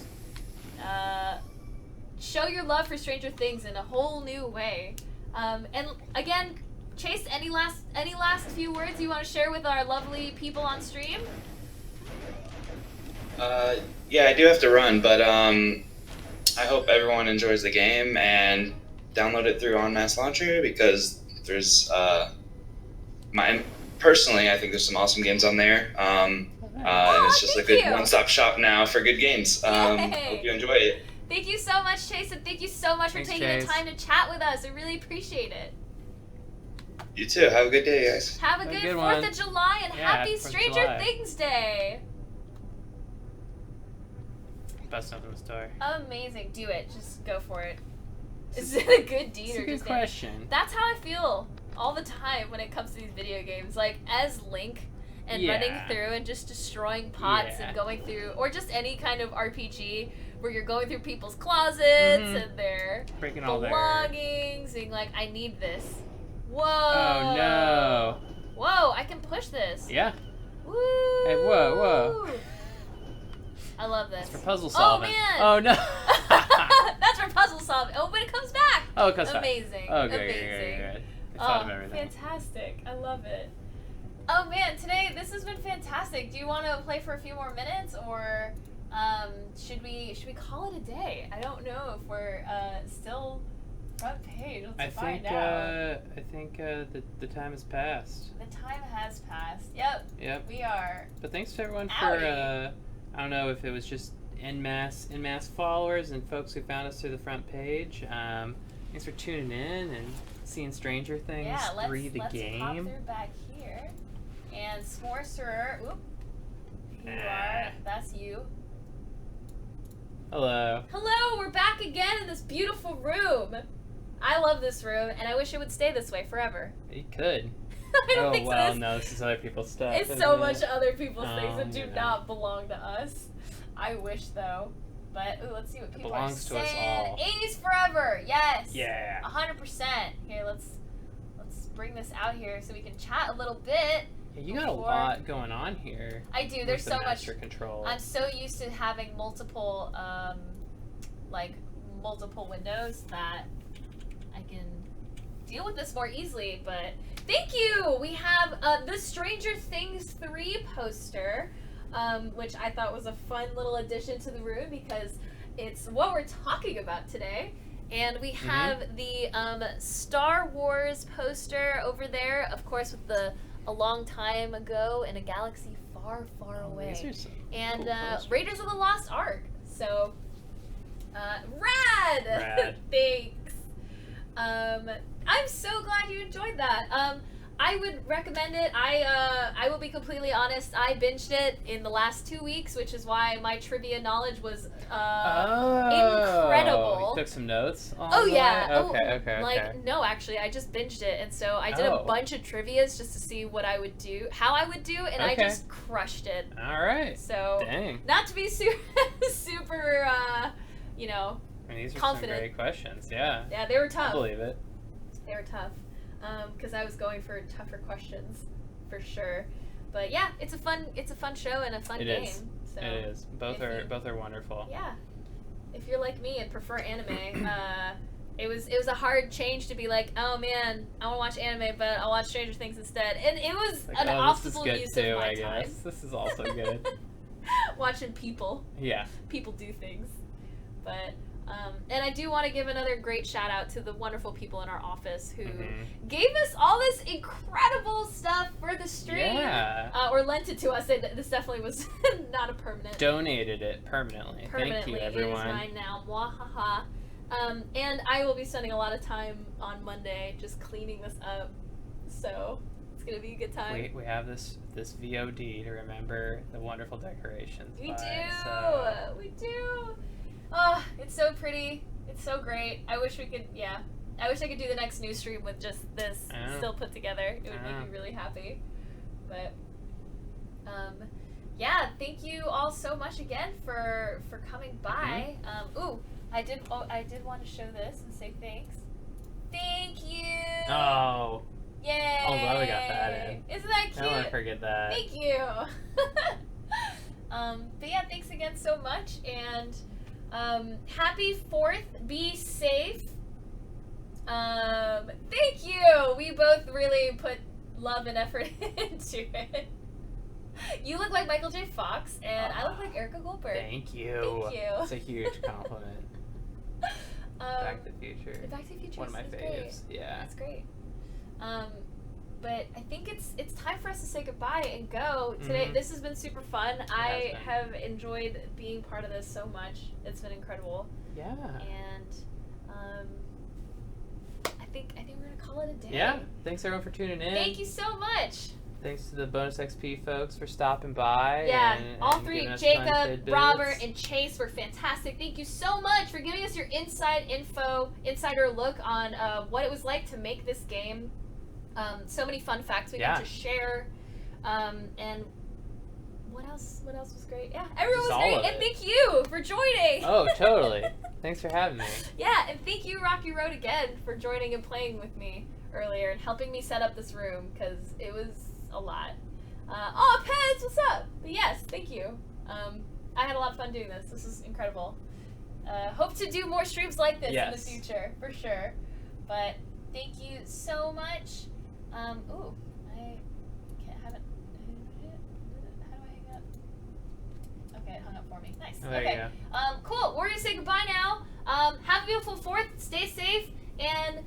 show your love for Stranger Things in a whole new way. And again, Chase, any last few words you want to share with our lovely people on stream? Yeah, I do have to run, but I hope everyone enjoys the game and download it through En Masse Launcher, because there's personally, I think there's some awesome games on there. And it's just a good one-stop shop now for good games. Hope you enjoy it. Thank you so much, Chase, and thank you so much for taking the time to chat with us. I really appreciate it. You too. Have a good day, guys. Have a good 4th of July and happy 4th of Stranger July. Things Day. Bust open the store. Amazing. Do it. Just go for it. Is it a good deed It's or a good just question. That's how I feel all the time when it comes to these video games. Like, as Link and running through and just destroying pots and going through, or just any kind of RPG where you're going through people's closets and their breaking all belongings, being like, I need this. Whoa. Oh no. Whoa, I can push this. Yeah. Woo. Hey, whoa. I love this. It's for puzzle solving. Oh, man. Oh no. That's for puzzle solving. Oh, but it comes back. Oh, it comes Amazing. back. Oh, Amazing. good. I thought of everything. Fantastic. I love it. Oh man, today this has been fantastic. Do you want to play for a few more minutes, or should we call it a day? I don't know if we're still front page. Let's find out. I think the time has passed. The time has passed. Yep. We are. But thanks to everyone Howdy. for I don't know if it was just En Masse followers and folks who found us through the front page. Thanks for tuning in and seeing Stranger Things 3 the game. Let's pop through back here. And Smorceror, you are, that's you. Hello. Hello, we're back again in this beautiful room. I love this room, and I wish it would stay this way forever. You could. I don't think so. No, this is other people's stuff. It's so much other people's Oh, things that do you know. not belong to us. I wish, though. But, let's see what people are belongs to us saying. all. 80s forever, yes. Yeah. 100%. Here, let's bring this out here so we can chat a little bit. Yeah, you got a lot going on here. I do. There's with the so much. master control. I'm so used to having multiple, multiple windows that I can deal with this more easily. But thank you. We have the Stranger Things 3 poster, which I thought was a fun little addition to the room because it's what we're talking about today. And we have the Star Wars poster over there, of course, with a long time ago in a galaxy far, far away. And cool Raiders of the Lost Ark. So, rad! Thanks. I'm so glad you enjoyed that. I would recommend it. I will be completely honest. I binged it in the last 2 weeks, which is why my trivia knowledge was incredible. You took some notes? Yeah. Okay. No, actually, I just binged it, and so I did a bunch of trivias just to see what I would do, how I would do, and I just crushed it. All right. So, dang. Not to be super, These are confident. some great questions. Yeah. Yeah, they were tough. I believe it. They were tough. Because I was going for tougher questions, for sure. But yeah, it's a fun show and a fun game. So it is. Both are wonderful. Yeah. If you're like me and prefer anime, it was a hard change to be like, oh man, I want to watch anime, but I'll watch Stranger Things instead. And it was an optimal use of my time. This is also good. Watching people. Yeah. People do things. But And I do want to give another great shout out to the wonderful people in our office who Mm-hmm. gave us all this incredible stuff for the stream. Yeah. Or lent it to us. This definitely was not a permanent. Donated it permanently. Thank you, everyone. It is mine now. Mwahaha. And I will be spending a lot of time on Monday just cleaning this up. So it's gonna be a good time. We have this VOD to remember the wonderful decorations. We by, do. so- We do. Oh, it's so pretty. It's so great. I wish we could. Yeah. I wish I could do the next news stream with just this I know. still put together. It would I know. make me really happy. But yeah, thank you all so much again for coming by. I did want to show this and say thanks. Thank you. Oh, Yay! I'm glad we got that in. Isn't that cute? I don't want to forget that. Thank you. But yeah, thanks again so much, and happy 4th. Be safe. Thank you. We both really put love and effort into it. You look like Michael J. Fox, and I look like Erica Goldberg. Thank you. Thank you. It's a huge compliment. Back to the Future. Back to the Future. One of my is faves. great. Yeah. That's great. But I think it's time for us to say goodbye and go. Today, Mhm. this has been super fun. I has have enjoyed being part of this so much. It's been incredible. Yeah. And I think we're gonna call it a day. Yeah. Thanks everyone for tuning in. Thank you so much. Thanks to the Bonus XP folks for stopping by. Yeah, and all and three, giving us fun Jacob, tidbits. Robert, and Chase were fantastic. Thank you so much for giving us your insider look on what it was like to make this game. So many fun facts we got to share. And what else was great? Yeah, everyone Just was all great. of And it. thank you for joining. Oh, totally. Thanks for having me. Yeah, and thank you, RockyRoad, again for joining and playing with me earlier and helping me set up this room because it was a lot. Pez, what's up? But yes, thank you. I had a lot of fun doing this. This is incredible. Hope to do more streams like this in the future, for sure. But thank you so much. I can't have it. How do I hang up? Okay, it hung up for me. Nice. Oh, there okay. you go. Cool. We're gonna say goodbye now. Have a beautiful 4th. Stay safe and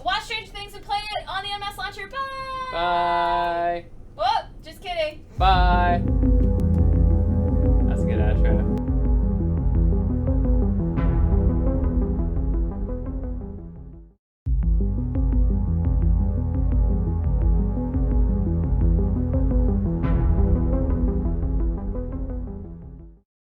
watch Stranger Things and play it on the En Masse Launcher. Bye. Bye. Whoop! Just kidding. Bye.